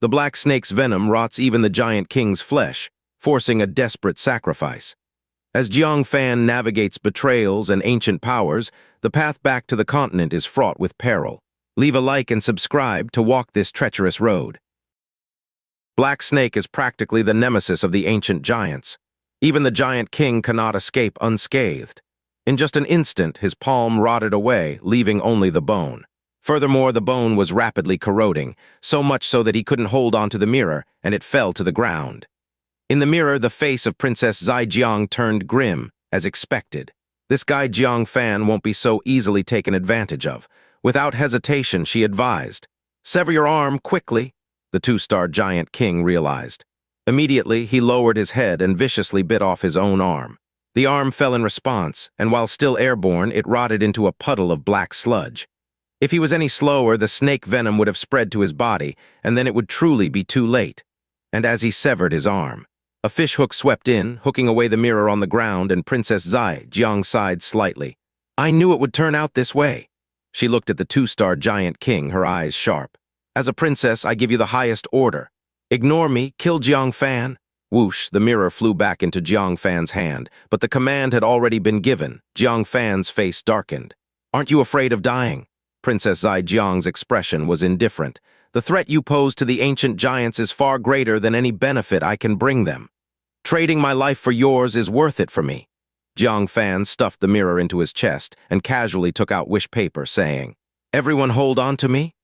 The black snake's venom rots even the giant king's flesh, forcing a desperate sacrifice. As Jang Fan navigates betrayals and ancient powers, the path back to the continent is fraught with peril. Leave a like and subscribe to walk this treacherous road. Black Snake is practically the nemesis of the ancient giants. Even the giant king cannot escape unscathed. In just an instant, his palm rotted away, leaving only the bone. Furthermore, the bone was rapidly corroding, so much so that he couldn't hold onto the mirror, and it fell to the ground. In the mirror, the face of Princess Zaijiang turned grim, as expected. This guy Jang Fan won't be so easily taken advantage of. Without hesitation, she advised, "Sever your arm, quickly," the two-star giant king realized. Immediately, he lowered his head and viciously bit off his own arm. The arm fell in response, and while still airborne, it rotted into a puddle of black sludge. If he was any slower, the snake venom would have spread to his body, and then it would truly be too late. And as he severed his arm, a fishhook swept in, hooking away the mirror on the ground, and Princess Zaijiang sighed slightly. "I knew it would turn out this way." She looked at the two-star giant king, her eyes sharp. "As a princess, I give you the highest order. Ignore me, kill Jang Fan." Whoosh, the mirror flew back into Jang Fan's hand, but the command had already been given. Jang Fan's face darkened. "Aren't you afraid of dying?" Princess Zaijiang's expression was indifferent. "The threat you pose to the ancient giants is far greater than any benefit I can bring them. Trading my life for yours is worth it for me." Jang Fan stuffed the mirror into his chest and casually took out wish paper, saying, "Everyone hold on to me?"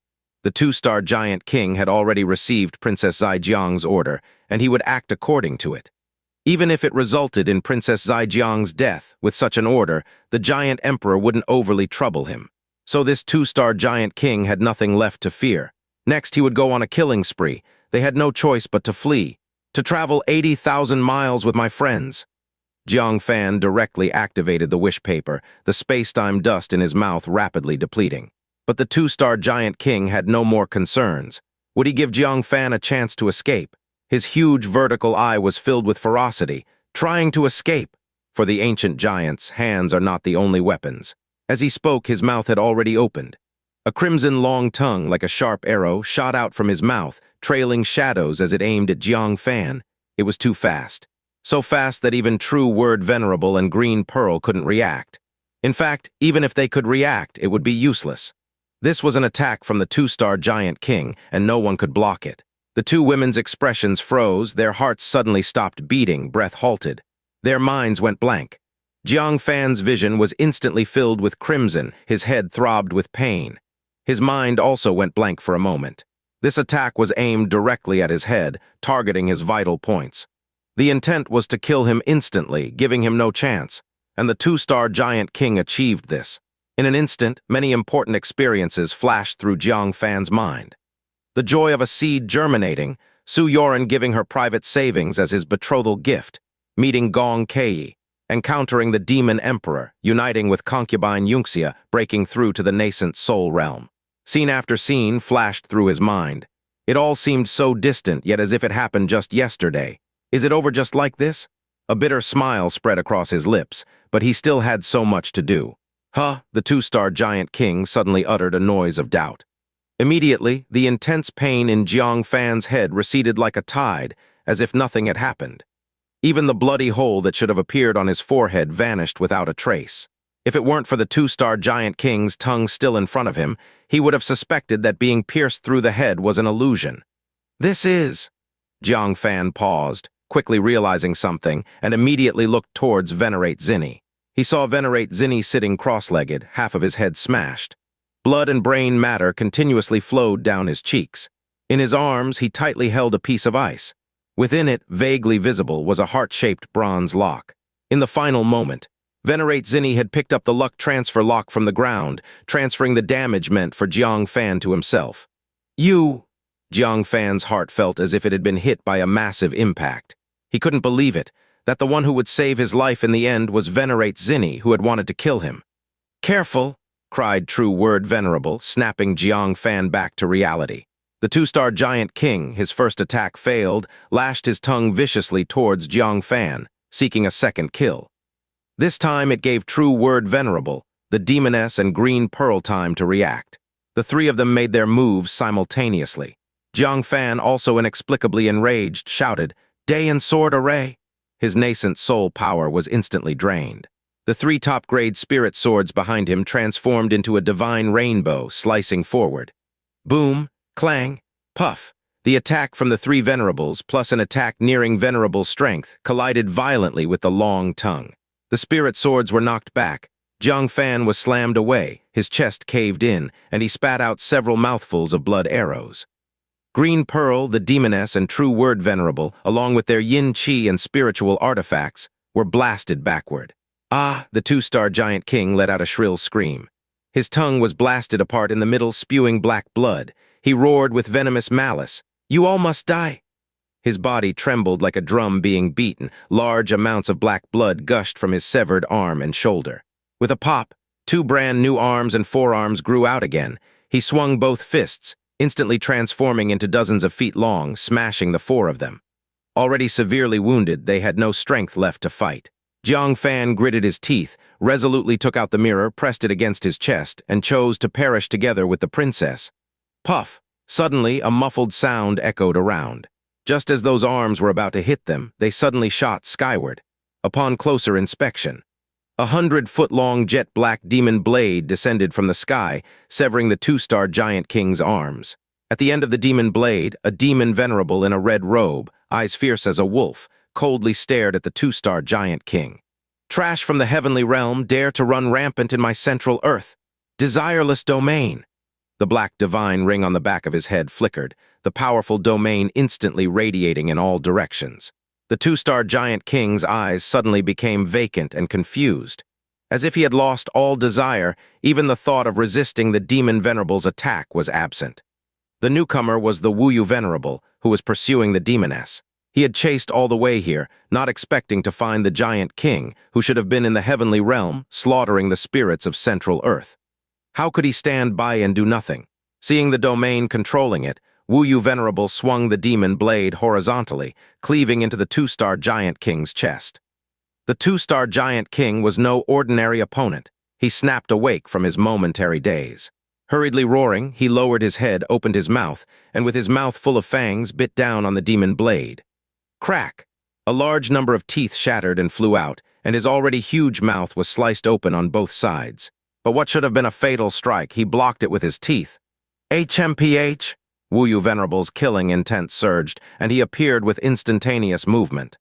The two-star giant king had already received Princess Zaijiang's order, and he would act according to it. Even if it resulted in Princess Zaijiang's death, with such an order, the giant emperor wouldn't overly trouble him. So this two-star giant king had nothing left to fear. Next, he would go on a killing spree. They had no choice but to flee. "To travel 80,000 miles with my friends." Jang Fan directly activated the wish paper, the space-time dust in his mouth rapidly depleting. But the two-star giant king had no more concerns. Would he give Jang Fan a chance to escape? His huge vertical eye was filled with ferocity, trying to escape. For the ancient giants, hands are not the only weapons. As he spoke, his mouth had already opened. A crimson long tongue, like a sharp arrow, shot out from his mouth, trailing shadows as it aimed at Jang Fan. It was too fast. So fast that even true word venerable and green pearl couldn't react. In fact, even if they could react, it would be useless. This was an attack from the two-star giant king, and no one could block it. The two women's expressions froze, their hearts suddenly stopped beating, breath halted. Their minds went blank. Jang Fan's vision was instantly filled with crimson, his head throbbed with pain. His mind also went blank for a moment. This attack was aimed directly at his head, targeting his vital points. The intent was to kill him instantly, giving him no chance, and the two-star giant king achieved this. In an instant, many important experiences flashed through Jang Fan's mind. The joy of a seed germinating, Su Yoren giving her private savings as his betrothal gift, meeting Gong Kei, encountering the demon emperor, uniting with concubine Xianxia, breaking through to the nascent soul realm. Scene after scene flashed through his mind. It all seemed so distant, yet as if it happened just yesterday. Is it over just like this? A bitter smile spread across his lips, but he still had so much to do. "Huh," the two-star giant king suddenly uttered a noise of doubt. Immediately, the intense pain in Jang Fan's head receded like a tide, as if nothing had happened. Even the bloody hole that should have appeared on his forehead vanished without a trace. If it weren't for the two-star giant king's tongue still in front of him, he would have suspected that being pierced through the head was an illusion. "This is—" Jang Fan paused, quickly realizing something, and immediately looked towards Venerate Zinny. He saw Venerate Zinny sitting cross-legged, half of his head smashed. Blood and brain matter continuously flowed down his cheeks. In his arms, he tightly held a piece of ice. Within it, vaguely visible, was a heart-shaped bronze lock. In the final moment, Venerate Zinny had picked up the luck transfer lock from the ground, transferring the damage meant for Jang Fan to himself. "You!" Jang Fan's heart felt as if it had been hit by a massive impact. He couldn't believe it, that the one who would save his life in the end was Venerate Zinny, who had wanted to kill him. "Careful!" cried true word venerable, snapping Jang Fan back to reality. The two-star giant king, his first attack failed, lashed his tongue viciously towards Jang Fan, seeking a second kill. This time it gave true word venerable, the demoness and green pearl time to react. The three of them made their moves simultaneously. Jang Fan, also inexplicably enraged, shouted, "Day and sword array!" His nascent soul power was instantly drained. The three top-grade spirit swords behind him transformed into a divine rainbow, slicing forward. Boom, clang, puff. The attack from the three venerables, plus an attack nearing venerable strength, collided violently with the long tongue. The spirit swords were knocked back. Jang Fan was slammed away, his chest caved in, and he spat out several mouthfuls of blood arrows. Green Pearl, the demoness and true word venerable, along with their yin-chi and spiritual artifacts, were blasted backward. Ah, the two-star giant king let out a shrill scream. His tongue was blasted apart in the middle, spewing black blood. He roared with venomous malice, "You all must die!" His body trembled like a drum being beaten. Large amounts of black blood gushed from his severed arm and shoulder. With a pop, two brand new arms and forearms grew out again. He swung both fists, instantly transforming into dozens of feet long, smashing the four of them. Already severely wounded, they had no strength left to fight. Jang Fan gritted his teeth, resolutely took out the mirror, pressed it against his chest, and chose to perish together with the princess. Puff! Suddenly, a muffled sound echoed around. Just as those arms were about to hit them, they suddenly shot skyward. Upon closer inspection, 100-foot-long jet-black demon blade descended from the sky, severing the two-star giant king's arms. At the end of the demon blade, a demon venerable in a red robe, eyes fierce as a wolf, coldly stared at the two-star giant king. "Trash from the heavenly realm dare to run rampant in my central earth. Desireless domain." The black divine ring on the back of his head flickered, the powerful domain instantly radiating in all directions. The two-star giant king's eyes suddenly became vacant and confused. As if he had lost all desire, even the thought of resisting the demon venerable's attack was absent. The newcomer was the Wuyu venerable, who was pursuing the demoness. He had chased all the way here, not expecting to find the giant king, who should have been in the heavenly realm, slaughtering the spirits of Central Earth. How could he stand by and do nothing? Seeing the domain controlling it, Wuyu venerable swung the demon blade horizontally, cleaving into the two-star giant king's chest. The two-star giant king was no ordinary opponent. He snapped awake from his momentary daze. Hurriedly roaring, he lowered his head, opened his mouth, and with his mouth full of fangs, bit down on the demon blade. Crack! A large number of teeth shattered and flew out, and his already huge mouth was sliced open on both sides. But what should have been a fatal strike, he blocked it with his teeth. HMPH! Wuyu venerable's killing intent surged, and he appeared with instantaneous movement.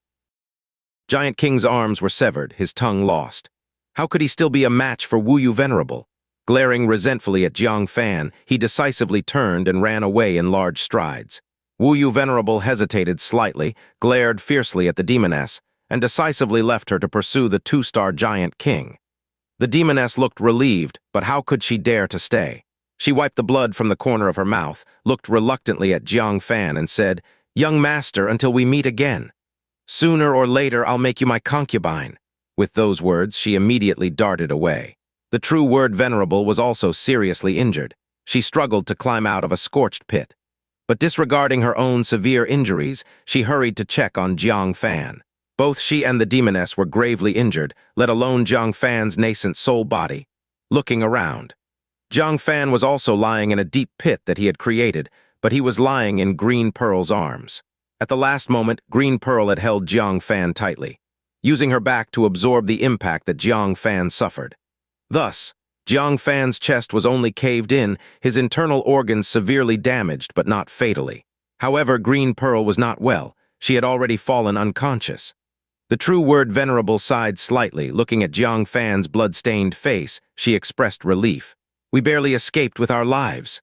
Giant King's arms were severed, his tongue lost. How could he still be a match for Wuyu venerable? Glaring resentfully at Jang Fan, he decisively turned and ran away in large strides. Wuyu venerable hesitated slightly, glared fiercely at the demoness, and decisively left her to pursue the two-star giant king. The demoness looked relieved, but how could she dare to stay? She wiped the blood from the corner of her mouth, looked reluctantly at Jang Fan, and said, "Young master, until we meet again. Sooner or later, I'll make you my concubine." With those words, she immediately darted away. The true word venerable was also seriously injured. She struggled to climb out of a scorched pit. But disregarding her own severe injuries, she hurried to check on Jang Fan. Both she and the demoness were gravely injured, let alone Jang Fan's nascent soul body. Looking around, Jang Fan was also lying in a deep pit that he had created, but he was lying in Green Pearl's arms. At the last moment, Green Pearl had held Jang Fan tightly, using her back to absorb the impact that Jang Fan suffered. Thus, Jang Fan's chest was only caved in, his internal organs severely damaged but not fatally. However, Green Pearl was not well. She had already fallen unconscious. The true word venerable sighed slightly, looking at Jang Fan's blood-stained face. She expressed relief. "We barely escaped with our lives."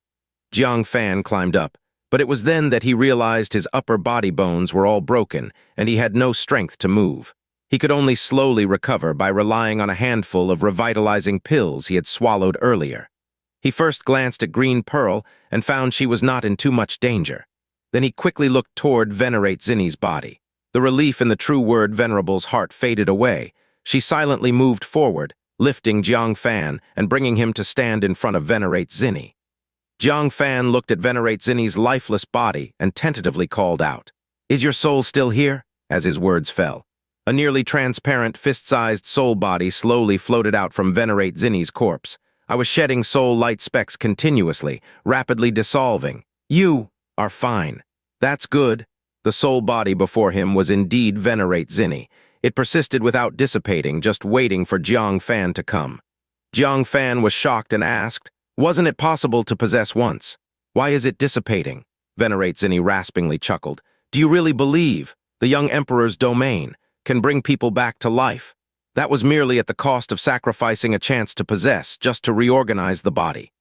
Jang Fan climbed up, but it was then that he realized his upper body bones were all broken, and he had no strength to move. He could only slowly recover by relying on a handful of revitalizing pills he had swallowed earlier. He first glanced at Green Pearl and found she was not in too much danger. Then he quickly looked toward Venerate Zinny's body. The relief in the true word venerable's heart faded away. She silently moved forward, lifting Jang Fan and bringing him to stand in front of Venerate Zinny. Jang Fan looked at Venerate Zinny's lifeless body and tentatively called out, "Is your soul still here?" as his words fell. A nearly transparent, fist-sized soul body slowly floated out from Venerate Zinny's corpse. I was shedding soul light specks continuously, rapidly dissolving. "You, are fine. That's good. The soul body before him was indeed Venerate Zinny. It persisted without dissipating, just waiting for Jang Fan to come. Jang Fan was shocked and asked, "Wasn't it possible to possess once? Why is it dissipating?" Venerate Zinny raspingly chuckled. "Do you really believe the young emperor's domain can bring people back to life? That was merely at the cost of sacrificing a chance to possess, just to reorganize the body."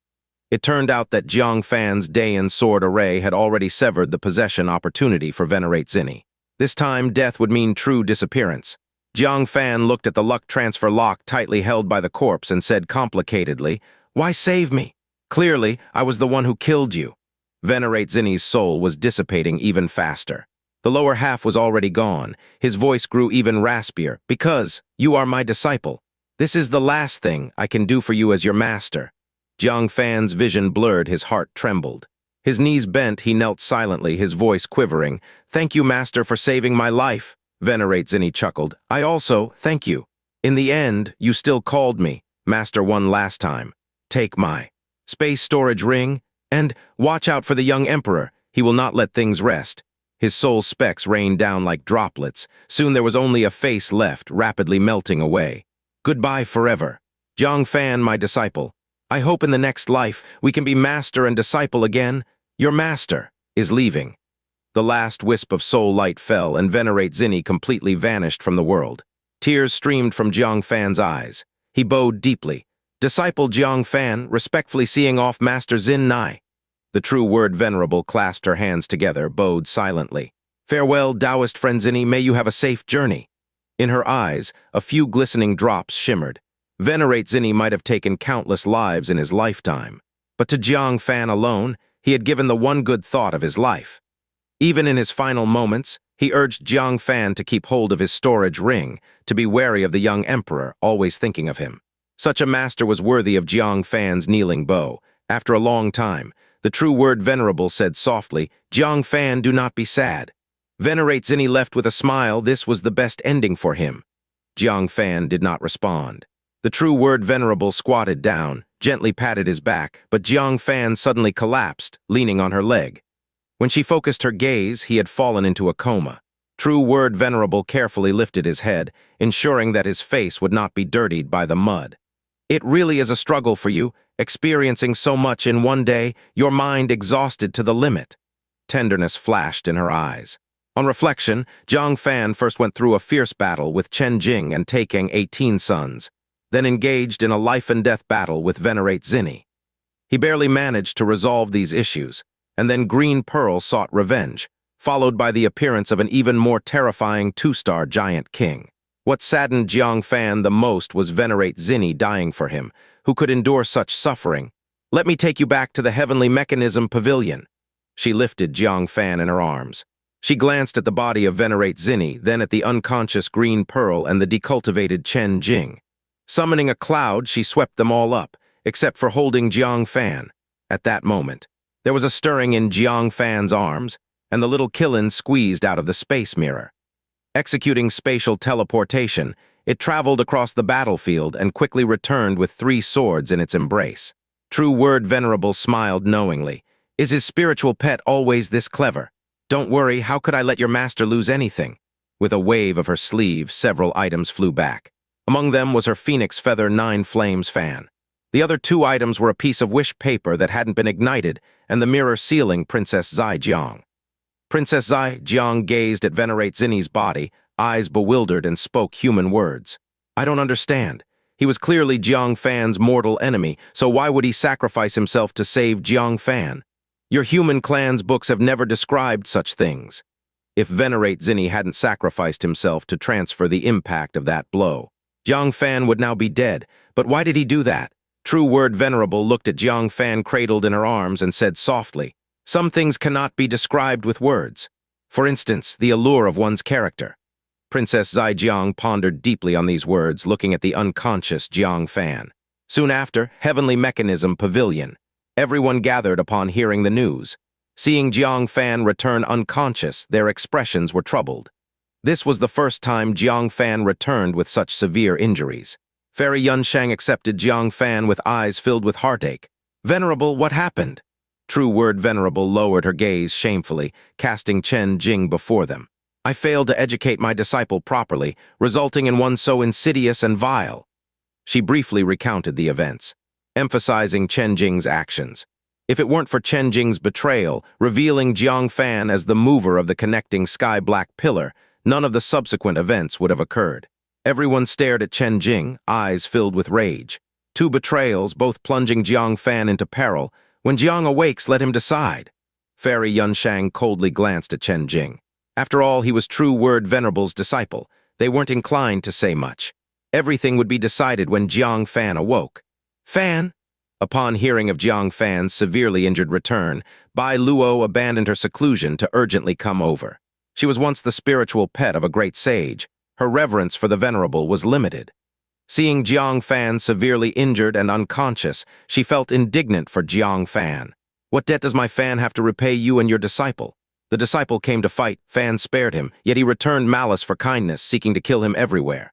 It turned out that Jang Fan's Dayan sword array had already severed the possession opportunity for Venerate Zinny. This time, death would mean true disappearance. Jang Fan looked at the luck transfer lock tightly held by the corpse and said complicatedly, "Why save me? Clearly, I was the one who killed you." Venerate Zinny's soul was dissipating even faster. The lower half was already gone. His voice grew even raspier. "Because you are my disciple. This is the last thing I can do for you as your master." Jang Fan's vision blurred, his heart trembled. His knees bent, he knelt silently, his voice quivering. "Thank you, Master, for saving my life." Venerate Zinny chuckled. "I also thank you. In the end, you still called me Master one last time. Take my space storage ring, and watch out for the young emperor. He will not let things rest." His soul specks rained down like droplets. Soon there was only a face left, rapidly melting away. "Goodbye forever. Jang Fan, my disciple. I hope in the next life we can be master and disciple again. Your master is leaving." The last wisp of soul light fell, and Venerate Zinny completely vanished from the world. Tears streamed from Jang Fan's eyes. He bowed deeply. "Disciple Jang Fan, respectfully seeing off Master Zin Nai." The true word Venerable clasped her hands together, bowed silently. "Farewell, Taoist friend Zinny, may you have a safe journey." In her eyes, a few glistening drops shimmered. Venerate Zinny might have taken countless lives in his lifetime, but to Jang Fan alone, he had given the one good thought of his life. Even in his final moments, he urged Jang Fan to keep hold of his storage ring, to be wary of the young emperor, always thinking of him. Such a master was worthy of Jang Fan's kneeling bow. After a long time, the true word Venerable said softly, "Jang Fan, do not be sad." Venerate Zinny left with a smile. This was the best ending for him. Jang Fan did not respond. The true word Venerable squatted down, gently patted his back, but Jang Fan suddenly collapsed, leaning on her leg. When she focused her gaze, he had fallen into a coma. True word Venerable carefully lifted his head, ensuring that his face would not be dirtied by the mud. "It really is a struggle for you, experiencing so much in one day, your mind exhausted to the limit." Tenderness flashed in her eyes. On reflection, Jang Fan first went through a fierce battle with Chen Jing and taking 18 sons, then engaged in a life-and-death battle with Venerate Zinny. He barely managed to resolve these issues, and then Green Pearl sought revenge, followed by the appearance of an even more terrifying two-star giant king. What saddened Jang Fan the most was Venerate Zinny dying for him. Who could endure such suffering? "Let me take you back to the heavenly mechanism pavilion." She lifted Jang Fan in her arms. She glanced at the body of Venerate Zinny, then at the unconscious Green Pearl and the decultivated Chen Jing. Summoning a cloud, she swept them all up, except for holding Jang Fan. At that moment, there was a stirring in Jang Fan's arms, and the little Killin squeezed out of the space mirror. Executing spatial teleportation, it traveled across the battlefield and quickly returned with 3 swords in its embrace. True word Venerable smiled knowingly. "Is his spiritual pet always this clever? Don't worry, how could I let your master lose anything?" With a wave of her sleeve, several items flew back. Among them was her Phoenix Feather 9 Flames fan. The other 2 items were a piece of wish paper that hadn't been ignited and the mirror sealing Princess Zaijiang. Princess Zaijiang gazed at Venerate Zinny's body, eyes bewildered, and spoke human words. "I don't understand. He was clearly Jang Fan's mortal enemy, so why would he sacrifice himself to save Jang Fan? Your human clan's books have never described such things." If Venerate Zinny hadn't sacrificed himself to transfer the impact of that blow, Jang Fan would now be dead. But why did he do that? True word Venerable looked at Jang Fan cradled in her arms and said softly, "Some things cannot be described with words. For instance, the allure of one's character." Princess Zaijiang pondered deeply on these words, looking at the unconscious Jang Fan. Soon after, Heavenly Mechanism Pavilion. Everyone gathered upon hearing the news. Seeing Jang Fan return unconscious, their expressions were troubled. This was the first time Jang Fan returned with such severe injuries. Fairy Yunsheng accepted Jang Fan with eyes filled with heartache. "Venerable, what happened?" True word venerable lowered her gaze shamefully, casting Chen Jing before them. I failed to educate my disciple properly, resulting in one so insidious and vile. She briefly recounted the events, emphasizing Chen Jing's actions. If it weren't for Chen Jing's betrayal, revealing Jang Fan as the mover of the connecting sky-black pillar, none of the subsequent events would have occurred. Everyone stared at Chen Jing, eyes filled with rage. Two betrayals, both plunging Jang Fan into peril. When Jiang awakes, let him decide. Fairy Yunshang coldly glanced at Chen Jing. After all, he was true word venerable's disciple. They weren't inclined to say much. Everything would be decided when Jiang Fan awoke. Fan? Upon hearing of Jiang Fan's severely injured return, Bai Luo abandoned her seclusion to urgently come over. She was once the spiritual pet of a great sage. Her reverence for the venerable was limited. Seeing Jiang Fan severely injured and unconscious, she felt indignant for Jiang Fan. What debt does my Fan have to repay you and your disciple? The disciple came to fight, Fan spared him, yet he returned malice for kindness, seeking to kill him everywhere.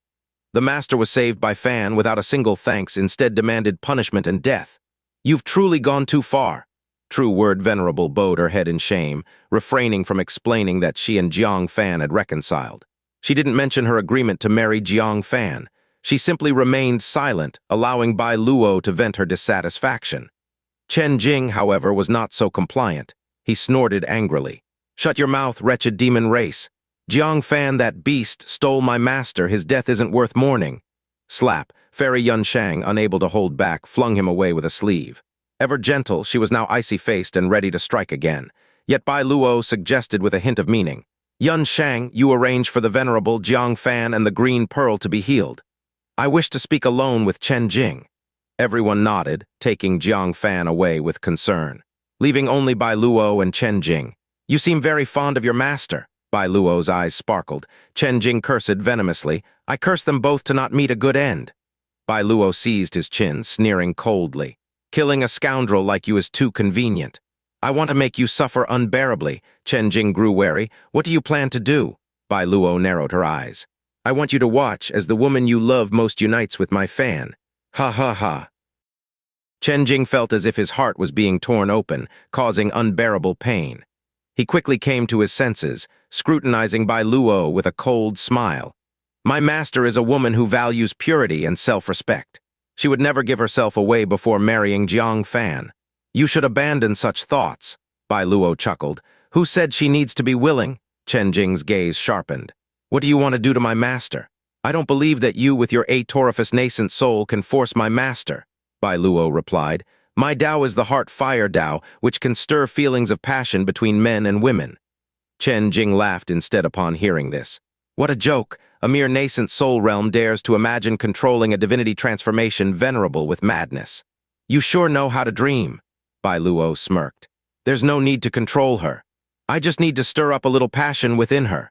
The master was saved by Fan without a single thanks, instead demanded punishment and death. You've truly gone too far. True word venerable bowed her head in shame, refraining from explaining that she and Jiang Fan had reconciled. She didn't mention her agreement to marry Jiang Fan. She simply remained silent, allowing Bai Luo to vent her dissatisfaction. Chen Jing, however, was not so compliant. He snorted angrily. Shut your mouth, wretched demon race. Jiang Fan, that beast, stole my master. His death isn't worth mourning. Slap. Fairy Yunshang, unable to hold back, flung him away with a sleeve. Ever gentle, she was now icy-faced and ready to strike again. Yet Bai Luo suggested with a hint of meaning. Yunshang, you arrange for the venerable Jiang Fan and the green pearl to be healed. I wish to speak alone with Chen Jing. Everyone nodded, taking Jiang Fan away with concern, leaving only Bai Luo and Chen Jing. You seem very fond of your master. Bai Luo's eyes sparkled. Chen Jing cursed venomously. I curse them both to not meet a good end. Bai Luo seized his chin, sneering coldly. Killing a scoundrel like you is too convenient. I want to make you suffer unbearably. Chen Jing grew wary. What do you plan to do? Bai Luo narrowed her eyes. I want you to watch as the woman you love most unites with my Fan. Ha ha ha. Chen Jing felt as if his heart was being torn open, causing unbearable pain. He quickly came to his senses, scrutinizing Bai Luo with a cold smile. My master is a woman who values purity and self-respect. She would never give herself away before marrying Jiang Fan. You should abandon such thoughts. Bai Luo chuckled. Who said she needs to be willing? Chen Jing's gaze sharpened. What do you want to do to my master? I don't believe that you with your atorifious nascent soul can force my master. Bai Luo replied. My Tao is the heart fire Tao, which can stir feelings of passion between men and women. Chen Jing laughed instead upon hearing this. What a joke! A mere nascent soul realm dares to imagine controlling a divinity transformation venerable with madness. You sure know how to dream. Bai Luo smirked. There's no need to control her. I just need to stir up a little passion within her.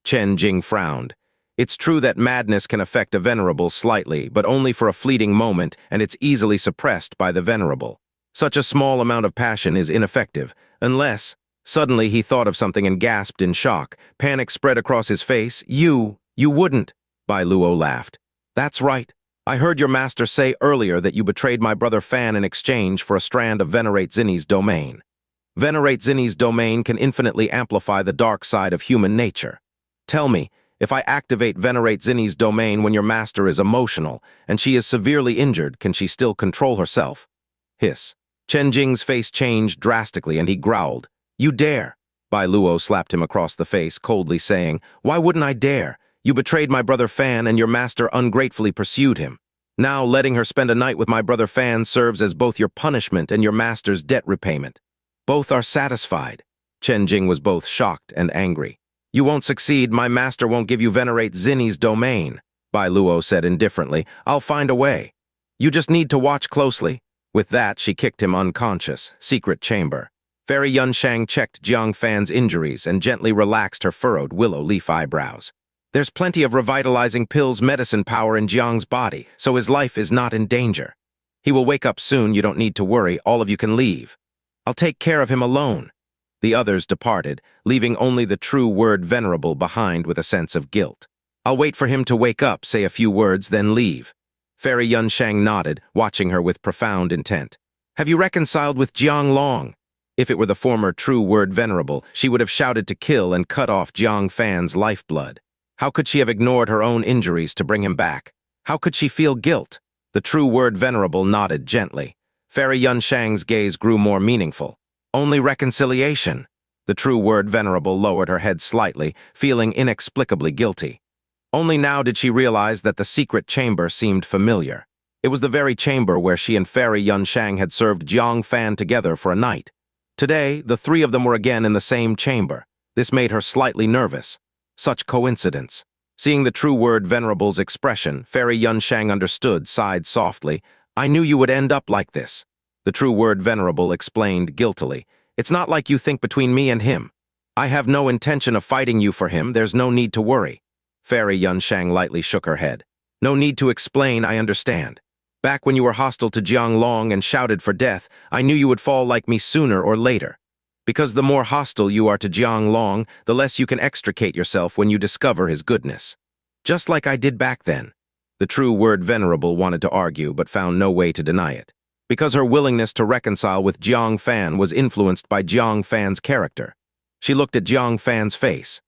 Chen Jing frowned. It's true that madness can affect a venerable slightly, but only for a fleeting moment, and it's easily suppressed by the venerable. Such a small amount of passion is ineffective, unless... Suddenly he thought of something and gasped in shock. Panic spread across his face. You wouldn't. Bai Luo laughed. That's right. I heard your master say earlier that you betrayed my brother Fan in exchange for a strand of Venerate Zinny's domain. Venerate Zinny's domain can infinitely amplify the dark side of human nature. Tell me, if I activate Venerate Zinny's domain when your master is emotional and she is severely injured, can she still control herself? Hiss. Chen Jing's face changed drastically and he growled. You dare. Bai Luo slapped him across the face, coldly saying, Why wouldn't I dare? You betrayed my brother Fan and your master ungratefully pursued him. Now letting her spend a night with my brother Fan serves as both your punishment and your master's debt repayment. Both are satisfied. Chen Jing was both shocked and angry. You won't succeed. My master won't give you Venerate Zinny's domain. Bai Luo said indifferently. I'll find a way. You just need to watch closely. With that, she kicked him unconscious. Secret chamber. Fairy Yunshang checked Jiang Fan's injuries and gently relaxed her furrowed willow leaf eyebrows. There's plenty of revitalizing pills medicine power in Jiang's body, so his life is not in danger. He will wake up soon, you don't need to worry, all of you can leave. I'll take care of him alone. The others departed, leaving only the true word venerable behind with a sense of guilt. I'll wait for him to wake up, say a few words, then leave. Fairy Yunshang nodded, watching her with profound intent. Have you reconciled with Jiang Long? If it were the former true word venerable, she would have shouted to kill and cut off Jang Fan's lifeblood. How could she have ignored her own injuries to bring him back? How could she feel guilt? The true word venerable nodded gently. Fairy Yunshang's gaze grew more meaningful. Only reconciliation. The true word venerable lowered her head slightly, feeling inexplicably guilty. Only now did she realize that the secret chamber seemed familiar. It was the very chamber where she and Fairy Yunshang had served Jang Fan together for a night. Today, the three of them were again in the same chamber. This made her slightly nervous. Such coincidence. Seeing the true word venerable's expression, Fairy Yunshang understood, sighed softly. I knew you would end up like this. The true word venerable explained guiltily. It's not like you think between me and him. I have no intention of fighting you for him, there's no need to worry. Fairy Yunshang lightly shook her head. No need to explain, I understand. Back when you were hostile to Jiang Long and shouted for death, I knew you would fall like me sooner or later. Because the more hostile you are to Jiang Long, the less you can extricate yourself when you discover his goodness. Just like I did back then. The true word venerable wanted to argue but found no way to deny it. Because her willingness to reconcile with Jiang Fan was influenced by Jiang Fan's character. She looked at Jiang Fan's face.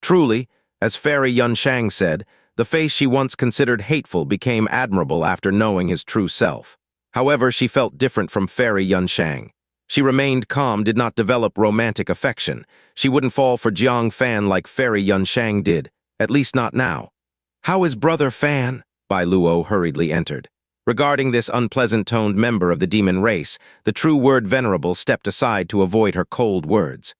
Truly, as Fairy Yunshang said, the face she once considered hateful became admirable after knowing his true self. However, she felt different from Fairy Yunshang. She remained calm, did not develop romantic affection. She wouldn't fall for Jiang Fan like Fairy Yunshang did, at least not now. How is Brother Fan? Bai Luo hurriedly entered. Regarding this unpleasant-toned member of the demon race, the true word venerable stepped aside to avoid her cold words.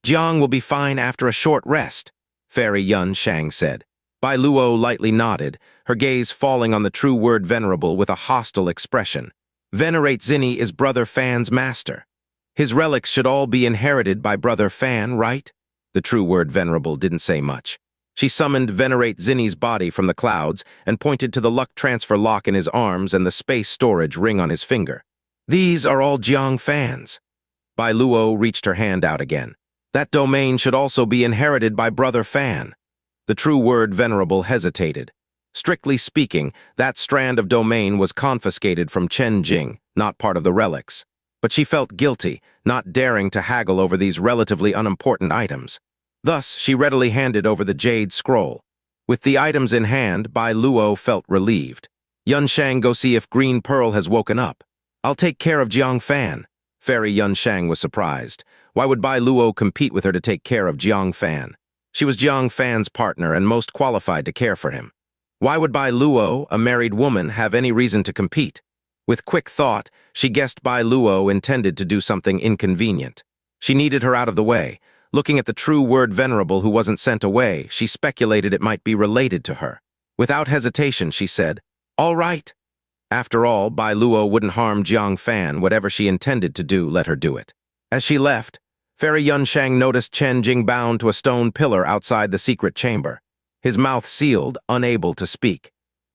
Jiang will be fine after a short rest, Fairy Yunshang said. Bai Luo lightly nodded, her gaze falling on the true word venerable with a hostile expression. Venerate Zinny is Brother Fan's master. His relics should all be inherited by Brother Fan, right? The true word venerable didn't say much. She summoned Venerate Zinny's body from the clouds and pointed to the luck transfer lock in his arms and the space storage ring on his finger. These are all Jiang Fan's. Bai Luo reached her hand out again. That domain should also be inherited by Brother Fan. The true word venerable hesitated. Strictly speaking, that strand of domain was confiscated from Chen Jing, not part of the relics. But she felt guilty, not daring to haggle over these relatively unimportant items. Thus, she readily handed over the jade scroll. With the items in hand, Bai Luo felt relieved. Yunshang, go see if Green Pearl has woken up. I'll take care of Jiang Fan. Fairy Yunshang was surprised. Why would Bai Luo compete with her to take care of Jiang Fan? She was Jiang Fan's partner and most qualified to care for him. Why would Bai Luo, a married woman, have any reason to compete? With quick thought, she guessed Bai Luo intended to do something inconvenient. She needed her out of the way. Looking at the true word venerable who wasn't sent away, she speculated it might be related to her. Without hesitation, she said, All right. After all, Bai Luo wouldn't harm Jiang Fan. Whatever she intended to do, let her do it. As she left, Fairy Yunshang noticed Chen Jing bound to a stone pillar outside the secret chamber. His mouth sealed, unable to speak.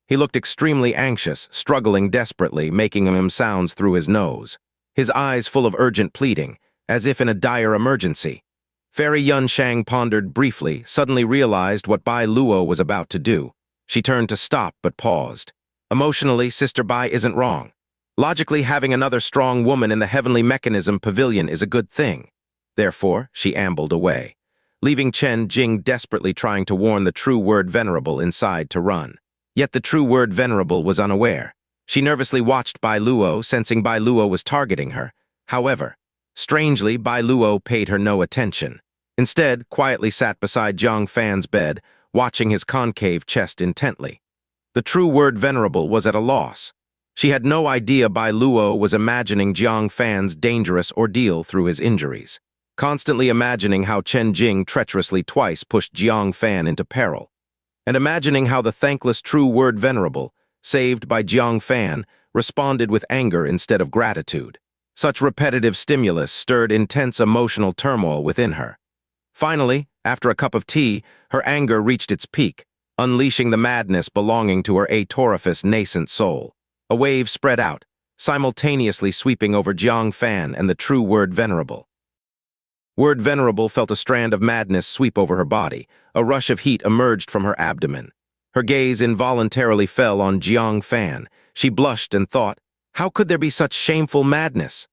He looked extremely anxious, struggling desperately, making sounds through his nose. His eyes full of urgent pleading, as if in a dire emergency. Fairy Yunshang pondered briefly, suddenly realized what Bai Luo was about to do. She turned to stop, but paused. Emotionally, Sister Bai isn't wrong. Logically, having another strong woman in the heavenly mechanism pavilion is a good thing. Therefore, she ambled away, leaving Chen Jing desperately trying to warn the true word venerable inside to run. Yet the true word venerable was unaware. She nervously watched Bai Luo, sensing Bai Luo was targeting her. However, strangely, Bai Luo paid her no attention. Instead, quietly sat beside Jiang Fan's bed, watching his concave chest intently. The true word venerable was at a loss. She had no idea Bai Luo was imagining Jiang Fan's dangerous ordeal through his injuries, constantly imagining how Chen Jing treacherously twice pushed Jiang Fan into peril, and imagining how the thankless true word venerable, saved by Jiang Fan, responded with anger instead of gratitude. Such repetitive stimulus stirred intense emotional turmoil within her. Finally, after a cup of tea, her anger reached its peak, unleashing the madness belonging to her atorifious nascent soul. A wave spread out, simultaneously sweeping over Jiang Fan and the true word venerable. Word venerable felt a strand of madness sweep over her body. A rush of heat emerged from her abdomen. Her gaze involuntarily fell on Jiang Fan. She blushed and thought, how could there be such shameful madness?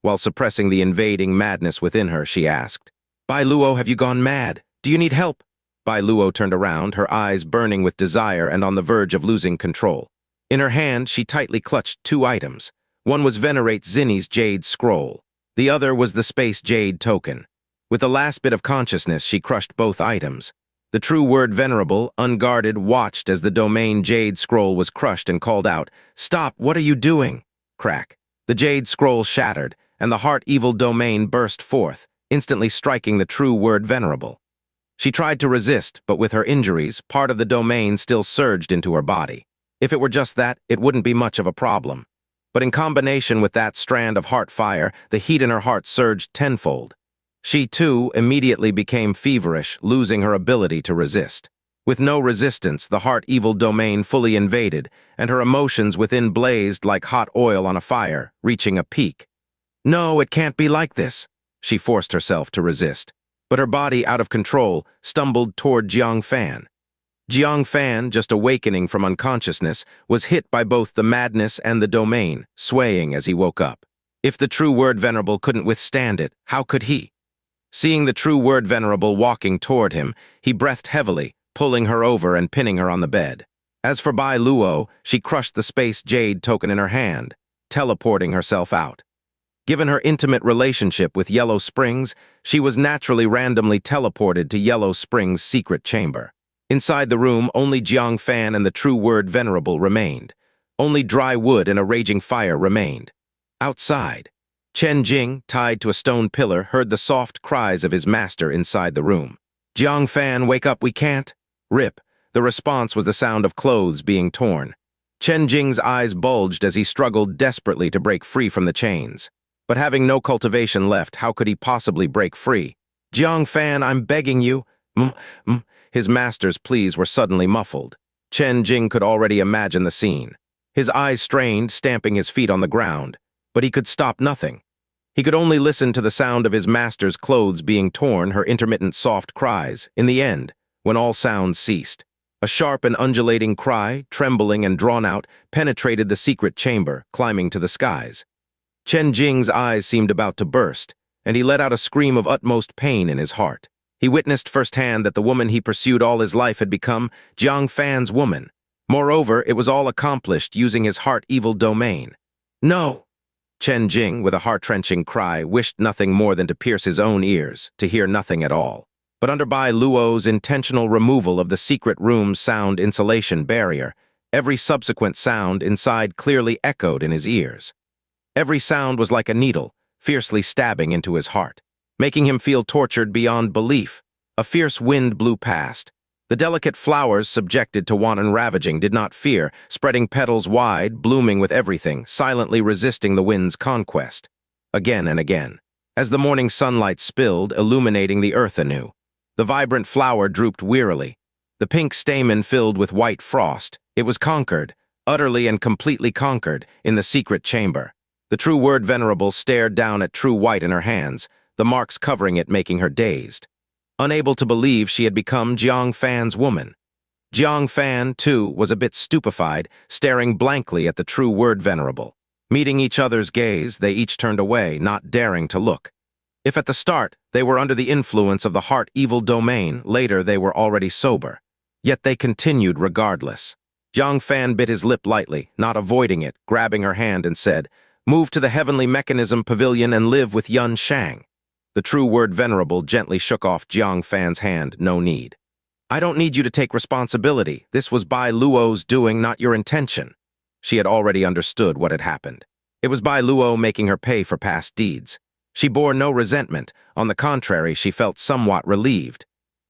While suppressing the invading madness within her, she asked, "Bai Luo, have you gone mad? Do you need help?" Bai Luo turned around, her eyes burning with desire and on the verge of losing control. In her hand, she tightly clutched two items. One was Venerate Zinny's jade scroll. The other was the space jade token. With the last bit of consciousness, she crushed both items. The true word venerable, unguarded, watched as the domain jade scroll was crushed and called out, "Stop, what are you doing?" Crack. The jade scroll shattered, and the heart evil domain burst forth, instantly striking the true word venerable. She tried to resist, but with her injuries, part of the domain still surged into her body. If it were just that, it wouldn't be much of a problem. But in combination with that strand of heart fire, the heat in her heart surged tenfold. She, too, immediately became feverish, losing her ability to resist. With no resistance, the heart evil domain fully invaded, and her emotions within blazed like hot oil on a fire, reaching a peak. No, it can't be like this. She forced herself to resist. But her body, out of control, stumbled toward Jang Fan. Jang Fan, just awakening from unconsciousness, was hit by both the madness and the domain, swaying as he woke up. If the true word venerable couldn't withstand it, how could he? Seeing the true word venerable walking toward him, he breathed heavily, pulling her over and pinning her on the bed. As for Bai Luo, she crushed the space jade token in her hand, teleporting herself out. Given her intimate relationship with Yellow Springs, she was naturally randomly teleported to Yellow Springs' secret chamber. Inside the room, only Jang Fan and the true word venerable remained. Only dry wood and a raging fire remained. Outside, Chen Jing, tied to a stone pillar, heard the soft cries of his master inside the room. "Jang Fan, wake up, we can't." Rip. The response was the sound of clothes being torn. Chen Jing's eyes bulged as he struggled desperately to break free from the chains. But having no cultivation left, how could he possibly break free? "Jang Fan, I'm begging you." His master's pleas were suddenly muffled. Chen Jing could already imagine the scene. His eyes strained, stamping his feet on the ground. But he could stop nothing. He could only listen to the sound of his master's clothes being torn, her intermittent soft cries. In the end, when all sounds ceased, a sharp and undulating cry, trembling and drawn out, penetrated the secret chamber, climbing to the skies. Chen Jing's eyes seemed about to burst, and he let out a scream of utmost pain in his heart. He witnessed firsthand that the woman he pursued all his life had become Jang Fan's woman. Moreover, it was all accomplished using his heart evil domain. "No!" Chen Jing, with a heart-wrenching cry, wished nothing more than to pierce his own ears, to hear nothing at all. But under Bai Luo's intentional removal of the secret room's sound insulation barrier, every subsequent sound inside clearly echoed in his ears. Every sound was like a needle, fiercely stabbing into his heart, making him feel tortured beyond belief. A fierce wind blew past. The delicate flowers subjected to wanton ravaging did not fear, spreading petals wide, blooming with everything, silently resisting the wind's conquest. Again and again, as the morning sunlight spilled, illuminating the earth anew, the vibrant flower drooped wearily. The pink stamen filled with white frost. It was conquered, utterly and completely conquered, in the secret chamber. The true word venerable stared down at true white in her hands, the marks covering it making her dazed. Unable to believe she had become Jang Fan's woman. Jang Fan, too, was a bit stupefied, staring blankly at the true word venerable. Meeting each other's gaze, they each turned away, not daring to look. If at the start they were under the influence of the heart evil domain, later they were already sober. Yet they continued regardless. Jang Fan bit his lip lightly, not avoiding it, grabbing her hand and said, "Move to the heavenly mechanism pavilion and live with Yun Shang." The true word venerable gently shook off Jang Fan's hand. "No need. I don't need you to take responsibility. This was Bai Luo's doing, not your intention." She had already understood what had happened. It was Bai Luo making her pay for past deeds. She bore no resentment. On the contrary, she felt somewhat relieved.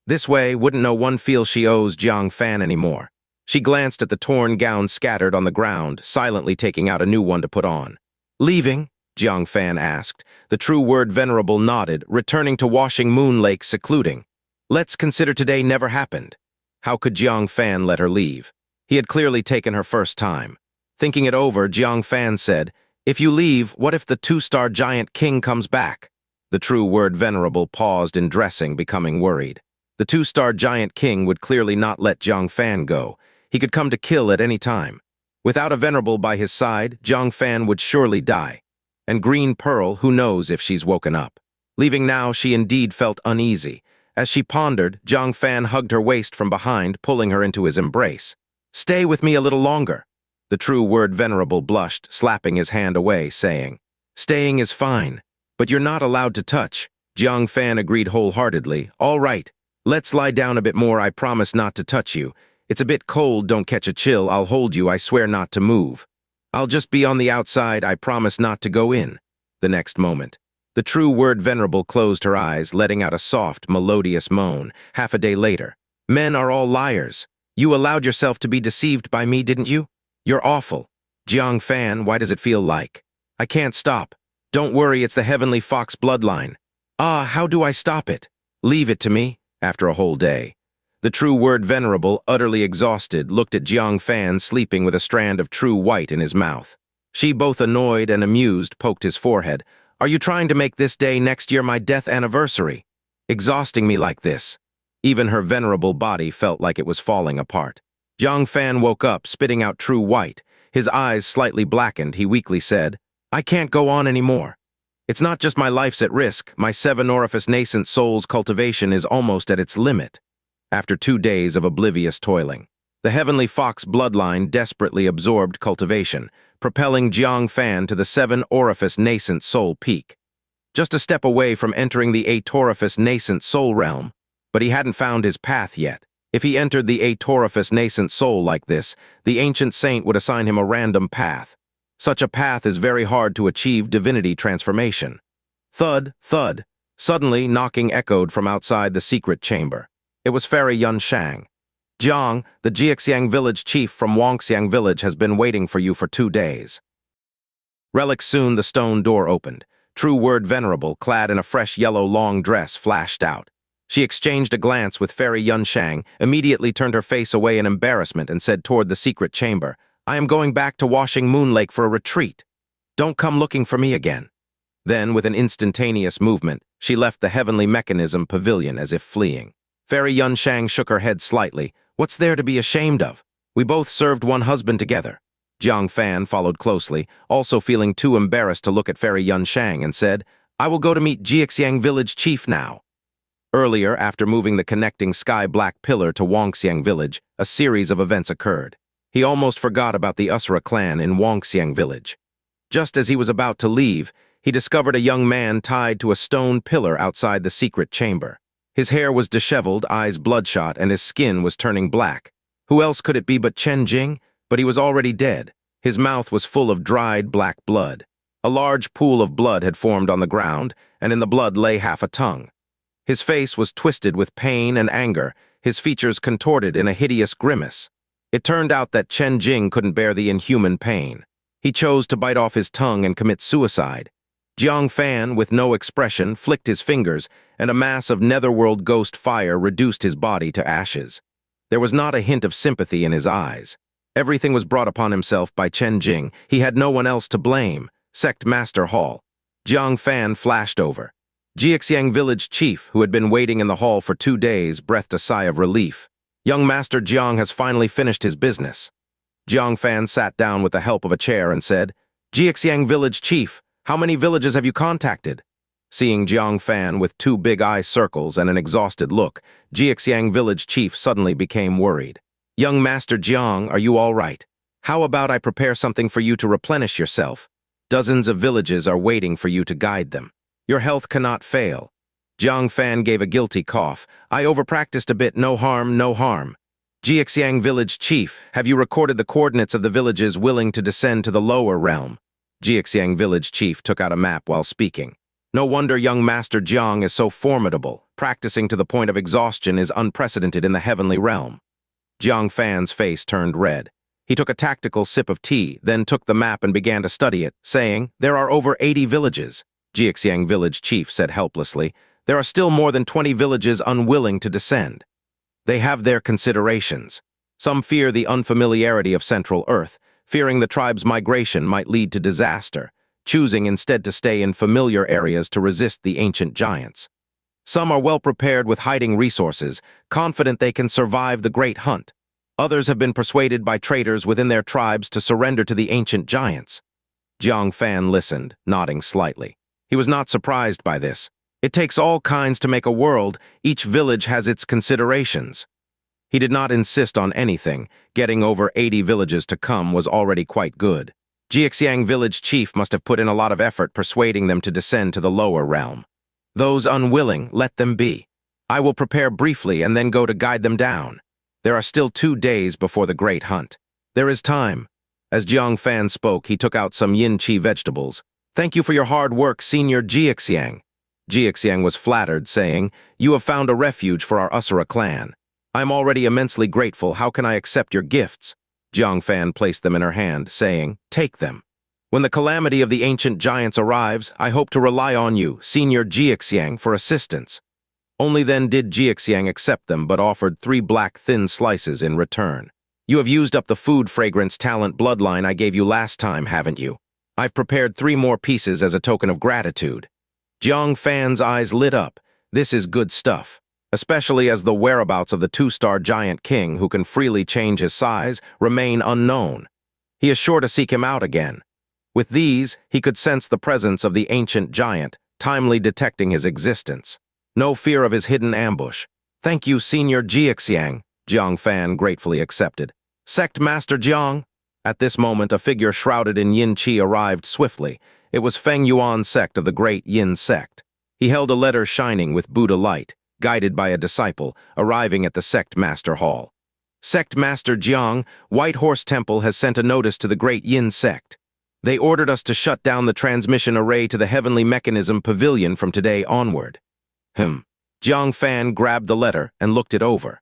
This way, wouldn't no one feel she owes Jang Fan anymore. She glanced at the torn gown scattered on the ground, silently taking out a new one to put on. "Leaving?" Jang Fan asked. The true word venerable nodded, returning to Washing Moon Lake secluding. Let's consider today never happened. How could Jang Fan let her leave? He had clearly taken her first time. Thinking it over, Jang Fan said, "If you leave, what if the two-star giant king comes back?" The true word venerable paused in dressing, becoming worried. The two-star giant king would clearly not let Jang Fan go. He could come to kill at any time. Without a venerable by his side, Jang Fan would surely die. And green pearl, who knows if she's woken up. Leaving now, she indeed felt uneasy. As she pondered, Jang Fan hugged her waist from behind, pulling her into his embrace. "Stay with me a little longer." The true word venerable blushed, slapping his hand away, saying, "Staying is fine, but you're not allowed to touch." Jang Fan agreed wholeheartedly. "All right, let's lie down a bit more. I promise not to touch you. It's a bit cold, don't catch a chill. I'll hold you, I swear not to move. I'll just be on the outside, I promise not to go in." The next moment, the true word venerable closed her eyes, letting out a soft, melodious moan. Half a day later, "Men are all liars. You allowed yourself to be deceived by me, didn't you? You're awful. Jang Fan, why does it feel like? I can't stop. Don't worry, it's the heavenly fox bloodline. Ah, how do I stop it? Leave it to me." After a whole day, the true word venerable, utterly exhausted, looked at Jang Fan sleeping with a strand of true white in his mouth. She, both annoyed and amused, poked his forehead. "Are you trying to make this day next year my death anniversary? Exhausting me like this?" Even her venerable body felt like it was falling apart. Jang Fan woke up, spitting out true white. His eyes slightly blackened, he weakly said, "I can't go on anymore. It's not just my life's at risk, my seven-orifice nascent soul's cultivation is almost at its limit." After 2 days of oblivious toiling, the heavenly fox bloodline desperately absorbed cultivation, propelling Jang Fan to the seven-orifice nascent soul peak. Just a step away from entering the eight-orifice nascent soul realm, but he hadn't found his path yet. If he entered the eight-orifice nascent soul like this, the ancient saint would assign him a random path. Such a path is very hard to achieve divinity transformation. Thud, thud. Suddenly, knocking echoed from outside the secret chamber. It was Fairy Yunshang. "Jiang, the Jiaxiang village chief from Wangxiang village has been waiting for you for 2 days." Relic soon the stone door opened. True word venerable, clad in a fresh yellow long dress, flashed out. She exchanged a glance with Fairy Yunshang, immediately turned her face away in embarrassment and said toward the secret chamber, "I am going back to Washing Moon Lake for a retreat. Don't come looking for me again." Then, with an instantaneous movement, she left the heavenly mechanism pavilion as if fleeing. Fairy Yunshang shook her head slightly. "What's there to be ashamed of? We both served one husband together." Jang Fan followed closely, also feeling too embarrassed to look at Fairy Yunshang, and said, "I will go to meet Jiaxiang village chief now." Earlier, after moving the connecting sky-black pillar to Wangxiang village, a series of events occurred. He almost forgot about the Usura clan in Wangxiang village. Just as he was about to leave, he discovered a young man tied to a stone pillar outside the secret chamber. His hair was disheveled, eyes bloodshot, and his skin was turning black. Who else could it be but Chen Jing? But he was already dead. His mouth was full of dried black blood. A large pool of blood had formed on the ground, and in the blood lay half a tongue. His face was twisted with pain and anger, his features contorted in a hideous grimace. It turned out that Chen Jing couldn't bear the inhuman pain. He chose to bite off his tongue and commit suicide. Jang Fan, with no expression, flicked his fingers, and a mass of netherworld ghost fire reduced his body to ashes. There was not a hint of sympathy in his eyes. Everything was brought upon himself by Chen Jing. He had no one else to blame. Sect Master Hall. Jang Fan flashed over. Jiaxiang village chief, who had been waiting in the hall for 2 days, breathed a sigh of relief. Young Master Jiang has finally finished his business. Jang Fan sat down with the help of a chair and said, "Jiaxiang village chief, how many villages have you contacted?" Seeing Jang Fan with 2 big eye circles and an exhausted look, Jiaxiang village chief suddenly became worried. "Young Master Jiang, are you all right? How about I prepare something for you to replenish yourself? Dozens of villages are waiting for you to guide them. Your health cannot fail." Jang Fan gave a guilty cough. "I overpracticed a bit, no harm, no harm." "Jiaxiang village chief, have you recorded the coordinates of the villages willing to descend to the lower realm?" Jiaxiang village chief took out a map while speaking. "No wonder young Master Jiang is so formidable. Practicing to the point of exhaustion is unprecedented in the heavenly realm." Jang Fan's face turned red. He took a tactical sip of tea, then took the map and began to study it, saying, "There are over 80 villages." Jiaxiang village chief said helplessly, "There are still more than 20 villages unwilling to descend. They have their considerations. Some fear the unfamiliarity of Central Earth, fearing the tribe's migration might lead to disaster, choosing instead to stay in familiar areas to resist the ancient giants. Some are well prepared with hiding resources, confident they can survive the great hunt. Others have been persuaded by traitors within their tribes to surrender to the ancient giants." Jang Fan listened, nodding slightly. He was not surprised by this. It takes all kinds to make a world. Each village has its considerations. He did not insist on anything. Getting over 80 villages to come was already quite good. Xianxia village chief must have put in a lot of effort persuading them to descend to the lower realm. Those unwilling, let them be. I will prepare briefly and then go to guide them down. There are still 2 days before the great hunt. There is time. As Jang Fan spoke, he took out some yin chi vegetables. Thank you for your hard work, Senior Xianxia. Xianxia was flattered, saying, You have found a refuge for our Usura clan. I am already immensely grateful. How can I accept your gifts? Jang Fan placed them in her hand, saying, Take them. When the calamity of the ancient giants arrives, I hope to rely on you, Senior Xianxia, for assistance. Only then did Xianxia accept them, but offered 3 black thin slices in return. You have used up the food fragrance talent bloodline I gave you last time, haven't you? I've prepared 3 more pieces as a token of gratitude. Jang Fan's eyes lit up. This is good stuff. Especially as the whereabouts of the 2-star giant king, who can freely change his size, remain unknown. He is sure to seek him out again. With these, he could sense the presence of the ancient giant, timely detecting his existence. No fear of his hidden ambush. Thank you, Senior Xianxia, Jang Fan gratefully accepted. Sect Master Jiang. At this moment, a figure shrouded in yin chi arrived swiftly. It was Feng Yuan's sect of the great yin sect. He held a letter shining with Buddha light, guided by a disciple, arriving at the Sect Master Hall. Sect Master Jiang, White Horse Temple has sent a notice to the Great Yin Sect. They ordered us to shut down the transmission array to the Heavenly Mechanism Pavilion from today onward. Jang Fan grabbed the letter and looked it over.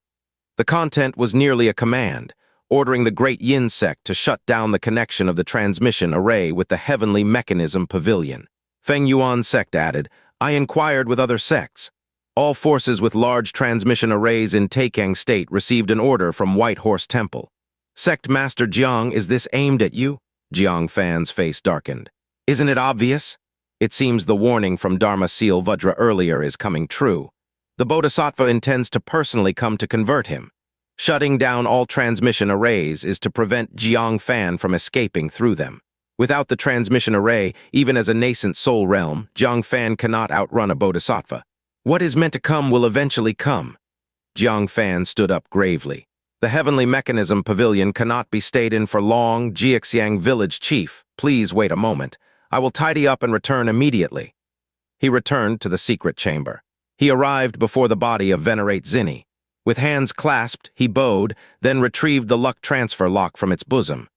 The content was nearly a command, ordering the Great Yin Sect to shut down the connection of the transmission array with the Heavenly Mechanism Pavilion. Feng Yuan Sect added, I inquired with other sects. All forces with large transmission arrays in Taikang State received an order from White Horse Temple. Sect Master Jiang, is this aimed at you? Jang Fan's face darkened. Isn't it obvious? It seems the warning from Dharma Seal Vajra earlier is coming true. The Bodhisattva intends to personally come to convert him. Shutting down all transmission arrays is to prevent Jang Fan from escaping through them. Without the transmission array, even as a nascent soul realm, Jang Fan cannot outrun a Bodhisattva. What is meant to come will eventually come. Jang Fan stood up gravely. The Heavenly Mechanism Pavilion cannot be stayed in for long. Xianxia Village Chief, please wait a moment. I will tidy up and return immediately. He returned to the secret chamber. He arrived before the body of Venerate Zinny. With hands clasped, he bowed, then retrieved the luck transfer lock from its bosom.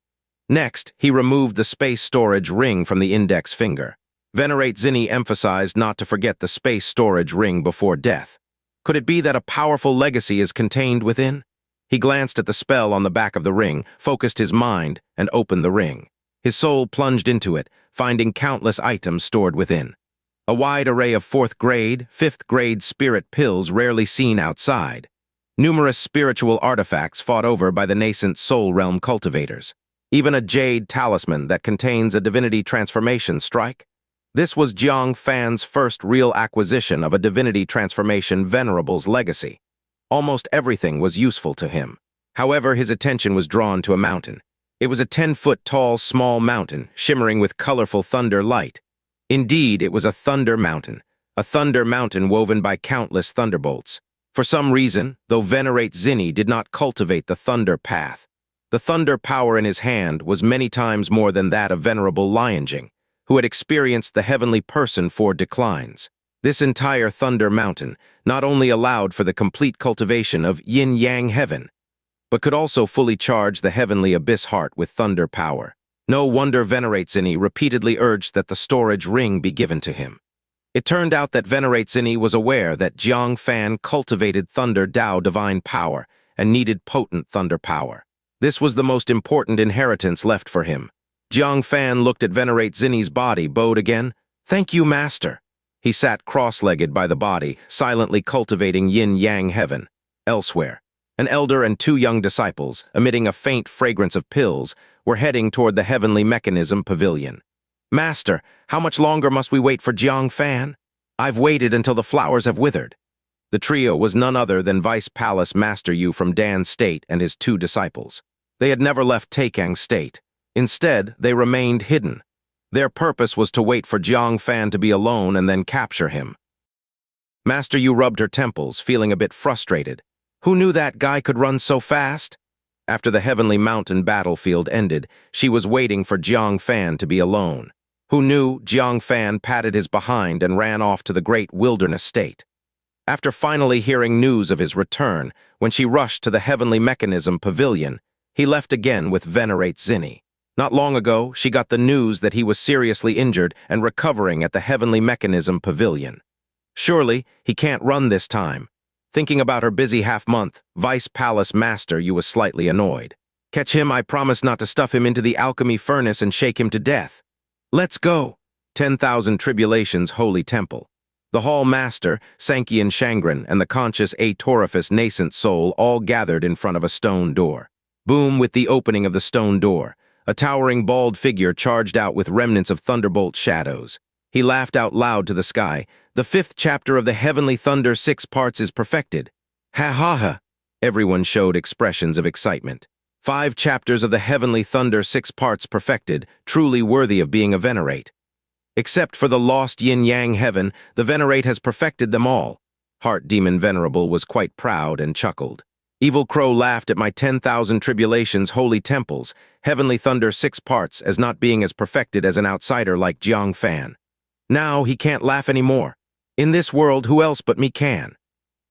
Next, he removed the space storage ring from the index finger. Venerate Zinny emphasized not to forget the space storage ring before death. Could it be that a powerful legacy is contained within? He glanced at the spell on the back of the ring, focused his mind, and opened the ring. His soul plunged into it, finding countless items stored within. A wide array of 4th grade, 5th grade spirit pills rarely seen outside. Numerous spiritual artifacts fought over by the nascent soul realm cultivators. Even a jade talisman that contains a divinity transformation strike. This was Jang Fan's first real acquisition of a divinity transformation venerable's legacy. Almost everything was useful to him. However, his attention was drawn to a mountain. It was a 10-foot-tall small mountain, shimmering with colorful thunder light. Indeed, it was a thunder mountain woven by countless thunderbolts. For some reason, though Venerate Zinny did not cultivate the thunder path, the thunder power in his hand was many times more than that of Venerable Xianxia, who had experienced the heavenly person 4 declines. This entire thunder mountain not only allowed for the complete cultivation of yin-yang heaven, but could also fully charge the heavenly abyss heart with thunder power. No wonder Venerate Zinny repeatedly urged that the storage ring be given to him. It turned out that Venerate Zinny was aware that Jang Fan cultivated thunder Tao divine power and needed potent thunder power. This was the most important inheritance left for him. Jang Fan looked at Venerate Zinny's body, bowed again. Thank you, Master. He sat cross-legged by the body, silently cultivating yin-yang heaven. Elsewhere, an elder and 2 young disciples, emitting a faint fragrance of pills, were heading toward the Heavenly Mechanism Pavilion. Master, how much longer must we wait for Jang Fan? I've waited until the flowers have withered. The trio was none other than Vice Palace Master Yu from Dan State and his 2 disciples. They had never left Taikang State. Instead, they remained hidden. Their purpose was to wait for Jang Fan to be alone and then capture him. Master Yu rubbed her temples, feeling a bit frustrated. Who knew that guy could run so fast? After the Heavenly Mountain battlefield ended, she was waiting for Jang Fan to be alone. Who knew Jang Fan patted his behind and ran off to the great wilderness state. After finally hearing news of his return, when she rushed to the Heavenly Mechanism Pavilion, he left again with Venerate Zinny. Not long ago, she got the news that he was seriously injured and recovering at the Heavenly Mechanism Pavilion. Surely, he can't run this time. Thinking about her busy half-month, Vice Palace Master Yu was slightly annoyed. Catch him, I promise not to stuff him into the alchemy furnace and shake him to death. Let's go! 10,000 Tribulations Holy Temple. The Hall Master, Sankian Shangren, and the conscious Atoriphus nascent soul all gathered in front of a stone door. Boom with the opening of the stone door. A towering bald figure charged out with remnants of thunderbolt shadows. He laughed out loud to the sky. The 5th chapter of the Heavenly Thunder 6 parts is perfected. Ha ha ha! Everyone showed expressions of excitement. 5 chapters of the Heavenly Thunder 6 parts perfected, truly worthy of being a venerate. Except for the lost yin-yang heaven, the venerate has perfected them all. Heart Demon Venerable was quite proud and chuckled. Evil Crow laughed at my 10,000 Tribulations holy temples, Heavenly Thunder 6 parts, as not being as perfected as an outsider like Jang Fan. Now he can't laugh anymore. In this world, who else but me can?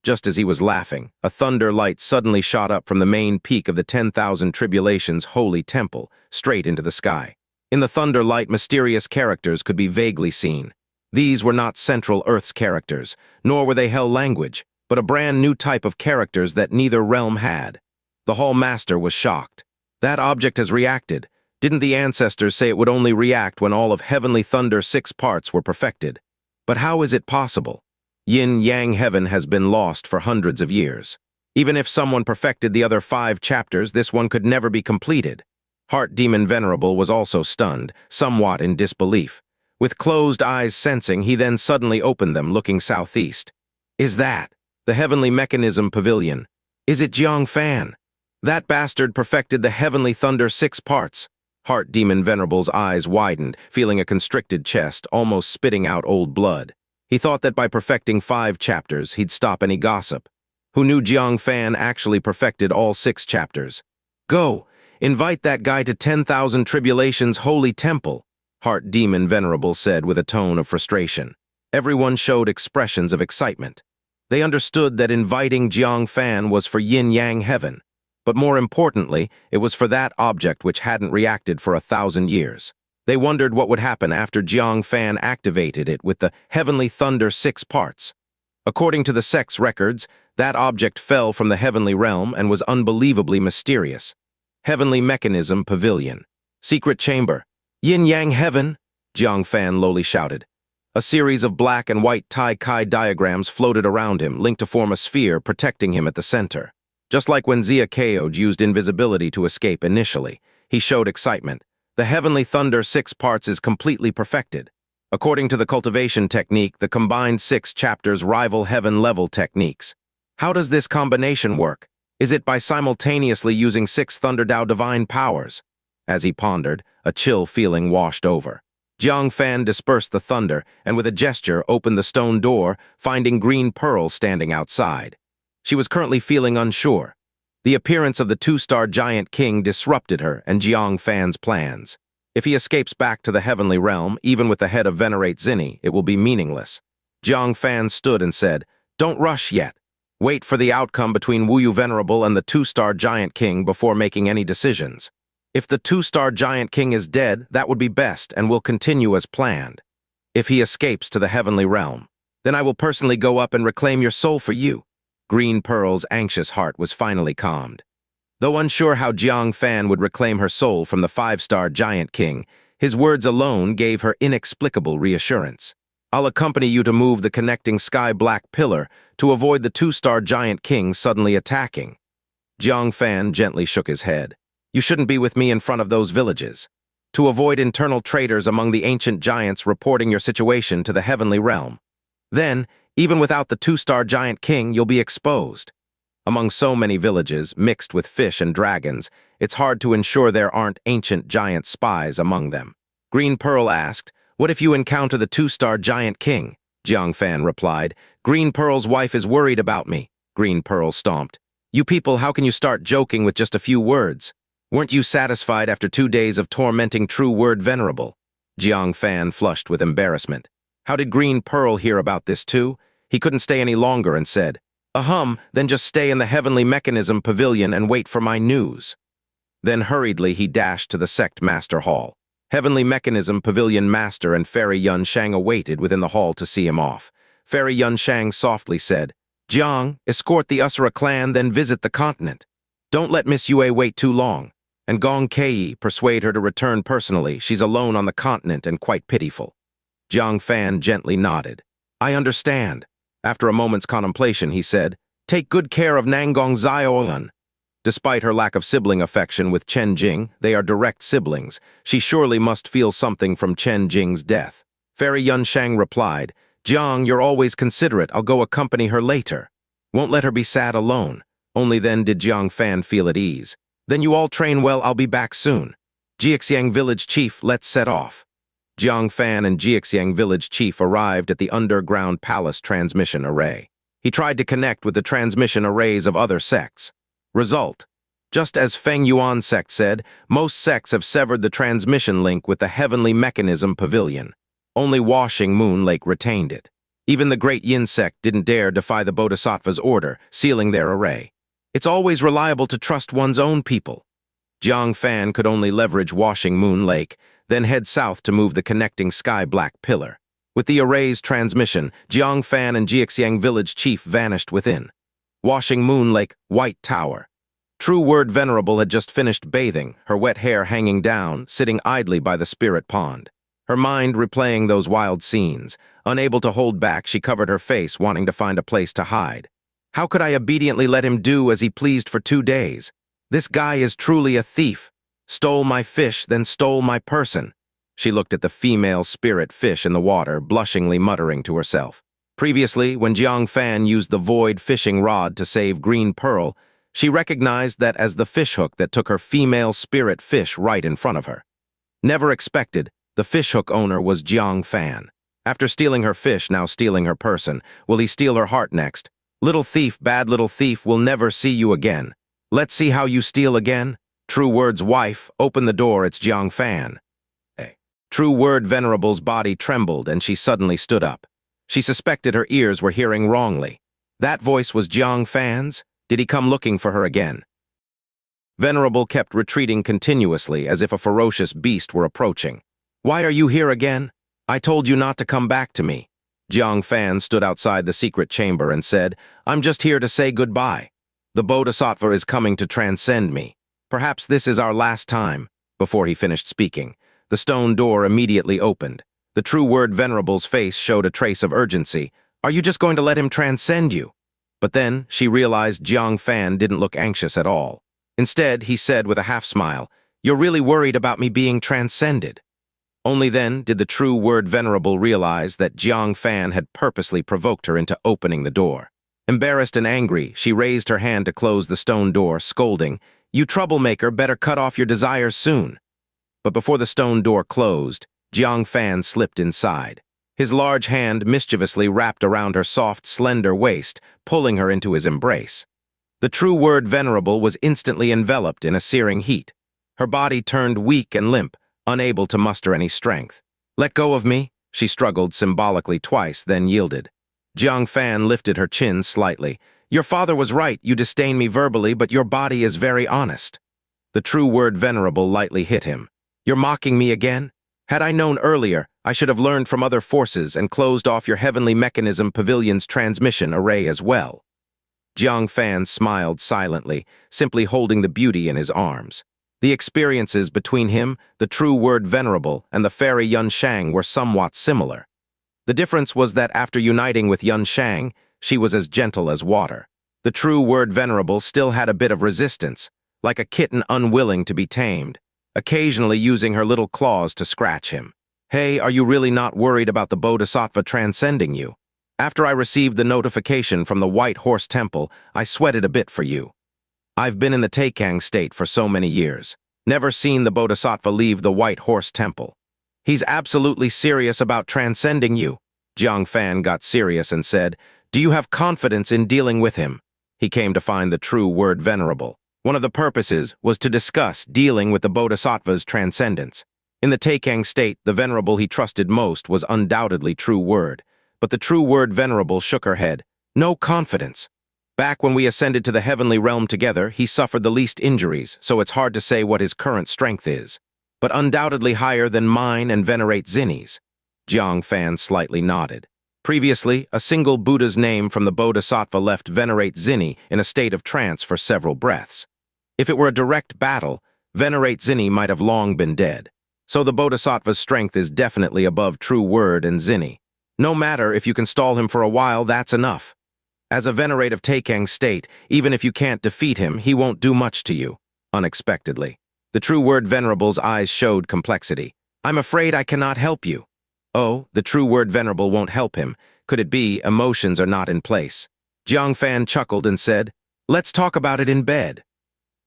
Just as he was laughing, a thunder light suddenly shot up from the main peak of the 10,000 Tribulations holy temple, straight into the sky. In the thunder light, mysterious characters could be vaguely seen. These were not Central Earth's characters, nor were they Hell language, but a brand new type of characters that neither realm had. The Hall Master was shocked. That object has reacted. Didn't the ancestors say it would only react when all of Heavenly Thunder 6 parts were perfected? But how is it possible? Yin-Yang Heaven has been lost for hundreds of years. Even if someone perfected the other 5 chapters, this one could never be completed. Heart Demon Venerable was also stunned, somewhat in disbelief. With closed eyes sensing, he then suddenly opened them, looking southeast. Is that the Heavenly Mechanism Pavilion? Is it Jang Fan? That bastard perfected the Heavenly Thunder 6 parts. Heart Demon Venerable's eyes widened, feeling a constricted chest, almost spitting out old blood. He thought that by perfecting 5 chapters, he'd stop any gossip. Who knew Jang Fan actually perfected all 6 chapters? Go! Invite that guy to 10,000 Tribulations Holy Temple, Heart Demon Venerable said with a tone of frustration. Everyone showed expressions of excitement. They understood that inviting Jang Fan was for Yin-Yang Heaven, but more importantly, it was for that object which hadn't reacted for 1,000 years. They wondered what would happen after Jang Fan activated it with the Heavenly Thunder 6 parts. According to the Sex records, that object fell from the heavenly realm and was unbelievably mysterious. Heavenly Mechanism Pavilion. Secret Chamber. Yin-Yang Heaven, Jang Fan lowly shouted. A series of black and white Tai-Kai diagrams floated around him, linked to form a sphere protecting him at the center. Just like when Xia Kaoj used invisibility to escape initially, he showed excitement. The Heavenly Thunder 6 parts is completely perfected. According to the cultivation technique, the combined 6 chapters rival heaven-level techniques. How does this combination work? Is it by simultaneously using 6 Thunderdao divine powers? As he pondered, a chill feeling washed over. Jang Fan dispersed the thunder and with a gesture opened the stone door, finding green Pearl standing outside. She was currently feeling unsure. The appearance of the 2-star giant king disrupted her and Jang Fan's plans. If he escapes back to the heavenly realm, even with the head of Venerate Zinny, it will be meaningless. Jang Fan stood and said, "Don't rush yet. Wait for the outcome between Wuyu Venerable and the 2-star Giant King before making any decisions. If the 2-star Giant King is dead, that would be best and will continue as planned. If he escapes to the heavenly realm, then I will personally go up and reclaim your soul for you." Green Pearl's anxious heart was finally calmed. Though unsure how Jang Fan would reclaim her soul from the 5-star Giant King, his words alone gave her inexplicable reassurance. "I'll accompany you to move the connecting sky-black pillar to avoid the 2-star Giant King suddenly attacking." Jang Fan gently shook his head. "You shouldn't be with me in front of those villages. To avoid internal traitors among the ancient giants reporting your situation to the heavenly realm. Then, even without the 2-star Giant King, you'll be exposed. Among so many villages, mixed with fish and dragons, it's hard to ensure there aren't ancient giant spies among them. Green Pearl asked, "What if you encounter the two-star giant king?" Jang Fan replied, "Green Pearl's wife is worried about me." Green Pearl stomped. "You people, how can you start joking with just a few words? Weren't you satisfied after 2 days of tormenting true word venerable?" Jiang Fan flushed with embarrassment. How did Green Pearl hear about this too? He couldn't stay any longer and said, then just stay in the heavenly mechanism pavilion and wait for my news." Then hurriedly he dashed to the sect master hall. Heavenly mechanism pavilion master and Fairy Yunshang awaited within the hall to see him off. Fairy Yunshang softly said, "Jiang, escort the Usura clan, then visit the continent. Don't let Miss Yue wait too long. And Gong Kei, persuade her to return personally. She's alone on the continent and quite pitiful." Jiang Fan gently nodded. "I understand." After a moment's contemplation, he said, "Take good care of Nangong Ziolan." Despite her lack of sibling affection with Chen Jing, they are direct siblings. She surely must feel something from Chen Jing's death. Fairy Yunshang replied, "Jiang, you're always considerate. I'll go accompany her later. Won't let her be sad alone." Only then did Jiang Fan feel at ease. "Then you all train well, I'll be back soon. Jiaxiang village chief, let's set off." Jiang Fan and Jiaxiang village chief arrived at the underground palace transmission array. He tried to connect with the transmission arrays of other sects. Result: just as Feng Yuan sect said, most sects have severed the transmission link with the heavenly mechanism pavilion. Only Washing Moon Lake retained it. Even the Great Yin sect didn't dare defy the Bodhisattva's order, sealing their array. It's always reliable to trust one's own people. Jiang Fan could only leverage Washing Moon Lake, then head south to move the connecting sky-black pillar. With the array's transmission, Jiang Fan and Jiaxiang village chief vanished within. Washing Moon Lake, White Tower. True Word Venerable had just finished bathing, her wet hair hanging down, sitting idly by the spirit pond. Her mind replaying those wild scenes. Unable to hold back, she covered her face, wanting to find a place to hide. How could I obediently let him do as he pleased for 2 days? This guy is truly a thief. Stole my fish, then stole my person. She looked at the female spirit fish in the water, blushingly muttering to herself. Previously, when Jiang Fan used the void fishing rod to save Green Pearl, she recognized that as the fishhook that took her female spirit fish right in front of her. Never expected, the fishhook owner was Jiang Fan. After stealing her fish, now stealing her person. Will he steal her heart next? Little thief, bad little thief, will never see you again. Let's see how you steal again. True Word's wife, open the door, it's Jiang Fan. True Word Venerable's body trembled and she suddenly stood up. She suspected her ears were hearing wrongly. That voice was Jiang Fan's? Did he come looking for her again? Venerable kept retreating continuously as if a ferocious beast were approaching. "Why are you here again? I told you not to come back to me." Jiang Fan stood outside the secret chamber and said, "I'm just here to say goodbye. The Bodhisattva is coming to transcend me. Perhaps this is our last time." Before he finished speaking, the stone door immediately opened. The True Word Venerable's face showed a trace of urgency. "Are you just going to let him transcend you?" But then she realized Jiang Fan didn't look anxious at all. Instead, he said with a half-smile, "You're really worried about me being transcended." Only then did the True Word Venerable realize that Jiang Fan had purposely provoked her into opening the door. Embarrassed and angry, she raised her hand to close the stone door, scolding, "You troublemaker, better cut off your desires soon." But before the stone door closed, Jiang Fan slipped inside. His large hand mischievously wrapped around her soft, slender waist, pulling her into his embrace. The True Word Venerable was instantly enveloped in a searing heat. Her body turned weak and limp, unable to muster any strength. "Let go of me," she struggled symbolically twice, then yielded. Jiang Fan lifted her chin slightly. "Your father was right, you disdain me verbally, but your body is very honest." The True Word Venerable lightly hit him. "You're mocking me again? Had I known earlier, I should have learned from other forces and closed off your heavenly mechanism pavilion's transmission array as well." Jiang Fan smiled silently, simply holding the beauty in his arms. The experiences between him, the True Word Venerable, and the Fairy Yunshang were somewhat similar. The difference was that after uniting with Yunshang, she was as gentle as water. The True Word Venerable still had a bit of resistance, like a kitten unwilling to be tamed, occasionally using her little claws to scratch him. "Hey, are you really not worried about the Bodhisattva transcending you? After I received the notification from the White Horse Temple, I sweated a bit for you. I've been in the Taikang state for so many years, never seen the Bodhisattva leave the White Horse Temple. He's absolutely serious about transcending you. Jang Fan got serious and said, "Do you have confidence in dealing with him?" He came to find the true word venerable. One of the purposes was to discuss dealing with the Bodhisattva's transcendence. In the Taikang state, the venerable he trusted most was undoubtedly true word. But the true word venerable shook her head. No confidence. Back when we ascended to the heavenly realm together, he suffered the least injuries, so it's hard to say what his current strength is. But undoubtedly higher than mine and Venerate Zinny's. Jang Fan slightly nodded. Previously, a single Buddha's name from the Bodhisattva left Venerate Zinny in a state of trance for several breaths. If it were a direct battle, Venerate Zinny might have long been dead. So the Bodhisattva's strength is definitely above true word and Zinny. No matter if you can stall him for a while, that's enough. As a venerate of Taikang state, even if you can't defeat him, he won't do much to you. Unexpectedly. The true word venerable's eyes showed complexity. I'm afraid I cannot help you. Oh, the true word venerable won't help him. Could it be emotions are not in place? Jang Fan chuckled and said, "Let's talk about it in bed."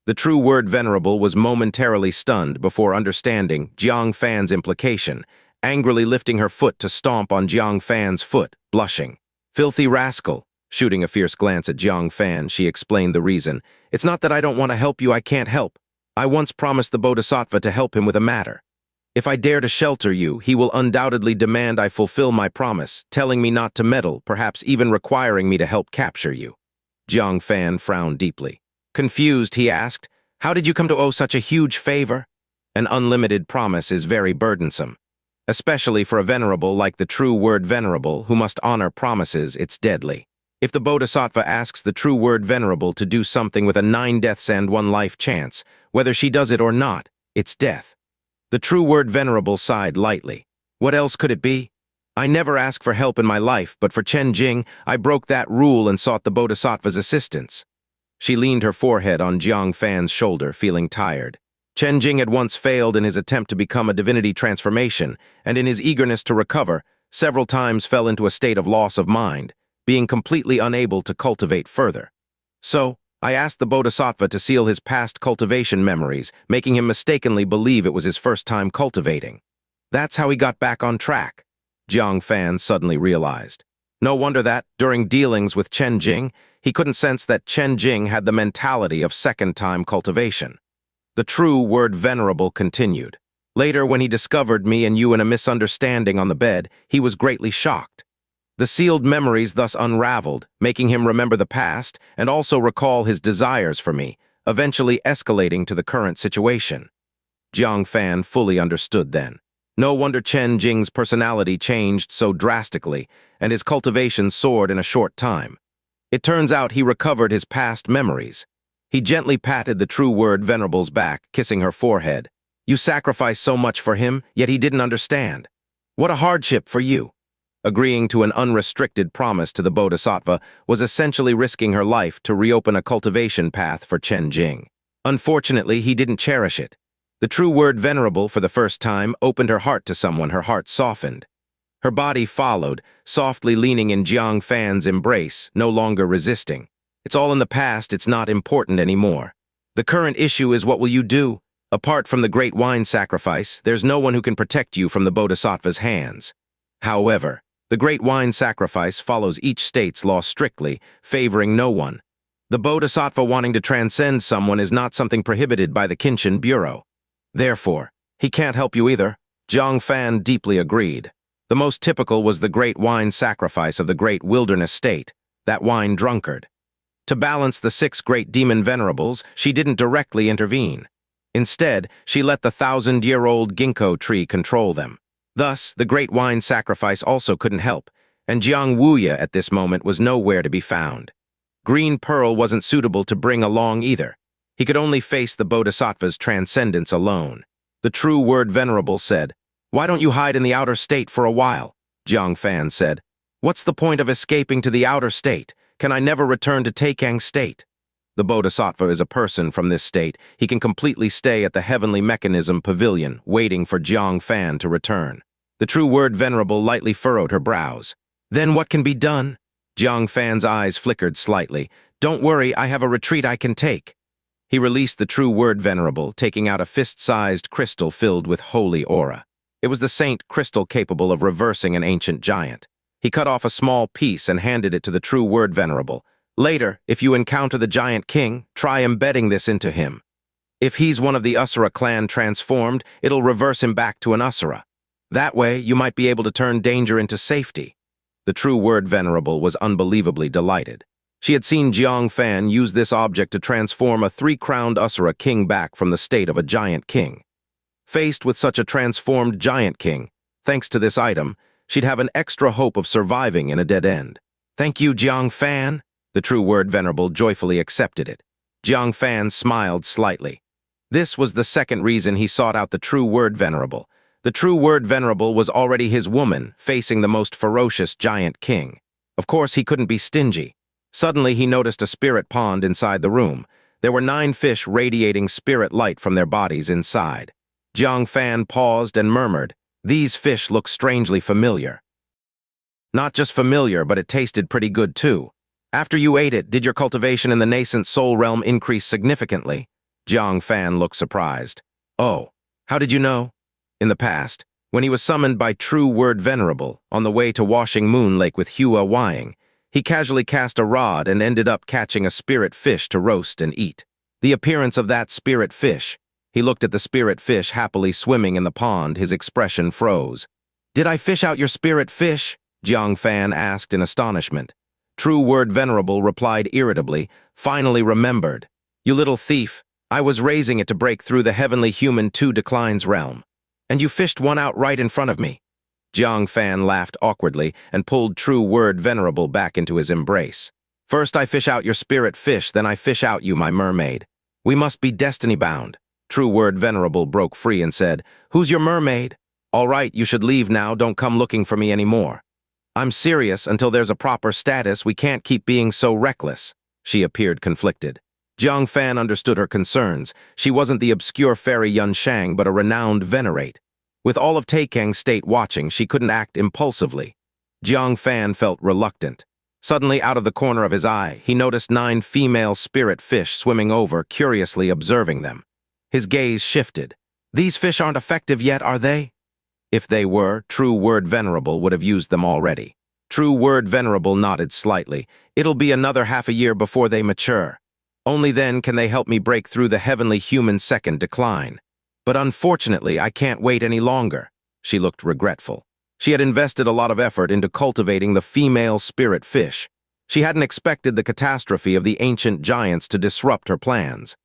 The true word venerable was momentarily stunned before understanding Jang Fan's implication, angrily lifting her foot to stomp on Jang Fan's foot, blushing. "Filthy rascal." Shooting a fierce glance at Jang Fan, she explained the reason. "It's not that I don't want to help you, I can't help. I once promised the Bodhisattva to help him with a matter. If I dare to shelter you, he will undoubtedly demand I fulfill my promise, telling me not to meddle, perhaps even requiring me to help capture you." Jang Fan frowned deeply. Confused, he asked, "How did you come to owe such a huge favor?" An unlimited promise is very burdensome. Especially for a venerable like the true word venerable, who must honor promises, it's deadly. If the Bodhisattva asks the true word venerable to do something with a 9 deaths and 1 life chance, whether she does it or not, it's death. The true word venerable sighed lightly. What else could it be? I never ask for help in my life, but for Chen Jing, I broke that rule and sought the Bodhisattva's assistance. She leaned her forehead on Jang Fan's shoulder, feeling tired. Chen Jing had once failed in his attempt to become a divinity transformation, and in his eagerness to recover, several times fell into a state of loss of mind, being completely unable to cultivate further. So, I asked the Bodhisattva to seal his past cultivation memories, making him mistakenly believe it was his first time cultivating. That's how he got back on track, Jang Fan suddenly realized. No wonder that, during dealings with Chen Jing, he couldn't sense that Chen Jing had the mentality of second-time cultivation. The true word venerable continued. Later, when he discovered me and you in a misunderstanding on the bed, he was greatly shocked. The sealed memories thus unraveled, making him remember the past and also recall his desires for me, eventually escalating to the current situation. Jang Fan fully understood then. No wonder Chen Jing's personality changed so drastically, and his cultivation soared in a short time. It turns out he recovered his past memories. He gently patted the true word venerable's back, kissing her forehead. You sacrificed so much for him, yet he didn't understand. What a hardship for you. Agreeing to an unrestricted promise to the Bodhisattva was essentially risking her life to reopen a cultivation path for Chen Jing. Unfortunately, he didn't cherish it. The true word venerable, for the first time, opened her heart to someone. Her heart softened. Her body followed, softly leaning in Jang Fan's embrace, no longer resisting. It's all in the past, it's not important anymore. The current issue is, what will you do? Apart from the great wine sacrifice, there's no one who can protect you from the Bodhisattva's hands. However, the great wine sacrifice follows each state's law strictly, favoring no one. The Bodhisattva wanting to transcend someone is not something prohibited by the Kinshin Bureau. Therefore, he can't help you either. Jang Fan deeply agreed. The most typical was the great wine sacrifice of the great wilderness state, that wine drunkard. To balance the 6 great demon venerables, she didn't directly intervene. Instead, she let the 1,000-year-old ginkgo tree control them. Thus, the great wine sacrifice also couldn't help, and Jiang Wuyu at this moment was nowhere to be found. Green Pearl wasn't suitable to bring along either. He could only face the Bodhisattva's transcendence alone. The true word venerable said, "Why don't you hide in the outer state for a while?" Jang Fan said, "What's the point of escaping to the outer state? Can I never return to Taikang state?" The Bodhisattva is a person from this state. He can completely stay at the heavenly mechanism pavilion, waiting for Jang Fan to return. The true word venerable lightly furrowed her brows. Then what can be done? Jang Fan's eyes flickered slightly. Don't worry, I have a retreat I can take. He released the true word venerable, taking out a fist-sized crystal filled with holy aura. It was the saint crystal capable of reversing an ancient giant. He cut off a small piece and handed it to the true word venerable. Later, if you encounter the giant king, try embedding this into him. If he's one of the Asura clan transformed, it'll reverse him back to an Asura. That way, you might be able to turn danger into safety. The true word venerable was unbelievably delighted. She had seen Jang Fan use this object to transform a three-crowned Asura king back from the state of a giant king. Faced with such a transformed giant king, thanks to this item, she'd have an extra hope of surviving in a dead end. Thank you, Jang Fan. The true word venerable joyfully accepted it. Jang Fan smiled slightly. This was the second reason he sought out the true word venerable. The true word venerable was already his woman, facing the most ferocious giant king. Of course, he couldn't be stingy. Suddenly, he noticed a spirit pond inside the room. There were 9 fish radiating spirit light from their bodies inside. Jang Fan paused and murmured, "These fish look strangely familiar." Not just familiar, but it tasted pretty good too. After you ate it, did your cultivation in the nascent soul realm increase significantly? Jang Fan looked surprised. Oh, how did you know? In the past, when he was summoned by True Word Venerable on the way to Washing Moon Lake with Hua Wying, he casually cast a rod and ended up catching a spirit fish to roast and eat. The appearance of that spirit fish. He looked at the spirit fish happily swimming in the pond, his expression froze. "Did I fish out your spirit fish?" Jang Fan asked in astonishment. True Word Venerable replied irritably, "Finally remembered. You little thief, I was raising it to break through the heavenly human 2 declines realm. And you fished one out right in front of me." Jang Fan laughed awkwardly and pulled True Word Venerable back into his embrace. "First I fish out your spirit fish, then I fish out you, my mermaid. We must be destiny-bound." True Word Venerable broke free and said, "Who's your mermaid? All right, you should leave now, don't come looking for me anymore." "I'm serious, until there's a proper status, we can't keep being so reckless." She appeared conflicted. Jang Fan understood her concerns. She wasn't the obscure fairy Yun Shang, but a renowned venerate. With all of Taikang's state watching, she couldn't act impulsively. Jang Fan felt reluctant. Suddenly, out of the corner of his eye, he noticed 9 female spirit fish swimming over, curiously observing them. His gaze shifted. "These fish aren't effective yet, are they?" If they were, True Word Venerable would have used them already. True Word Venerable nodded slightly. "It'll be another half a year before they mature. Only then can they help me break through the heavenly human 2nd decline. But unfortunately, I can't wait any longer." She looked regretful. She had invested a lot of effort into cultivating the female spirit fish. She hadn't expected the catastrophe of the ancient giants to disrupt her plans.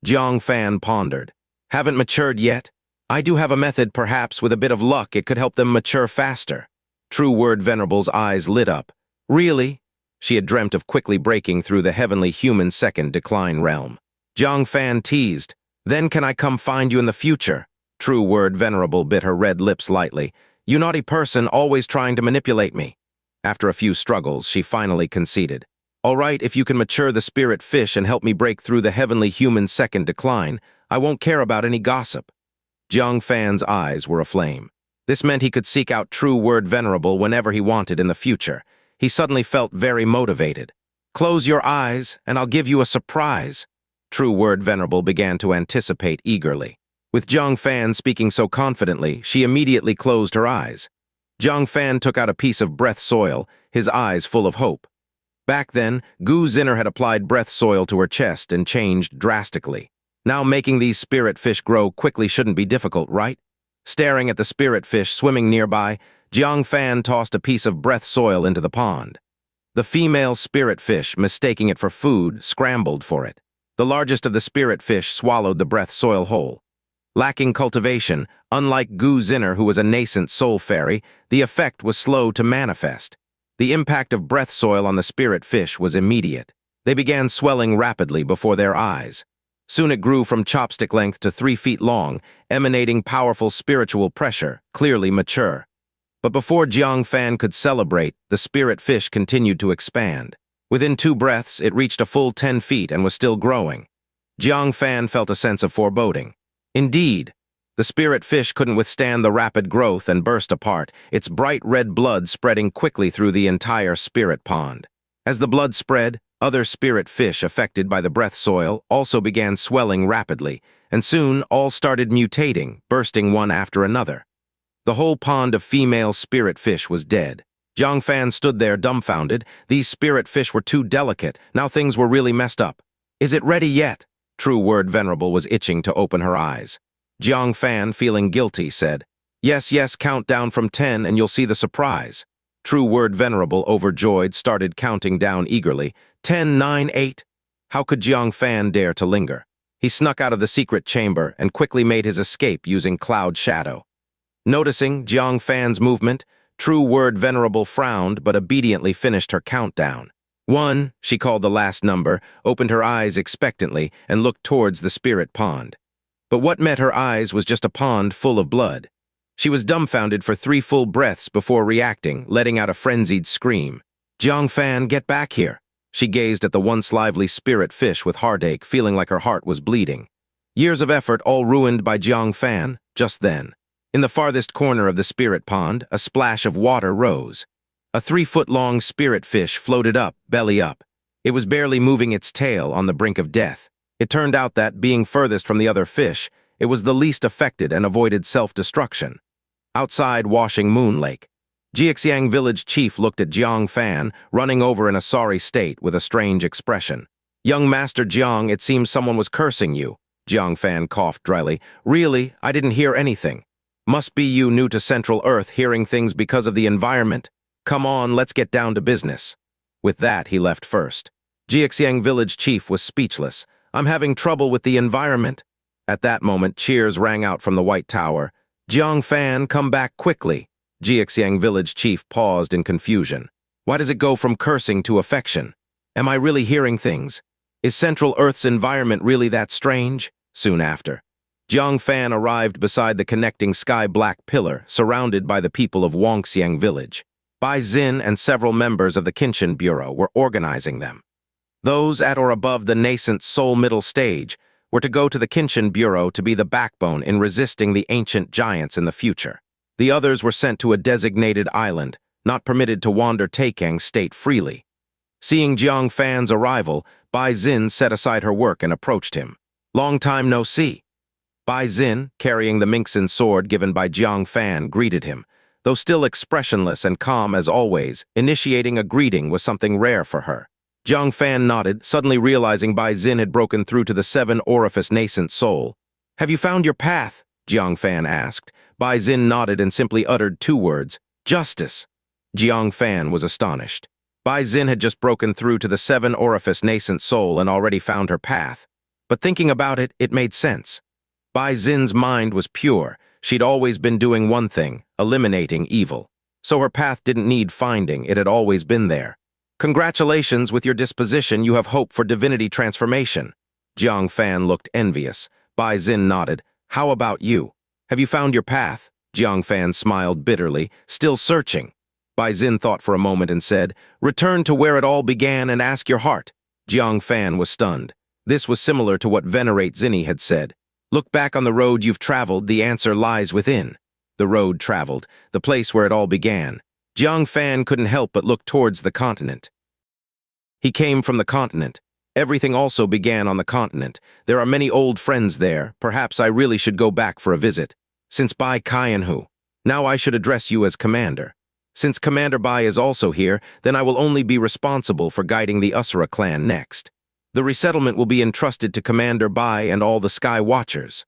Jang Fan pondered. "Haven't matured yet? I do have a method, perhaps with a bit of luck it could help them mature faster." True Word Venerable's eyes lit up. "Really?" She had dreamt of quickly breaking through the heavenly human 2nd decline realm. Jang Fan teased, "Then can I come find you in the future?" True Word Venerable bit her red lips lightly. "You naughty person, always trying to manipulate me." After a few struggles, she finally conceded. "All right, if you can mature the spirit fish and help me break through the heavenly human 2nd decline, I won't care about any gossip." Jang Fan's eyes were aflame. This meant he could seek out True Word Venerable whenever he wanted in the future. He suddenly felt very motivated. "Close your eyes, and I'll give you a surprise." True Word Venerable began to anticipate eagerly. With Jang Fan speaking so confidently, she immediately closed her eyes. Jang Fan took out a piece of breath soil, his eyes full of hope. Back then, Gu Zinner had applied breath soil to her chest and changed drastically. Now making these spirit fish grow quickly shouldn't be difficult, right? Staring at the spirit fish swimming nearby, Jang Fan tossed a piece of breath soil into the pond. The female spirit fish, mistaking it for food, scrambled for it. The largest of the spirit fish swallowed the breath soil whole. Lacking cultivation, unlike Gu Zinner, who was a nascent soul fairy, the effect was slow to manifest. The impact of breath soil on the spirit fish was immediate. They began swelling rapidly before their eyes. Soon it grew from chopstick length to 3 feet long, emanating powerful spiritual pressure, clearly mature. But before Jang Fan could celebrate, the spirit fish continued to expand. Within 2 breaths, it reached a full 10 feet and was still growing. Jang Fan felt a sense of foreboding. Indeed, the spirit fish couldn't withstand the rapid growth and burst apart, its bright red blood spreading quickly through the entire spirit pond. As the blood spread, other spirit fish affected by the breath soil also began swelling rapidly, and soon all started mutating, bursting one after another. The whole pond of female spirit fish was dead. Jang Fan stood there dumbfounded. These spirit fish were too delicate. Now things were really messed up. Is it ready yet? True Word Venerable was itching to open her eyes. Jang Fan, feeling guilty, said, Yes, yes, count down from 10 and you'll see the surprise. True Word Venerable, overjoyed, started counting down eagerly. 10, 9, 8. How could Jang Fan dare to linger? He snuck out of the secret chamber and quickly made his escape using cloud shadow. Noticing Jang Fan's movement, True Word Venerable frowned but obediently finished her countdown. 1, she called the last number, opened her eyes expectantly, and looked towards the spirit pond. But what met her eyes was just a pond full of blood. She was dumbfounded for 3 full breaths before reacting, letting out a frenzied scream. Jang Fan, get back here. She gazed at the once lively spirit fish with heartache, feeling like her heart was bleeding. Years of effort all ruined by Jang Fan, just then. In the farthest corner of the spirit pond, a splash of water rose. A 3-foot-long spirit fish floated up, belly up. It was barely moving its tail on the brink of death. It turned out that, being furthest from the other fish, it was the least affected and avoided self-destruction. Outside Washing Moon Lake, Xianxia village chief looked at Jang Fan, running over in a sorry state with a strange expression. Young Master Jiang, it seems someone was cursing you. Jang Fan coughed dryly. Really? I didn't hear anything. Must be you new to Central Earth, hearing things because of the environment. Come on, let's get down to business. With that, he left first. Xianxia village chief was speechless. I'm having trouble with the environment. At that moment, cheers rang out from the White Tower. Jang Fan, come back quickly. Xianxia village chief paused in confusion. Why does it go from cursing to affection? Am I really hearing things? Is Central Earth's environment really that strange? Soon after, Jang Fan arrived beside the connecting sky-black pillar, surrounded by the people of Wangxiang village. Bai Xin and several members of the Kenshin Bureau were organizing them. Those at or above the nascent soul middle stage were to go to the Kenshin Bureau to be the backbone in resisting the ancient giants in the future. The others were sent to a designated island, not permitted to wander Taikang state freely. Seeing Jang Fan's arrival, Bai Xin set aside her work and approached him. Long time no see. Bai Xin, carrying the Minxin sword given by Jang Fan, greeted him. Though still expressionless and calm as always, initiating a greeting was something rare for her. Jang Fan nodded, suddenly realizing Bai Xin had broken through to the 7-orifice nascent soul. Have you found your path? Jang Fan asked. Bai Xin nodded and simply uttered 2 words, justice. Jang Fan was astonished. Bai Xin had just broken through to the 7-orifice nascent soul and already found her path. But thinking about it, it made sense. Bai Xin's mind was pure. She'd always been doing one thing, eliminating evil. So her path didn't need finding, it had always been there. Congratulations, with your disposition you have hope for divinity transformation. Jang Fan looked envious. Bai Xin nodded. How about you? Have you found your path? Jang Fan smiled bitterly, still searching. Bai Xin thought for a moment and said, return to where it all began and ask your heart. Jang Fan was stunned. This was similar to what Venerate Zinny had said. Look back on the road you've traveled, the answer lies within. The road traveled, the place where it all began. Jang Fan couldn't help but look towards the continent. He came from the continent. Everything also began on the continent. There are many old friends there. Perhaps I really should go back for a visit. Since Bai Qianhu. Now I should address you as commander. Since Commander Bai is also here, then I will only be responsible for guiding the Asura clan next. The resettlement will be entrusted to Commander Bai and all the Sky Watchers.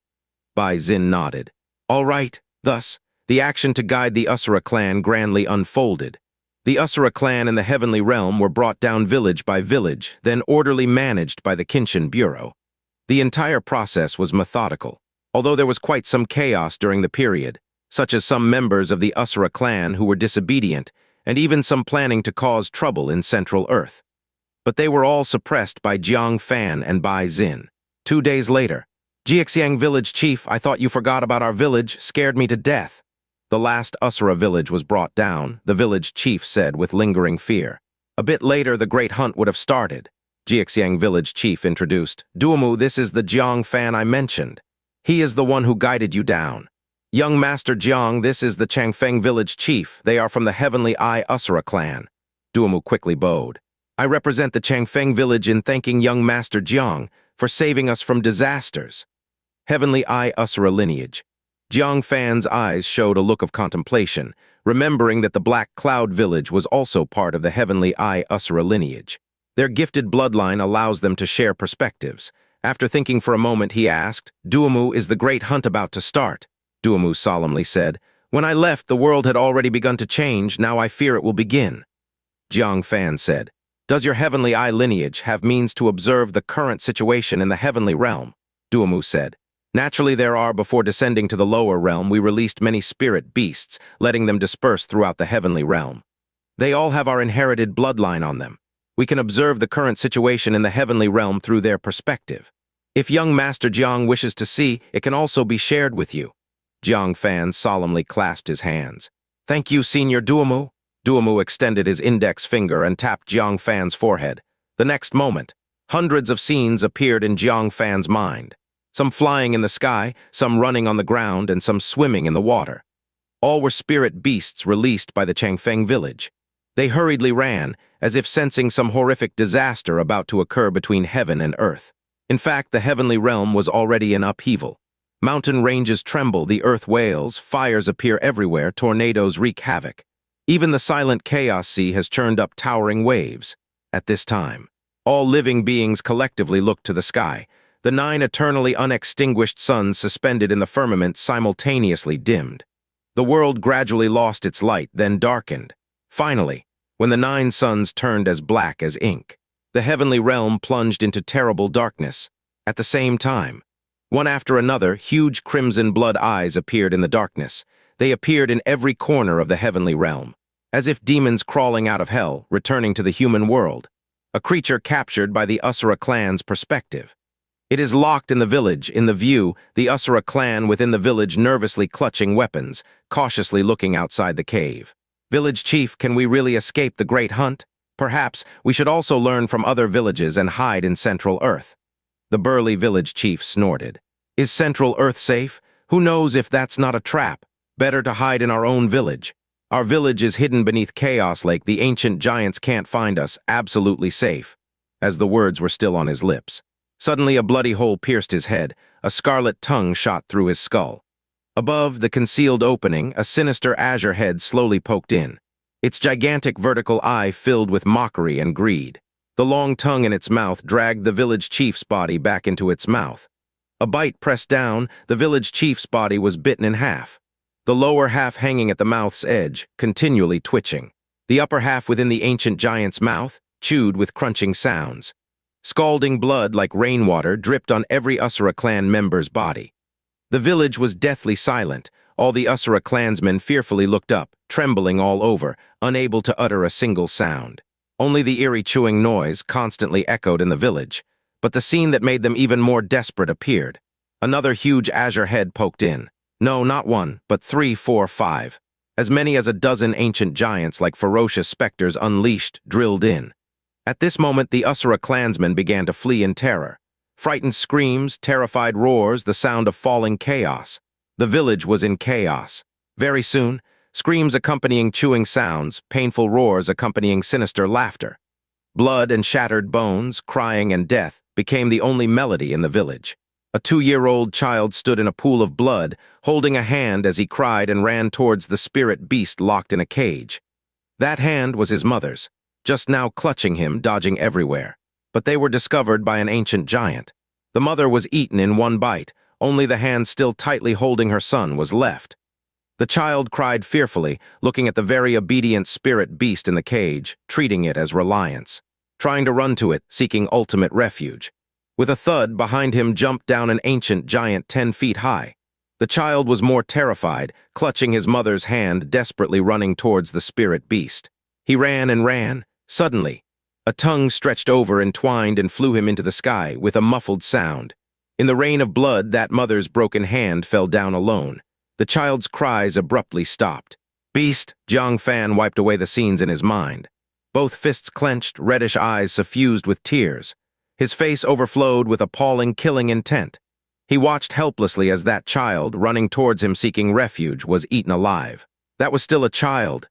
Bai Xin nodded. All right. Thus, the action to guide the Asura clan grandly unfolded. The Asura clan in the heavenly realm were brought down village by village, then orderly managed by the Kenshin Bureau. The entire process was methodical, although there was quite some chaos during the period, such as some members of the Asura clan who were disobedient, and even some planning to cause trouble in Central Earth. But they were all suppressed by Jang Fan and Bai Xin. 2 days later, Xianxia village chief, I thought you forgot about our village, scared me to death. The last Asura village was brought down, the village chief said with lingering fear. A bit later, the great hunt would have started. Xianxia village chief introduced, Duomu, this is the Jang Fan I mentioned. He is the one who guided you down. Young Master Jiang, this is the Changfeng village chief. They are from the Heavenly Eye Asura clan. Duomu quickly bowed. I represent the Changfeng village in thanking young Master Jiang for saving us from disasters. Heavenly Eye Asura lineage. Jang Fan's eyes showed a look of contemplation, remembering that the Black Cloud village was also part of the Heavenly Eye Usura lineage. Their gifted bloodline allows them to share perspectives. After thinking for a moment, he asked, "Duamu, is the great hunt about to start?" Duamu solemnly said, "When I left, the world had already begun to change. Now I fear it will begin." Jang Fan said, "Does your Heavenly Eye lineage have means to observe the current situation in the heavenly realm?" Duamu said, "Naturally there are. Before descending to the lower realm, we released many spirit beasts, letting them disperse throughout the heavenly realm. They all have our inherited bloodline on them. We can observe the current situation in the heavenly realm through their perspective. If young Master Jiang wishes to see, it can also be shared with you." Jiang Fan solemnly clasped his hands. "Thank you, Senior Duamu." Duamu extended his index finger and tapped Jiang Fan's forehead. The next moment, hundreds of scenes appeared in Jiang Fan's mind. Some flying in the sky, some running on the ground, and some swimming in the water. All were spirit beasts released by the Changfeng village. They hurriedly ran, as if sensing some horrific disaster about to occur between heaven and earth. In fact, the heavenly realm was already in upheaval. Mountain ranges tremble, the earth wails, fires appear everywhere, tornadoes wreak havoc. Even the silent chaos sea has churned up towering waves. At this time, all living beings collectively looked to the sky. The 9 eternally unextinguished suns suspended in the firmament simultaneously dimmed. The world gradually lost its light, then darkened. Finally, when the 9 suns turned as black as ink, the heavenly realm plunged into terrible darkness. At the same time, one after another, huge crimson blood eyes appeared in the darkness. They appeared in every corner of the heavenly realm, as if demons crawling out of hell, returning to the human world. A creature captured by the Usura clan's perspective. It is locked in the village, in the view, the Usura clan within the village nervously clutching weapons, cautiously looking outside the cave. "Village chief, can we really escape the great hunt? Perhaps we should also learn from other villages and hide in Central Earth." The burly village chief snorted. "Is Central Earth safe? Who knows if that's not a trap? Better to hide in our own village. Our village is hidden beneath Chaos Lake. The ancient giants can't find us. Absolutely safe." As the words were still on his lips, suddenly a bloody hole pierced his head. A scarlet tongue shot through his skull. Above the concealed opening, a sinister azure head slowly poked in. Its gigantic vertical eye filled with mockery and greed. The long tongue in its mouth dragged the village chief's body back into its mouth. A bite pressed down, the village chief's body was bitten in half. The lower half hanging at the mouth's edge, continually twitching. The upper half within the ancient giant's mouth, chewed with crunching sounds. Scalding blood like rainwater dripped on every Usura clan member's body. The village was deathly silent. All the Usura clansmen fearfully looked up, trembling all over, unable to utter a single sound. Only the eerie chewing noise constantly echoed in the village. But the scene that made them even more desperate appeared. Another huge azure head poked in. No, not 1, but 3, 4, 5. As many as a dozen ancient giants like ferocious specters unleashed drilled in. At this moment, the Usura clansmen began to flee in terror. Frightened screams, terrified roars, the sound of falling chaos. The village was in chaos. Very soon, screams accompanying chewing sounds, painful roars accompanying sinister laughter. Blood and shattered bones, crying and death became the only melody in the village. A 2-year-old child stood in a pool of blood, holding a hand as he cried and ran towards the spirit beast locked in a cage. That hand was his mother's, just now clutching him, dodging everywhere. But they were discovered by an ancient giant. The mother was eaten in one bite. Only the hand still tightly holding her son was left. The child cried fearfully, looking at the very obedient spirit beast in the cage, treating it as reliance. Trying to run to it, seeking ultimate refuge. With a thud, behind him jumped down an ancient giant 10 feet high. The child was more terrified, clutching his mother's hand, desperately running towards the spirit beast. He ran and ran. Suddenly, a tongue stretched over, entwined, and flew him into the sky with a muffled sound. In the rain of blood, that mother's broken hand fell down alone. The child's cries abruptly stopped. "Beast!" Jang Fan wiped away the scenes in his mind. Both fists clenched, reddish eyes suffused with tears. His face overflowed with appalling, killing intent. He watched helplessly as that child, running towards him seeking refuge, was eaten alive. That was still a child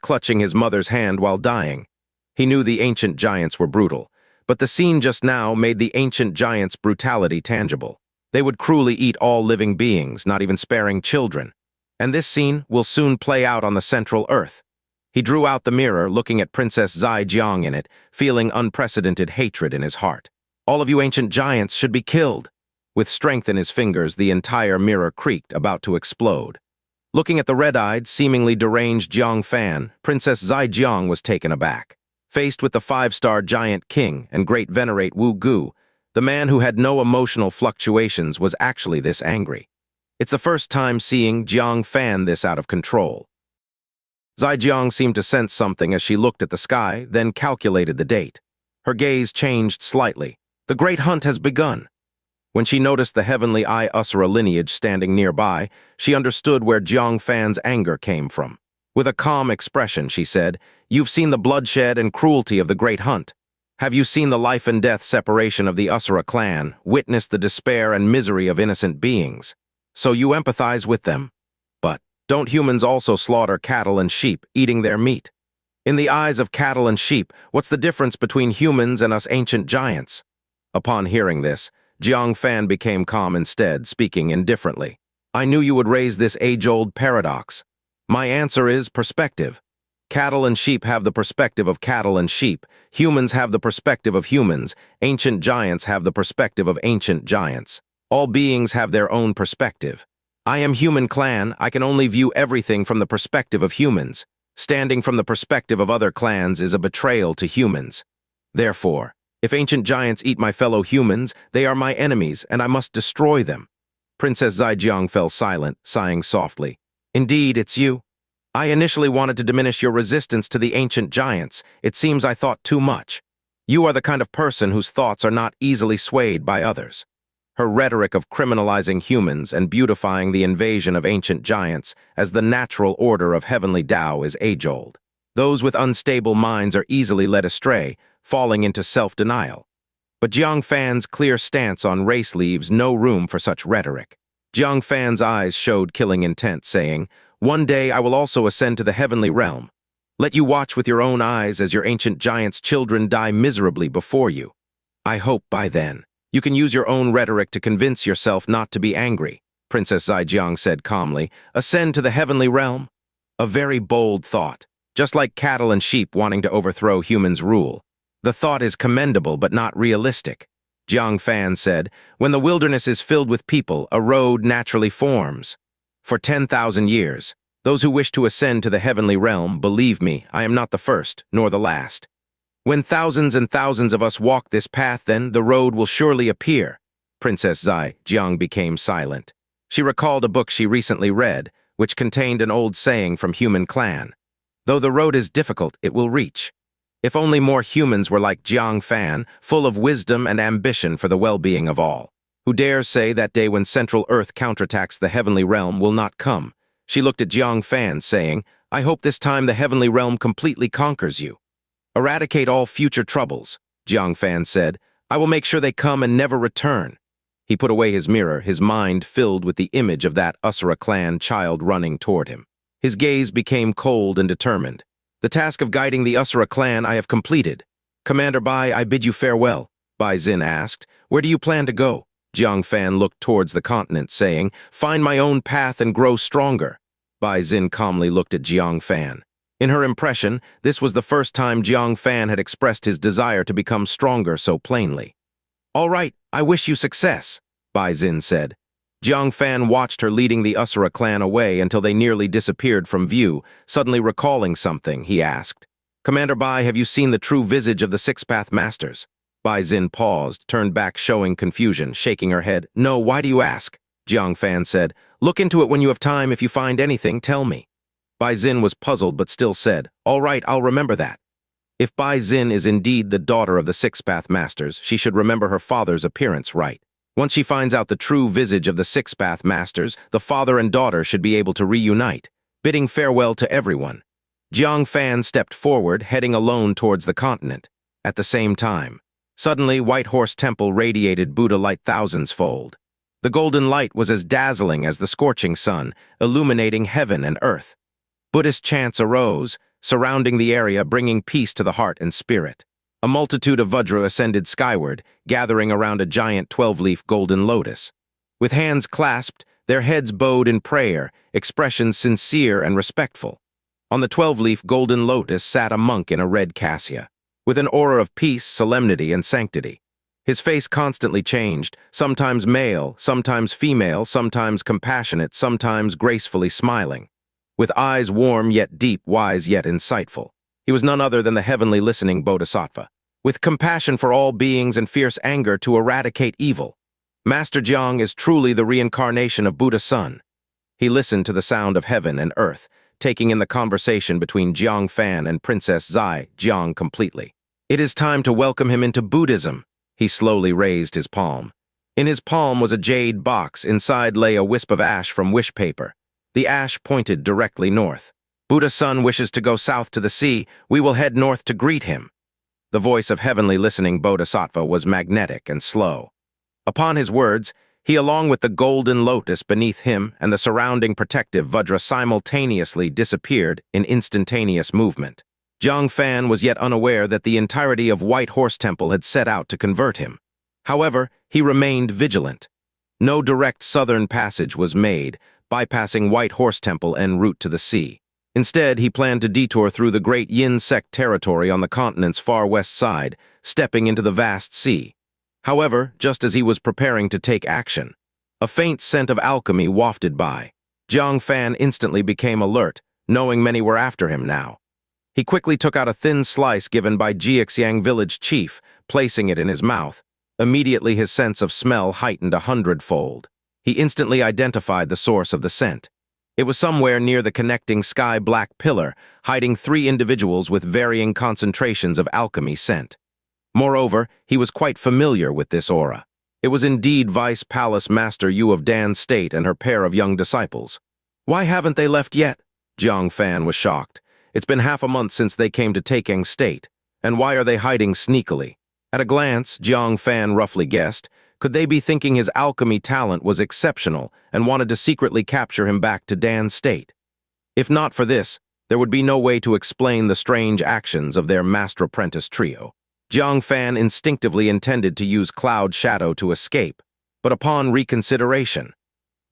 clutching his mother's hand while dying. He knew the ancient giants were brutal, but the scene just now made the ancient giants' brutality tangible. They would cruelly eat all living beings, not even sparing children. And this scene will soon play out on the Central Earth. He drew out the mirror, looking at Princess Zaijiang in it, feeling unprecedented hatred in his heart. All of you ancient giants should be killed. With strength in his fingers, the entire mirror creaked, about to explode. Looking at the red-eyed, seemingly deranged Jang Fan, Princess Zaijiang was taken aback. Faced with the five-star giant king and great venerate Wuyu, the man who had no emotional fluctuations was actually this angry. It's the first time seeing Jang Fan this out of control. Zaijiang seemed to sense something as she looked at the sky, then calculated the date. Her gaze changed slightly. The great hunt has begun. When she noticed the heavenly eye Usura lineage standing nearby, she understood where Jang Fan's anger came from. With a calm expression, she said, "You've seen the bloodshed and cruelty of the great hunt. Have you seen the life and death separation of the Usura clan, witnessed the despair and misery of innocent beings? So you empathize with them. But don't humans also slaughter cattle and sheep, eating their meat? In the eyes of cattle and sheep, what's the difference between humans and us ancient giants?" Upon hearing this, Jang Fan became calm instead, speaking indifferently. "I knew you would raise this age-old paradox. My answer is perspective. Cattle and sheep have the perspective of cattle and sheep. Humans have the perspective of humans. Ancient giants have the perspective of ancient giants. All beings have their own perspective. I am human clan. I can only view everything from the perspective of humans. Standing from the perspective of other clans is a betrayal to humans. Therefore, if ancient giants eat my fellow humans, they are my enemies, and I must destroy them." Princess Zaijiang fell silent, sighing softly. "Indeed, it's you. I initially wanted to diminish your resistance to the ancient giants. It seems I thought too much. You are the kind of person whose thoughts are not easily swayed by others." Her rhetoric of criminalizing humans and beautifying the invasion of ancient giants as the natural order of heavenly Tao is age-old. Those with unstable minds are easily led astray, falling into self-denial. But Jang Fan's clear stance on race leaves no room for such rhetoric. Jang Fan's eyes showed killing intent, saying, "One day I will also ascend to the heavenly realm. Let you watch with your own eyes as your ancient giants' children die miserably before you. I hope by then you can use your own rhetoric to convince yourself not to be angry," Princess Zaijiang said calmly. "Ascend to the heavenly realm? A very bold thought, just like cattle and sheep wanting to overthrow humans' rule. The thought is commendable but not realistic." Jang Fan said, "When the wilderness is filled with people, a road naturally forms. For 10,000 years, those who wish to ascend to the heavenly realm, believe me, I am not the first, nor the last. When thousands and thousands of us walk this path, then the road will surely appear." Princess Zaijiang became silent. She recalled a book she recently read, which contained an old saying from human clan. "Though the road is difficult, it will reach." If only more humans were like Jang Fan, full of wisdom and ambition for the well-being of all. Who dares say that day when Central Earth counterattacks the heavenly realm will not come? She looked at Jang Fan, saying, "I hope this time the heavenly realm completely conquers you." "Eradicate all future troubles," Jang Fan said. "I will make sure they come and never return." He put away his mirror, his mind filled with the image of that Usura clan child running toward him. His gaze became cold and determined. "The task of guiding the Usura clan I have completed. Commander Bai, I bid you farewell." Bai Zin asked, "Where do you plan to go?" Jang Fan looked towards the continent, saying, "Find my own path and grow stronger." Bai Zin calmly looked at Jang Fan. In her impression, this was the first time Jang Fan had expressed his desire to become stronger so plainly. "All right, I wish you success," Bai Zin said. Jang Fan watched her leading the Usura clan away until they nearly disappeared from view. Suddenly recalling something, he asked, "Commander Bai, have you seen the true visage of the Six-Path Masters?" Bai Zin paused, turned back showing confusion, shaking her head. "No, why do you ask?" Jang Fan said, "Look into it when you have time. If you find anything, tell me." Bai Zin was puzzled but still said, "All right, I'll remember that." If Bai Zin is indeed the daughter of the Six-Path Masters, she should remember her father's appearance right. Once she finds out the true visage of the Six-Path Masters, the father and daughter should be able to reunite. Bidding farewell to everyone, Jang Fan stepped forward, heading alone towards the continent. At the same time, suddenly White Horse Temple radiated Buddha light thousands-fold. The golden light was as dazzling as the scorching sun, illuminating heaven and earth. Buddhist chants arose, surrounding the area, bringing peace to the heart and spirit. A multitude of Vajra ascended skyward, gathering around a giant 12-leaf golden lotus. With hands clasped, their heads bowed in prayer, expressions sincere and respectful. On the 12-leaf golden lotus sat a monk in a red cassia, with an aura of peace, solemnity, and sanctity. His face constantly changed, sometimes male, sometimes female, sometimes compassionate, sometimes gracefully smiling. With eyes warm yet deep, wise yet insightful. He was none other than the heavenly listening Bodhisattva, with compassion for all beings and fierce anger to eradicate evil. Master Jiang is truly the reincarnation of Buddha's son. He listened to the sound of heaven and earth, taking in the conversation between Jang Fan and Princess Zai Jiang completely. It is time to welcome him into Buddhism. He slowly raised his palm. In his palm was a jade box. Inside lay a wisp of ash from wish paper. The ash pointed directly north. Buddha's son wishes to go south to the sea. We will head north to greet him. The voice of heavenly listening Bodhisattva was magnetic and slow. Upon his words, he, along with the golden lotus beneath him and the surrounding protective Vajra, simultaneously disappeared in instantaneous movement. Jang Fan was yet unaware that the entirety of White Horse Temple had set out to convert him. However, he remained vigilant. No direct southern passage was made, bypassing White Horse Temple en route to the sea. Instead, he planned to detour through the great Yin sect territory on the continent's far west side, stepping into the vast sea. However, just as he was preparing to take action, a faint scent of alchemy wafted by. Jang Fan instantly became alert, knowing many were after him now. He quickly took out a thin slice given by Jiaxiang village chief, placing it in his mouth. Immediately his sense of smell heightened 100-fold. He instantly identified the source of the scent. It was somewhere near the connecting sky-black pillar, hiding 3 individuals with varying concentrations of alchemy scent. Moreover, he was quite familiar with this aura. It was indeed Vice Palace Master Yu of Dan State and her pair of young disciples. Why haven't they left yet? Jang Fan was shocked. It's been half a month since they came to Taking State, and why are they hiding sneakily? At a glance, Jang Fan roughly guessed, could they be thinking his alchemy talent was exceptional and wanted to secretly capture him back to Dan State? If not for this, there would be no way to explain the strange actions of their master-apprentice trio. Jang Fan instinctively intended to use Cloud Shadow to escape, but upon reconsideration,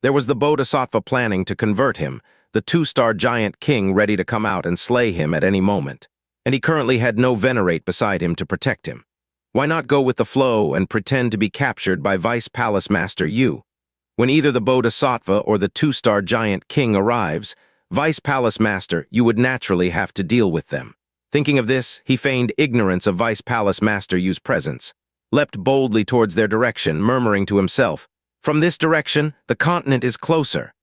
there was the Bodhisattva planning to convert him, the 2-star giant king ready to come out and slay him at any moment, and he currently had no Venerate beside him to protect him. Why not go with the flow and pretend to be captured by Vice Palace Master Yu? When either the Bodhisattva or the 2-star giant king arrives, Vice Palace Master Yu would naturally have to deal with them. Thinking of this, he feigned ignorance of Vice Palace Master Yu's presence, leapt boldly towards their direction, murmuring to himself, "From this direction, the continent is closer."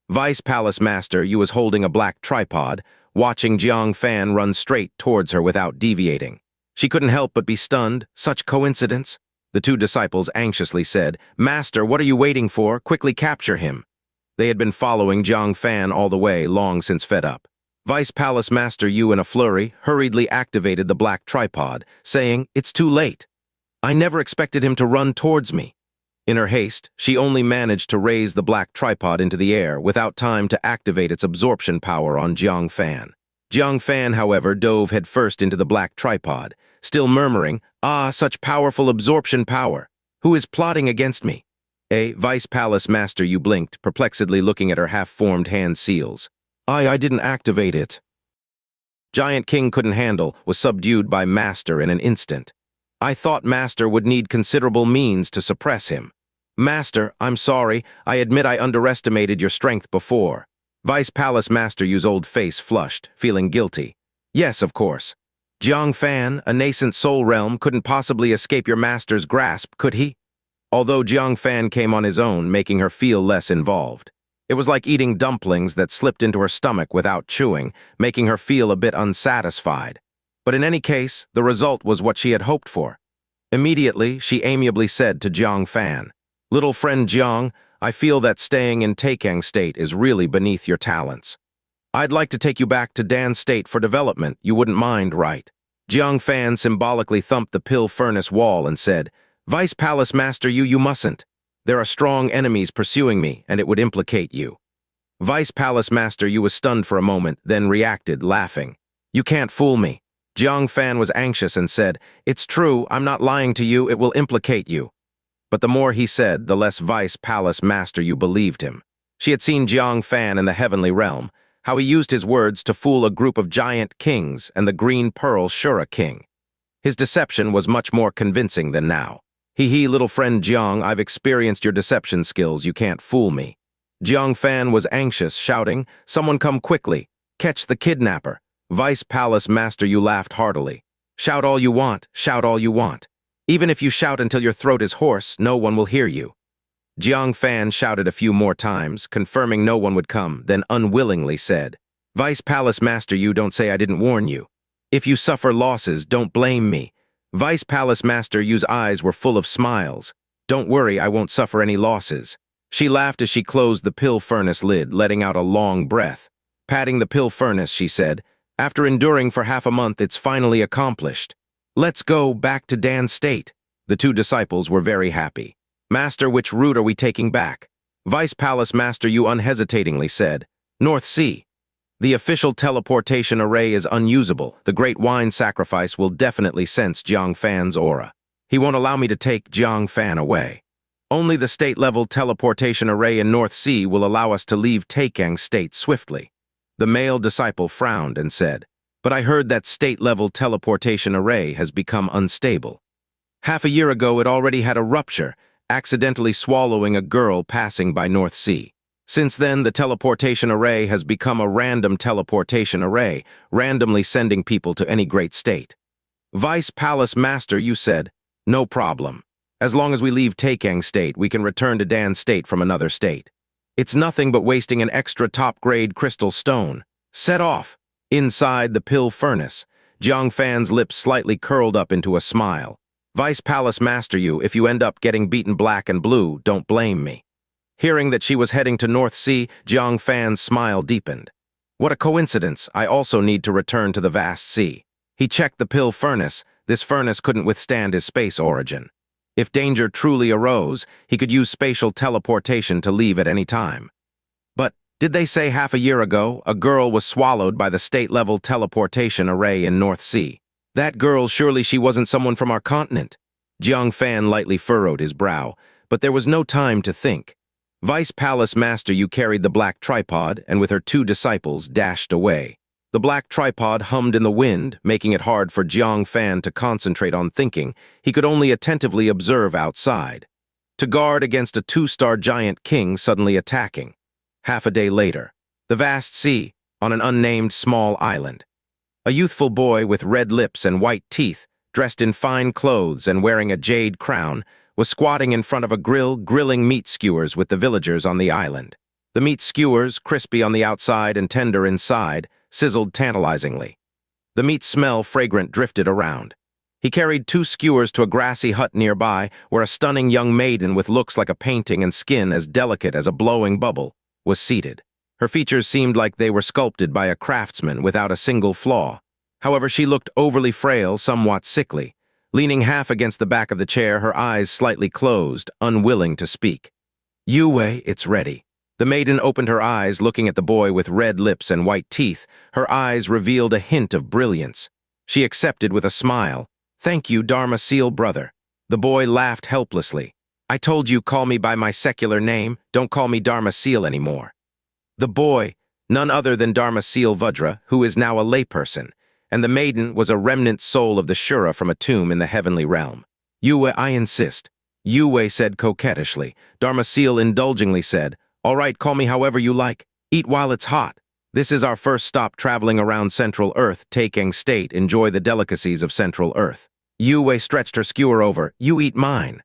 Vice Palace Master Yu was holding a black tripod, watching Jang Fan run straight towards her without deviating. She couldn't help but be stunned. Such coincidence? The 2 disciples anxiously said, "Master, what are you waiting for? Quickly capture him." They had been following Jang Fan all the way, long since fed up. Vice Palace Master Yu, in a flurry, hurriedly activated the black tripod, saying, "It's too late. I never expected him to run towards me." In her haste, she only managed to raise the black tripod into the air without time to activate its absorption power on Jang Fan. Jang Fan, however, dove headfirst into the black tripod, still murmuring, "Ah, such powerful absorption power. Who is plotting against me?" Vice Palace Master Yu blinked, perplexedly looking at her half-formed hand seals. I didn't activate it." Giant King couldn't handle, was subdued by Master in an instant. "I thought Master would need considerable means to suppress him." "Master, I'm sorry. I admit I underestimated your strength before." Vice Palace Master Yu's old face flushed, feeling guilty. "Yes, of course. Jang Fan, a nascent soul realm, couldn't possibly escape your master's grasp, could he?" Although Jang Fan came on his own, making her feel less involved. It was like eating dumplings that slipped into her stomach without chewing, making her feel a bit unsatisfied. But in any case, the result was what she had hoped for. Immediately, she amiably said to Jang Fan, "Little friend Jiang, I feel that staying in Taking State is really beneath your talents. I'd like to take you back to Dan State for development. You wouldn't mind, right?" Jang Fan symbolically thumped the pill furnace wall and said, "Vice Palace Master Yu, you mustn't. There are strong enemies pursuing me, and it would implicate you." Vice Palace Master Yu was stunned for a moment, then reacted, laughing. "You can't fool me." Jang Fan was anxious and said, "It's true, I'm not lying to you, it will implicate you." But the more he said, the less Vice Palace Master Yu believed him. She had seen Jang Fan in the heavenly realm, how he used his words to fool a group of giant kings and the green pearl Shura king. His deception was much more convincing than now. He, little friend Jiang, I've experienced your deception skills, you can't fool me. Jiang Fan was anxious, shouting, someone come quickly, catch the kidnapper. Vice Palace Master Yu laughed heartily. Shout all you want, shout all you want. Even if you shout until your throat is hoarse, no one will hear you. Jiang Fan shouted a few more times, confirming no one would come, then unwillingly said, Vice Palace Master Yu, don't say I didn't warn you. If you suffer losses, don't blame me. Vice Palace Master Yu's eyes were full of smiles. Don't worry, I won't suffer any losses. She laughed as she closed the pill furnace lid, letting out a long breath. Patting the pill furnace, she said, after enduring for half a month, it's finally accomplished. Let's go back to Dan State. The two disciples were very happy. Master, which route are we taking back? Vice Palace Master Yu unhesitatingly said, North Sea. The official teleportation array is unusable. The great wine sacrifice will definitely sense Jiang Fan's aura. He won't allow me to take Jiang Fan away. Only the state-level teleportation array in North Sea will allow us to leave Taikang State swiftly. The male disciple frowned and said, but I heard that state-level teleportation array has become unstable. Half a year ago, it already had a rupture, accidentally swallowing a girl passing by North Sea. Since then, the teleportation array has become a random teleportation array, randomly sending people to any great state. Vice Palace Master, you said, no problem. As long as we leave Taikang State, we can return to Dan State from another state. It's nothing but wasting an extra top-grade crystal stone. Set off. Inside the pill furnace, Jiang Fan's lips slightly curled up into a smile. Vice Palace Master Yu, if you end up getting beaten black and blue, don't blame me. Hearing that she was heading to North Sea, Jiang Fan's smile deepened. What a coincidence, I also need to return to the vast sea. He checked the pill furnace. This furnace couldn't withstand his space origin. If danger truly arose, he could use spatial teleportation to leave at any time. But, did they say half a year ago, a girl was swallowed by the state-level teleportation array in North Sea? That girl, surely she wasn't someone from our continent. Jiang Fan lightly furrowed his brow, but there was no time to think. Vice Palace Master Yu carried the black tripod and with her two disciples dashed away. The black tripod hummed in the wind, making it hard for Jiang Fan to concentrate on thinking. He could only attentively observe outside. To guard against a two-star giant king suddenly attacking. Half a day later, the vast sea, on an unnamed small island. A youthful boy with red lips and white teeth, dressed in fine clothes and wearing a jade crown, was squatting in front of a grill grilling meat skewers with the villagers on the island. The meat skewers, crispy on the outside and tender inside, sizzled tantalizingly. The meat smell fragrant drifted around. He carried two skewers to a grassy hut nearby, where a stunning young maiden with looks like a painting and skin as delicate as a blowing bubble was seated. Her features seemed like they were sculpted by a craftsman without a single flaw. However, she looked overly frail, somewhat sickly. Leaning half against the back of the chair, her eyes slightly closed, unwilling to speak. Yue, it's ready. The maiden opened her eyes, looking at the boy with red lips and white teeth. Her eyes revealed a hint of brilliance. She accepted with a smile. Thank you, Dharma Seal brother. The boy laughed helplessly. I told you, call me by my secular name. Don't call me Dharma Seal anymore. The boy, none other than Dharma Seal Vajra, who is now a layperson, and the maiden was a remnant soul of the Shura from a tomb in the heavenly realm. Yue, I insist. Yue said coquettishly. Dharma Seal indulgingly said, all right, call me however you like. Eat while it's hot. This is our first stop traveling around Central Earth, Taikang State. Enjoy the delicacies of Central Earth. Yue stretched her skewer over. You eat mine.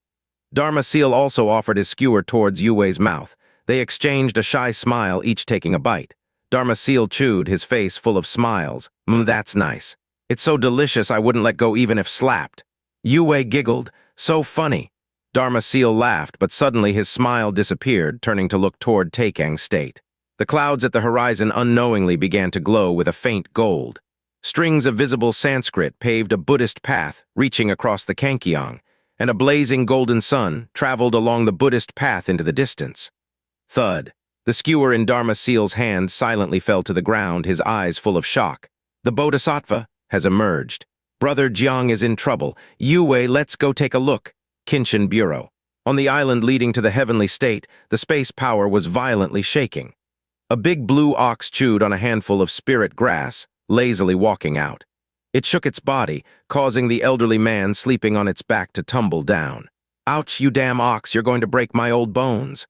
Dharma Seal also offered his skewer towards Yue's mouth. They exchanged a shy smile, each taking a bite. Dharma Seal chewed, his face full of smiles. That's nice. It's so delicious I wouldn't let go even if slapped. Yue giggled. So funny. Dharma Seal laughed, but suddenly his smile disappeared, turning to look toward Taikang State. The clouds at the horizon unknowingly began to glow with a faint gold. Strings of visible Sanskrit paved a Buddhist path, reaching across the Kangkyong, and a blazing golden sun traveled along the Buddhist path into the distance. Thud. The skewer in Dharma Seal's hand silently fell to the ground, his eyes full of shock. The Bodhisattva has emerged. Brother Jiang is in trouble. Yue, let's go take a look. Kinshin Bureau. On the island leading to the heavenly state, the space power was violently shaking. A big blue ox chewed on a handful of spirit grass, lazily walking out. It shook its body, causing the elderly man sleeping on its back to tumble down. "Ouch, you damn ox, you're going to break my old bones."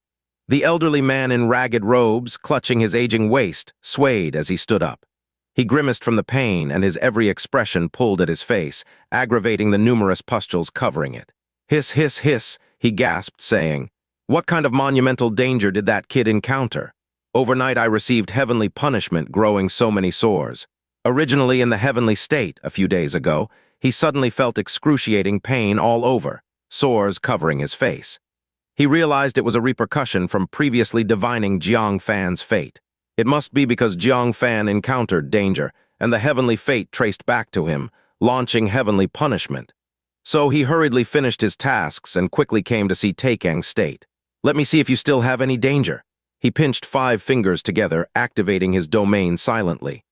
The elderly man in ragged robes, clutching his aging waist, swayed as he stood up. He grimaced from the pain, and his every expression pulled at his face, aggravating the numerous pustules covering it. "Hiss, hiss, hiss," he gasped, saying, "What kind of monumental danger did that kid encounter? Overnight I received heavenly punishment growing so many sores. Originally in the heavenly state, a few days ago, he suddenly felt excruciating pain all over, sores covering his face. He realized it was a repercussion from previously divining Jang Fan's fate. It must be because Jang Fan encountered danger, and the heavenly fate traced back to him, launching heavenly punishment. So he hurriedly finished his tasks and quickly came to see Taekang's state. Let me see if you still have any danger." He pinched 5 fingers together, activating his domain silently.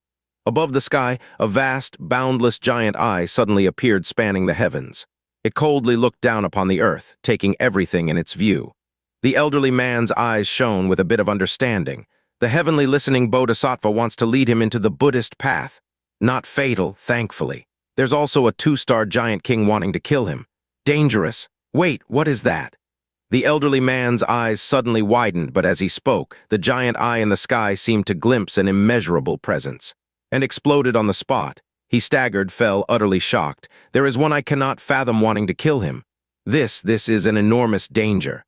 Above the sky, a vast, boundless giant eye suddenly appeared spanning the heavens. It coldly looked down upon the earth, taking everything in its view. The elderly man's eyes shone with a bit of understanding. The heavenly listening Bodhisattva wants to lead him into the Buddhist path. Not fatal, thankfully. There's also a 2-star giant king wanting to kill him. Dangerous. Wait, what is that? The elderly man's eyes suddenly widened, but as he spoke, the giant eye in the sky seemed to glimpse an immeasurable presence, and exploded on the spot. He staggered, fell, utterly shocked. "There is one I cannot fathom wanting to kill him. This is an enormous danger."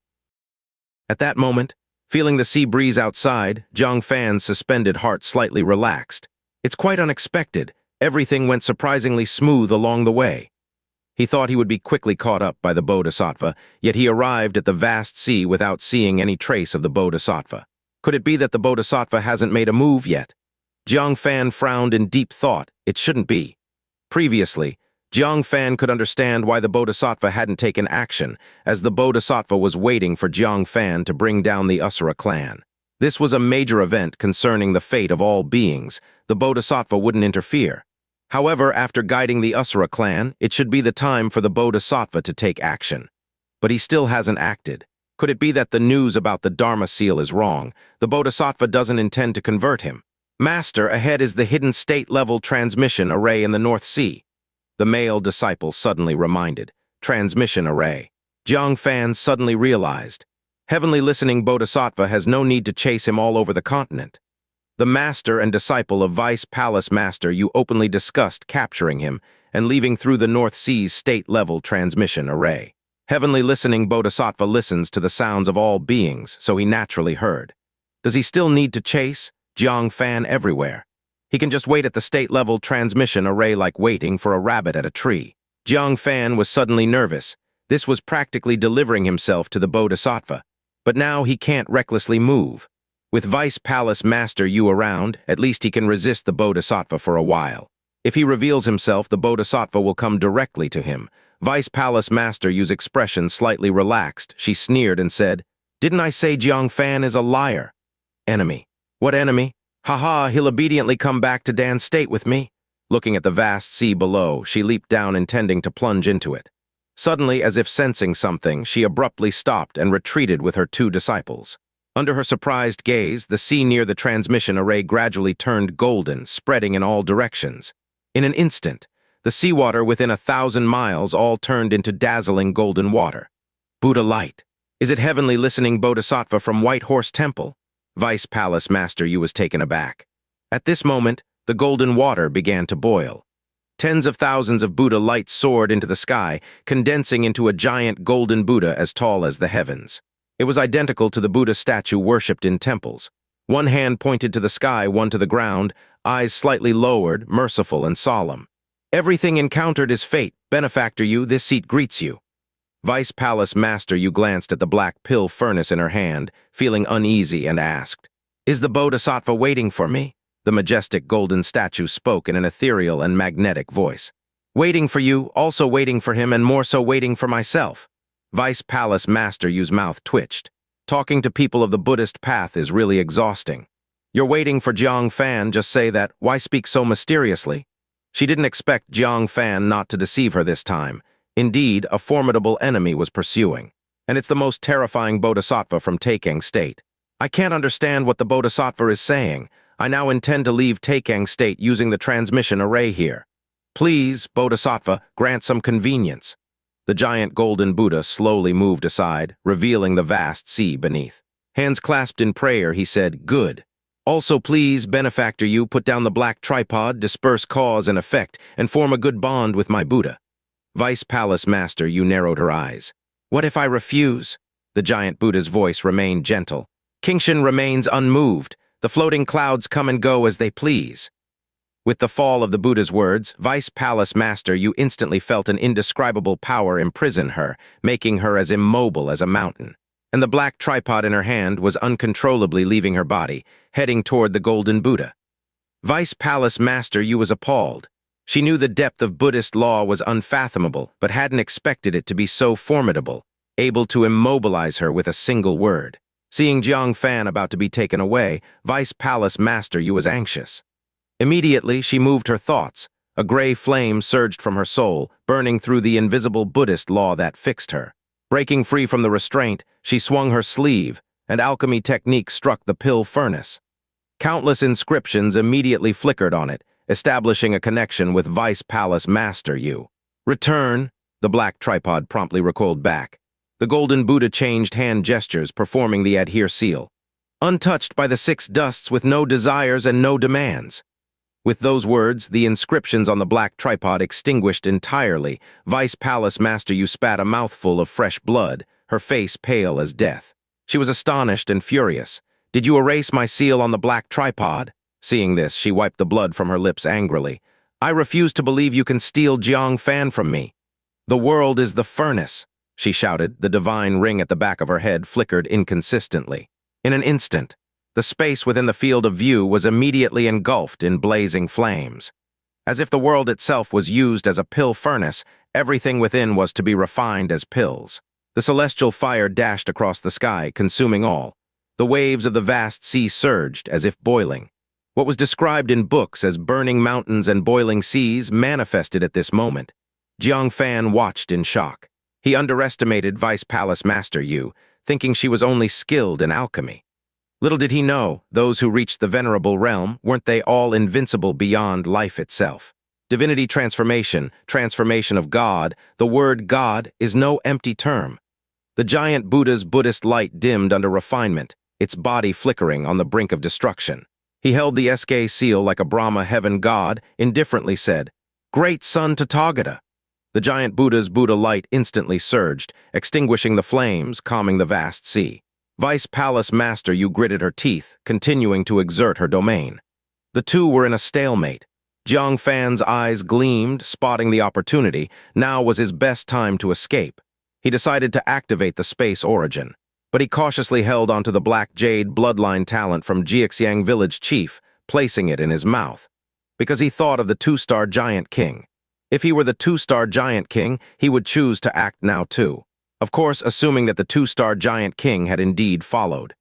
At that moment, feeling the sea breeze outside, Jang Fan's suspended heart slightly relaxed. It's quite unexpected. Everything went surprisingly smooth along the way. He thought he would be quickly caught up by the Bodhisattva, yet he arrived at the vast sea without seeing any trace of the Bodhisattva. Could it be that the Bodhisattva hasn't made a move yet? Jang Fan frowned in deep thought. It shouldn't be. Previously, Jang Fan could understand why the Bodhisattva hadn't taken action, as the Bodhisattva was waiting for Jang Fan to bring down the Asura clan. This was a major event concerning the fate of all beings. The Bodhisattva wouldn't interfere. However, after guiding the Asura clan, it should be the time for the Bodhisattva to take action. But he still hasn't acted. Could it be that the news about the Dharma seal is wrong? The Bodhisattva doesn't intend to convert him. "Master, ahead is the hidden state-level transmission array in the North Sea." The male disciple suddenly reminded. Transmission array. Jang Fan suddenly realized. Heavenly listening Bodhisattva has no need to chase him all over the continent. The master and disciple of Vice Palace Master you openly discussed capturing him and leaving through the North Sea's state-level transmission array. Heavenly listening Bodhisattva listens to the sounds of all beings, so he naturally heard. Does he still need to chase Jang Fan everywhere? He can just wait at the state-level transmission array like waiting for a rabbit at a tree. Jang Fan was suddenly nervous. This was practically delivering himself to the Bodhisattva. But now he can't recklessly move. With Vice Palace Master Yu around, at least he can resist the Bodhisattva for a while. If he reveals himself, the Bodhisattva will come directly to him. Vice Palace Master Yu's expression slightly relaxed. She sneered and said, "Didn't I say Jang Fan is a liar?" "Enemy. What enemy? Haha, he'll obediently come back to Dan's state with me." Looking at the vast sea below, she leaped down intending to plunge into it. Suddenly, as if sensing something, she abruptly stopped and retreated with her 2 disciples. Under her surprised gaze, the sea near the transmission array gradually turned golden, spreading in all directions. In an instant, the seawater within 1,000 miles all turned into dazzling golden water. Buddha light. Is it heavenly listening Bodhisattva from White Horse Temple? Vice Palace Master Yu was taken aback. At this moment, the golden water began to boil. Tens of thousands of Buddha lights soared into the sky, condensing into a giant golden Buddha as tall as the heavens. It was identical to the Buddha statue worshipped in temples. One hand pointed to the sky, one to the ground, eyes slightly lowered, merciful and solemn. "Everything encountered is fate. Benefactor Yu, this seat greets you." Vice Palace Master Yu glanced at the black pill furnace in her hand, feeling uneasy, and asked, "Is the Bodhisattva waiting for me?" The majestic golden statue spoke in an ethereal and magnetic voice. "Waiting for you, also waiting for him, and more so waiting for myself." Vice Palace Master Yu's mouth twitched. Talking to people of the Buddhist path is really exhausting. "You're waiting for Jang Fan, just say that. Why speak so mysteriously?" She didn't expect Jang Fan not to deceive her this time. Indeed, a formidable enemy was pursuing. and it's the most terrifying Bodhisattva from Taekang State. I can't understand what the Bodhisattva is saying. I now intend to leave Taekang State using the transmission array here. Please, Bodhisattva, grant some convenience. The giant golden Buddha slowly moved aside, revealing the vast sea beneath. Hands clasped in prayer, he said, "Good. Also, please, benefactor, you put down the black tripod, disperse cause and effect, and form a good bond with my Buddha." Vice Palace Master, you narrowed her eyes. "What if I refuse?" The giant Buddha's voice remained gentle. "Kingshin remains unmoved. The floating clouds come and go as they please." With the fall of the Buddha's words, Vice Palace Master, you instantly felt an indescribable power imprison her, making her as immobile as a mountain. And the black tripod in her hand was uncontrollably leaving her body, heading toward the golden Buddha. Vice Palace Master, you was appalled. She knew the depth of Buddhist law was unfathomable, but hadn't expected it to be so formidable, able to immobilize her with a single word. Seeing Jang Fan about to be taken away, Vice Palace Master, you was anxious. Immediately, she moved her thoughts. A gray flame surged from her soul, burning through the invisible Buddhist law that fixed her. Breaking free from the restraint, she swung her sleeve, and alchemy technique struck the pill furnace. Countless inscriptions immediately flickered on it, establishing a connection with Vice Palace Master you. "Return," the black tripod promptly recoiled back. The golden Buddha changed hand gestures, performing the adhere seal. "Untouched by the six dusts with no desires and no demands." With those words, the inscriptions on the black tripod extinguished entirely. Vice Palace Master, you spat a mouthful of fresh blood, her face pale as death. She was astonished and furious. "Did you erase my seal on the black tripod?" Seeing this, she wiped the blood from her lips angrily. "I refuse to believe you can steal Jang Fan from me." "The world is the furnace," she shouted. The divine ring at the back of her head flickered inconsistently. In an instant, the space within the field of view was immediately engulfed in blazing flames. As if the world itself was used as a pill furnace, everything within was to be refined as pills. The celestial fire dashed across the sky, consuming all. The waves of the vast sea surged, as if boiling. What was described in books as burning mountains and boiling seas manifested at this moment. Jang Fan watched in shock. He underestimated Vice Palace Master Yu, thinking she was only skilled in alchemy. Little did he know, those who reached the venerable realm, weren't they all invincible beyond life itself? Divinity transformation, transformation of God, the word God is no empty term. The giant Buddha's Buddhist light dimmed under refinement, its body flickering on the brink of destruction. He held the escalate seal like a Brahma heaven god, indifferently said, "Great Son Tathagata." The giant Buddha's Buddha light instantly surged, extinguishing the flames, calming the vast sea. Vice Palace Master, you gritted her teeth, continuing to exert her domain. The two were in a stalemate. Jang Fan's eyes gleamed, spotting the opportunity. Now was his best time to escape. He decided to activate the space origin, but he cautiously held onto the black jade bloodline talent from Jiaxiang village chief, placing it in his mouth. Because he thought of the two-star giant king. If he were the two-star giant king, he would choose to act now too. Of course, assuming that the two-star giant king had indeed followed.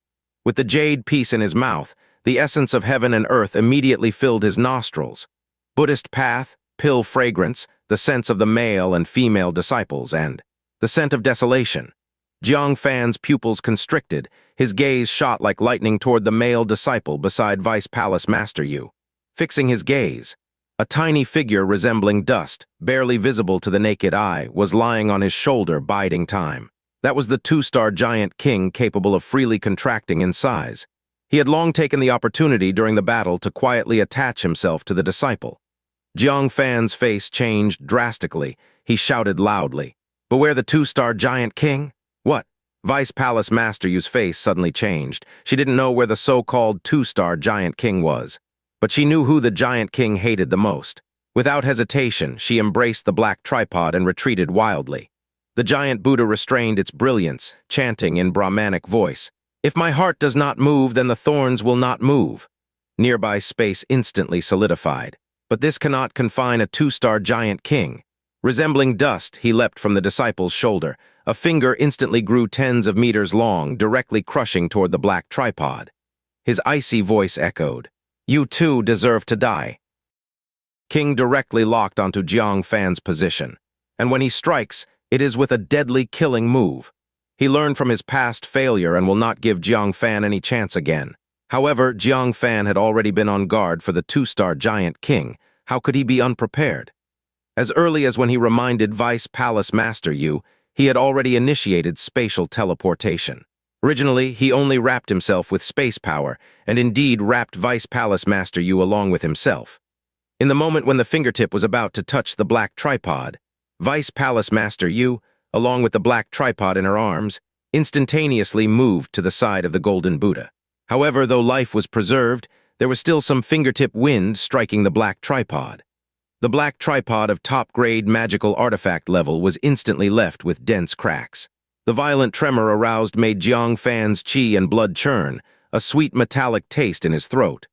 With the jade piece in his mouth, the essence of heaven and earth immediately filled his nostrils. Buddhist path, pill fragrance, the sense of the male and female disciples, and the scent of desolation. Jang Fan's pupils constricted, his gaze shot like lightning toward the male disciple beside Vice Palace Master Yu. Fixing his gaze, a tiny figure resembling dust, barely visible to the naked eye, was lying on his shoulder, biding time. That was the two-star giant king capable of freely contracting in size. He had long taken the opportunity during the battle to quietly attach himself to the disciple. Jang Fan's face changed drastically. He shouted loudly, "Beware the two-star giant king?" "What?" Vice Palace Master Yu's face suddenly changed. She didn't know where the so-called two-star giant king was. But she knew who the giant king hated the most. Without hesitation, she embraced the black tripod and retreated wildly. The giant Buddha restrained its brilliance, chanting in Brahmanic voice, "If my heart does not move, then the thorns will not move." Nearby space instantly solidified. But this cannot confine a two-star giant king. Resembling dust, he leapt from the disciple's shoulder. A finger instantly grew tens of meters long, directly crushing toward the black tripod. His icy voice echoed, "You too deserve to die." King directly locked onto Jang Fan's position, and when he strikes, it is with a deadly killing move. He learned from his past failure and will not give Jang Fan any chance again. However, Jang Fan had already been on guard for the two-star giant king. How could he be unprepared? As early as when he reminded Vice Palace Master Yu, he had already initiated spatial teleportation. Originally, he only wrapped himself with space power, and indeed wrapped Vice Palace Master Yu along with himself. In the moment when the fingertip was about to touch the black tripod, Vice Palace Master Yu, along with the black tripod in her arms, instantaneously moved to the side of the golden Buddha. However, though life was preserved, there was still some fingertip wind striking the black tripod. The black tripod of top-grade magical artifact level was instantly left with dense cracks. The violent tremor aroused made Jang Fan's chi and blood churn, a sweet metallic taste in his throat.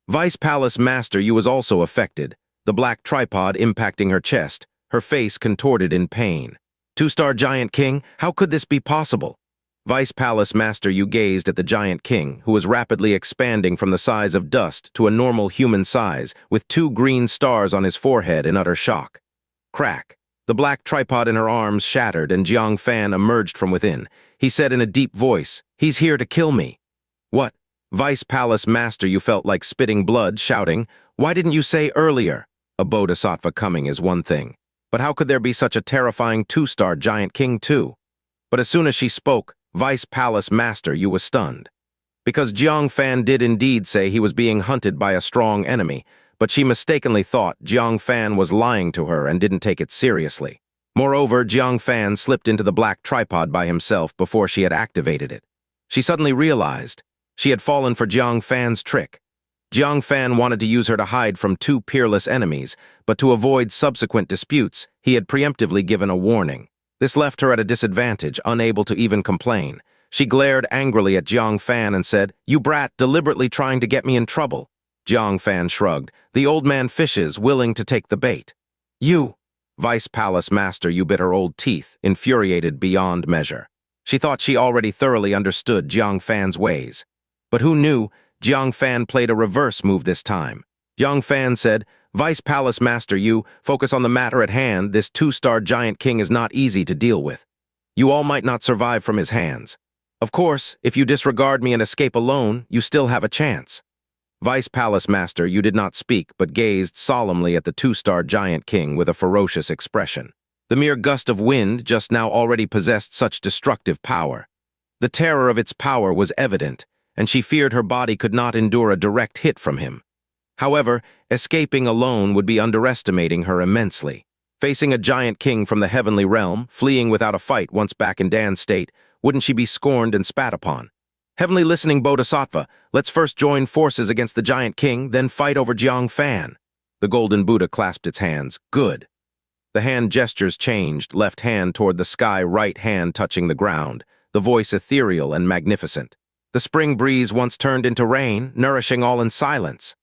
Vice Palace Master Yu was also affected, the black tripod impacting her chest, her face contorted in pain. Two-star Giant King, how could this be possible? Vice Palace Master Yu gazed at the Giant King, who was rapidly expanding from the size of dust to a normal human size, with 2 green stars on his forehead in utter shock. Crack. The black tripod in her arms shattered and Jang Fan emerged from within. He said in a deep voice, "He's here to kill me." What? Vice Palace Master Yu felt like spitting blood, shouting, "Why didn't you say earlier?" A Bodhisattva coming is one thing, but how could there be such a terrifying two-star Giant King too? But as soon as she spoke, Vice Palace Master Yu was stunned. Because Jang Fan did indeed say he was being hunted by a strong enemy, but she mistakenly thought Jang Fan was lying to her and didn't take it seriously. Moreover, Jang Fan slipped into the black tripod by himself before she had activated it. She suddenly realized she had fallen for Jang Fan's trick. Jang Fan wanted to use her to hide from 2 peerless enemies, but to avoid subsequent disputes, he had preemptively given a warning. This left her at a disadvantage, unable to even complain. She glared angrily at Jang Fan and said, "You brat, deliberately trying to get me in trouble." Jang Fan shrugged. The old man fishes, willing to take the bait. "You!" Vice Palace Master Yu bit her old teeth, infuriated beyond measure. She thought she already thoroughly understood Jang Fan's ways. But who knew, Jang Fan played a reverse move this time. Jang Fan said, "Vice Palace Master Yu, focus on the matter at hand. This two-star Giant King is not easy to deal with. You all might not survive from his hands. Of course, if you disregard me and escape alone, you still have a chance." Vice Palace Master Yu did not speak, but gazed solemnly at the two-star Giant King with a ferocious expression. The mere gust of wind just now already possessed such destructive power. The terror of its power was evident, and she feared her body could not endure a direct hit from him. However, escaping alone would be underestimating her immensely. Facing a Giant King from the heavenly realm, fleeing without a fight once back in Dan's state, wouldn't she be scorned and spat upon? Heavenly listening Bodhisattva, let's first join forces against the Giant King, then fight over Jang Fan. The golden Buddha clasped its hands. Good. The hand gestures changed, left hand toward the sky, right hand touching the ground, the voice ethereal and magnificent. The spring breeze once turned into rain, nourishing all in silence.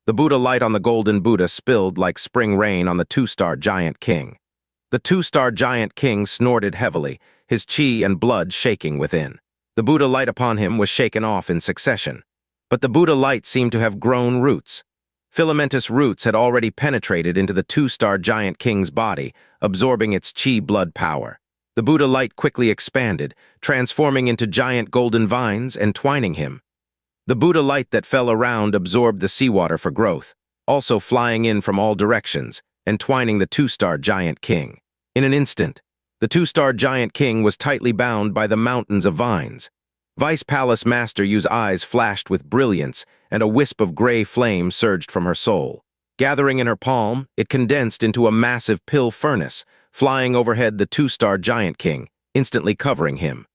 The Buddha light on the golden Buddha spilled like spring rain on the two-star Giant King. The two-star Giant King snorted heavily, his chi and blood shaking within. The Buddha light upon him was shaken off in succession. But the Buddha light seemed to have grown roots. Filamentous roots had already penetrated into the two-star Giant King's body, absorbing its chi blood power. The Buddha light quickly expanded, transforming into giant golden vines, entwining him. The Buddha light that fell around absorbed the seawater for growth, also flying in from all directions, entwining the two-star Giant King. In an instant, the two-star Giant King was tightly bound by the mountains of vines. Vice Palace Master Yu's eyes flashed with brilliance, and a wisp of gray flame surged from her soul. Gathering in her palm, it condensed into a massive pill furnace, flying overhead the two-star Giant King, instantly covering him.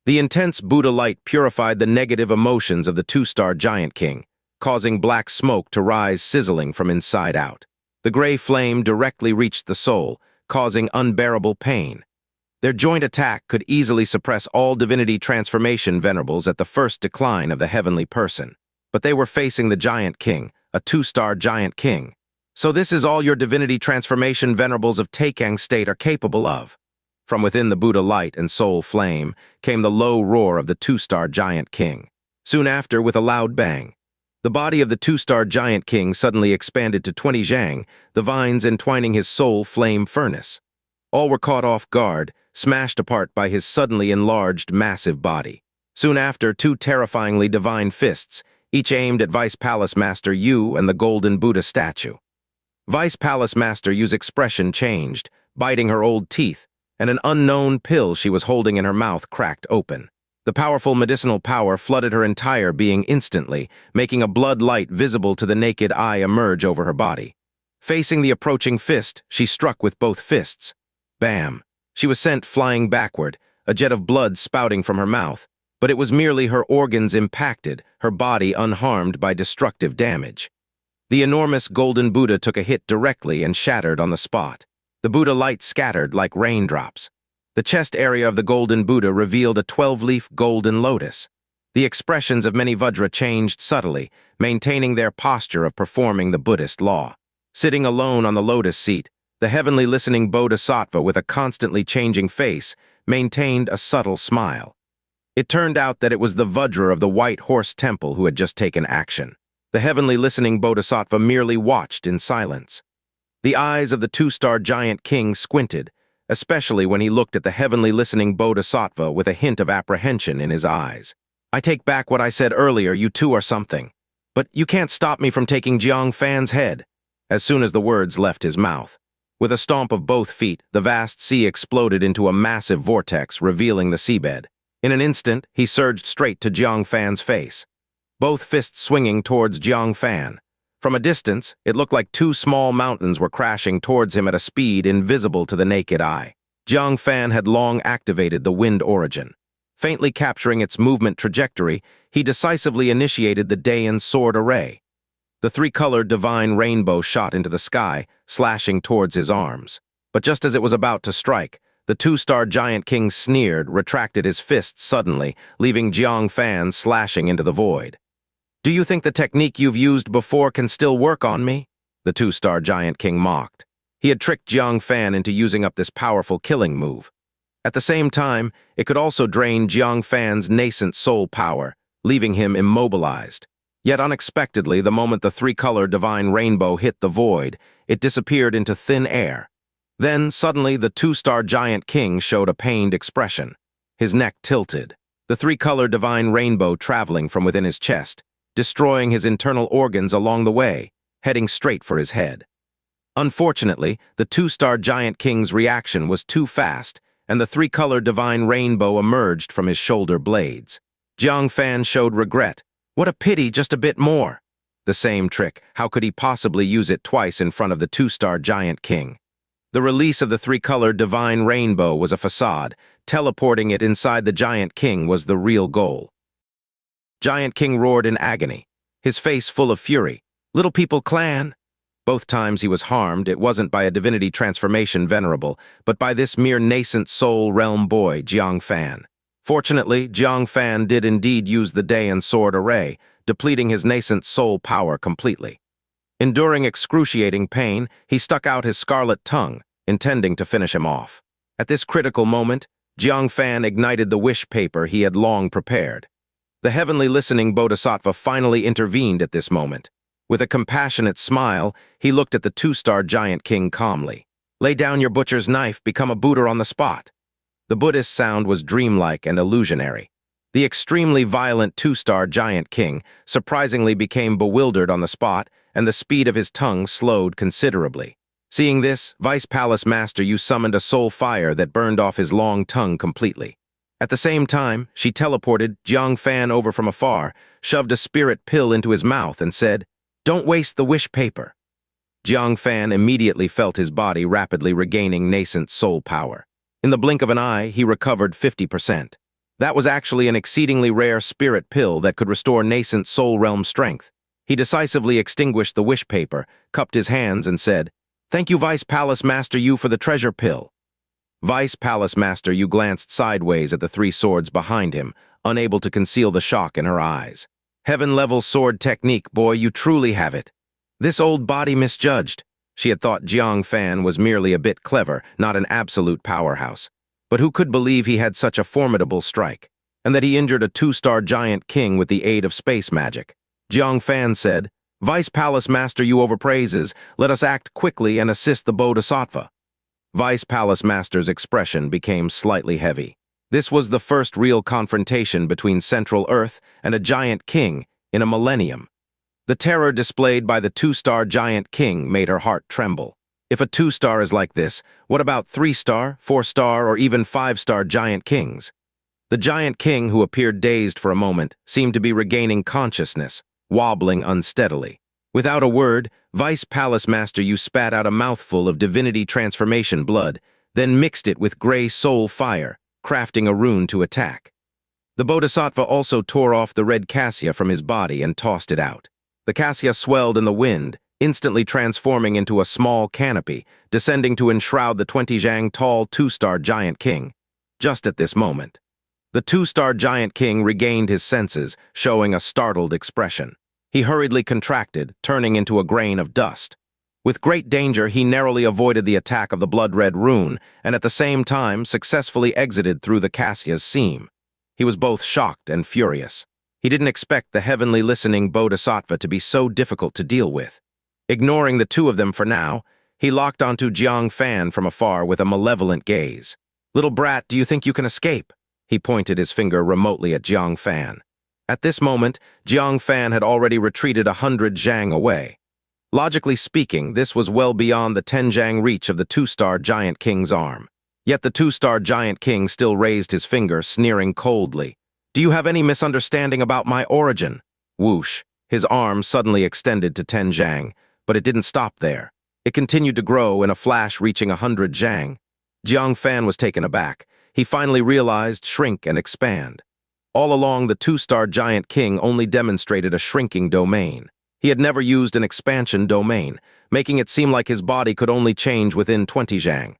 The intense Buddha light purified the negative emotions of the two-star Giant King, causing black smoke to rise sizzling from inside out. The gray flame directly reached the soul, causing unbearable pain. Their joint attack could easily suppress all divinity transformation venerables at the first decline of the heavenly person. But they were facing the Giant King, a two-star Giant King. So this is all your divinity transformation venerables of Taikang state are capable of. From within the Buddha light and soul flame came the low roar of the two-star Giant King. Soon after, with a loud bang, the body of the two-star Giant King suddenly expanded to 20 zhang, the vines entwining his soul flame furnace. All were caught off guard, smashed apart by his suddenly enlarged, massive body. Soon after, two terrifyingly divine fists, each aimed at Vice Palace Master Yu and the Golden Buddha statue. Vice Palace Master Yu's expression changed, biting her old teeth, and an unknown pill she was holding in her mouth cracked open. The powerful medicinal power flooded her entire being instantly, making a blood light visible to the naked eye emerge over her body. Facing the approaching fist, she struck with both fists. Bam! She was sent flying backward, a jet of blood spouting from her mouth, but it was merely her organs impacted, her body unharmed by destructive damage. The enormous Golden Buddha took a hit directly and shattered on the spot. The Buddha light scattered like raindrops. The chest area of the Golden Buddha revealed a 12-leaf golden lotus. The expressions of many Vajra changed subtly, maintaining their posture of performing the Buddhist law. Sitting alone on the lotus seat, the heavenly listening Bodhisattva with a constantly changing face maintained a subtle smile. It turned out that it was the Vajra of the White Horse Temple who had just taken action. The heavenly listening Bodhisattva merely watched in silence. The eyes of the two-star giant king squinted, especially when he looked at the heavenly listening Bodhisattva with a hint of apprehension in his eyes. "I take back what I said earlier, you two are something. But you can't stop me from taking Jang Fan's head." As soon as the words left his mouth, with a stomp of both feet, the vast sea exploded into a massive vortex, revealing the seabed. In an instant, he surged straight to Jang Fan's face, both fists swinging towards Jang Fan. From a distance, it looked like two small mountains were crashing towards him at a speed invisible to the naked eye. Jang Fan had long activated the wind origin. Faintly capturing its movement trajectory, he decisively initiated the Dayan sword array. The three-colored divine rainbow shot into the sky, slashing towards his arms. But just as it was about to strike, the two-star giant king sneered, retracted his fists suddenly, leaving Jang Fan slashing into the void. "Do you think the technique you've used before can still work on me?" the two-star giant king mocked. He had tricked Jang Fan into using up this powerful killing move. At the same time, it could also drain Jang Fan's nascent soul power, leaving him immobilized. Yet unexpectedly, the moment the three-colored divine rainbow hit the void, it disappeared into thin air. Then, suddenly, the two-star giant king showed a pained expression. His neck tilted, the three-colored divine rainbow traveling from within his chest, destroying his internal organs along the way, heading straight for his head. Unfortunately, the two-star giant king's reaction was too fast, and the three-colored divine rainbow emerged from his shoulder blades. Jang Fan showed regret. "What a pity, just a bit more." The same trick, how could he possibly use it twice in front of the two-star giant king? The release of the three-colored divine rainbow was a facade. Teleporting it inside the giant king was the real goal. Giant King roared in agony, his face full of fury. "Little people clan!" Both times he was harmed, it wasn't by a divinity transformation venerable, but by this mere nascent soul realm boy, Jang Fan. Fortunately, Jang Fan did indeed use the Dayan sword array, depleting his nascent soul power completely. Enduring excruciating pain, he stuck out his scarlet tongue, intending to finish him off. At this critical moment, Jang Fan ignited the wish paper he had long prepared. The heavenly listening Bodhisattva finally intervened at this moment. With a compassionate smile, he looked at the two-star giant king calmly. "Lay down your butcher's knife, become a Buddha on the spot." The Buddhist sound was dreamlike and illusionary. The extremely violent two-star giant king surprisingly became bewildered on the spot, and the speed of his tongue slowed considerably. Seeing this, Vice Palace Master Yu summoned a soul fire that burned off his long tongue completely. At the same time, she teleported Jang Fan over from afar, shoved a spirit pill into his mouth, and said, "Don't waste the wish paper." Jang Fan immediately felt his body rapidly regaining nascent soul power. In the blink of an eye, he recovered 50%. That was actually an exceedingly rare spirit pill that could restore nascent soul realm strength. He decisively extinguished the wish paper, cupped his hands, and said, "Thank you, Vice Palace Master Yu, for the treasure pill." Vice Palace Master Yu glanced sideways at the three swords behind him, unable to conceal the shock in her eyes. "Heaven-level sword technique, boy, you truly have it." This old body misjudged. She had thought Jang Fan was merely a bit clever, not an absolute powerhouse. But who could believe he had such a formidable strike, and that he injured a two-star giant king with the aid of space magic? Jang Fan said, "Vice Palace Master Yu overpraises. Let us act quickly and assist the Bodhisattva." Vice Palace Master's expression became slightly heavy. This was the first real confrontation between Central Earth and a giant king in a millennium. The terror displayed by the two-star giant king made her heart tremble. If a two-star is like this, what about three-star, four-star, or even five-star giant kings? The giant king, who appeared dazed for a moment, seemed to be regaining consciousness, wobbling unsteadily. Without a word, Vice Palace Master Yu spat out a mouthful of divinity transformation blood, then mixed it with gray soul fire, crafting a rune to attack. The Bodhisattva also tore off the red cassia from his body and tossed it out. The cassia swelled in the wind, instantly transforming into a small canopy, descending to enshroud the 20 Zhang tall two-star giant king. Just at this moment, the two-star giant king regained his senses, showing a startled expression. He hurriedly contracted, turning into a grain of dust. With great danger, he narrowly avoided the attack of the blood-red rune, and at the same time successfully exited through the cassia's seam. He was both shocked and furious. He didn't expect the heavenly listening Bodhisattva to be so difficult to deal with. Ignoring the two of them for now, he locked onto Jang Fan from afar with a malevolent gaze. "Little brat, do you think you can escape?" He pointed his finger remotely at Jang Fan. At this moment, Jang Fan had already retreated 100 Zhang away. Logically speaking, this was well beyond the 10 Zhang reach of the two-star giant king's arm. Yet the two-star giant king still raised his finger, sneering coldly. "Do you have any misunderstanding about my origin?" Whoosh! His arm suddenly extended to 10 Zhang, but it didn't stop there. It continued to grow, in a flash reaching 100 Zhang. Jang Fan was taken aback. He finally realized shrink and expand. All along, the two-star giant king only demonstrated a shrinking domain. He had never used an expansion domain, making it seem like his body could only change within 20 Zhang.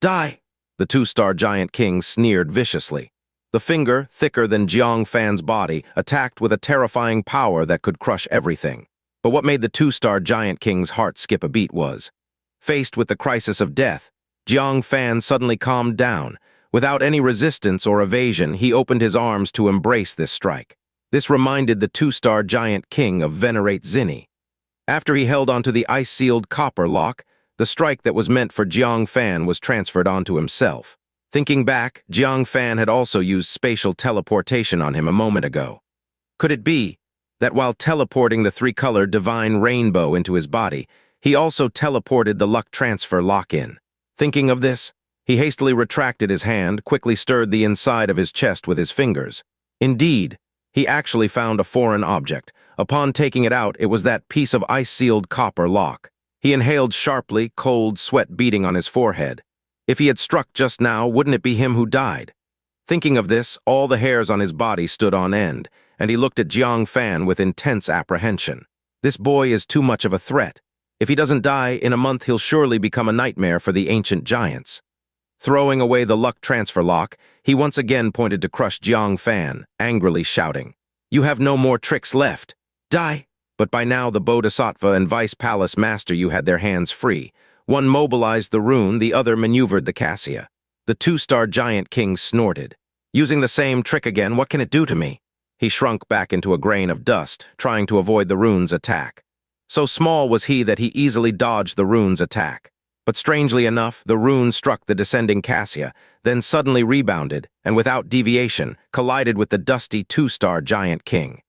"Die!" The two-star giant king sneered viciously. The finger, thicker than Jang Fan's body, attacked with a terrifying power that could crush everything. But what made the two-star giant king's heart skip a beat was, faced with the crisis of death, Jang Fan suddenly calmed down. Without any resistance or evasion, he opened his arms to embrace this strike. This reminded the two-star giant king of Venerate Zinny. After he held onto the ice-sealed copper lock, the strike that was meant for Jang Fan was transferred onto himself. Thinking back, Jang Fan had also used spatial teleportation on him a moment ago. Could it be that while teleporting the three-colored divine rainbow into his body, he also teleported the luck transfer lock-in? Thinking of this, he hastily retracted his hand, quickly stirred the inside of his chest with his fingers. Indeed, he actually found a foreign object. Upon taking it out, it was that piece of ice-sealed copper lock. He inhaled sharply, cold sweat beating on his forehead. If he had struck just now, wouldn't it be him who died? Thinking of this, all the hairs on his body stood on end, and he looked at Jang Fan with intense apprehension. This boy is too much of a threat. If he doesn't die, in a month he'll surely become a nightmare for the ancient giants. Throwing away the luck transfer lock, he once again pointed to crush Jang Fan, angrily shouting, "You have no more tricks left. Die!" But by now the Bodhisattva and Vice Palace Master Yu had their hands free. One mobilized the rune, the other maneuvered the cassia. The two-star giant king snorted. "Using the same trick again, what can it do to me?" He shrunk back into a grain of dust, trying to avoid the rune's attack. So small was he that he easily dodged the rune's attack. But strangely enough, the rune struck the descending cassia, then suddenly rebounded, and without deviation, collided with the dusty two-star giant king.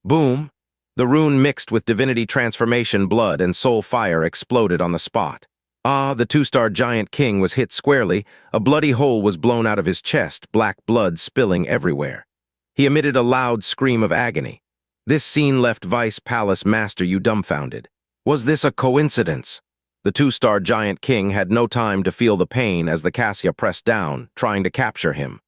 Boom! The rune mixed with divinity transformation blood and soul fire exploded on the spot. The two-star giant king was hit squarely. A bloody hole was blown out of his chest, black blood spilling everywhere. He emitted a loud scream of agony. This scene left Vice Palace Master Yu dumbfounded. Was this a coincidence? The two-star giant king had no time to feel the pain as the cassia pressed down, trying to capture him.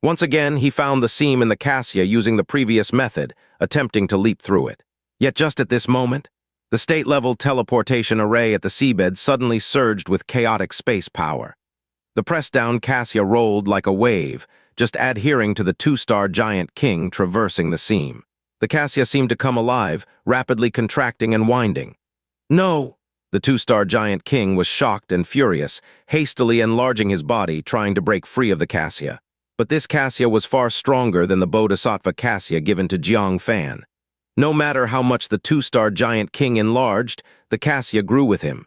Once again, he found the seam in the cassia using the previous method, attempting to leap through it. Yet just at this moment, the state-level teleportation array at the seabed suddenly surged with chaotic space power. The pressed-down cassia rolled like a wave, just adhering to the two-star giant king traversing the seam. The cassia seemed to come alive, rapidly contracting and winding. "No!" The two-star giant king was shocked and furious, hastily enlarging his body, trying to break free of the cassia. But this cassia was far stronger than the Bodhisattva cassia given to Jang Fan. No matter how much the two-star giant king enlarged, the cassia grew with him.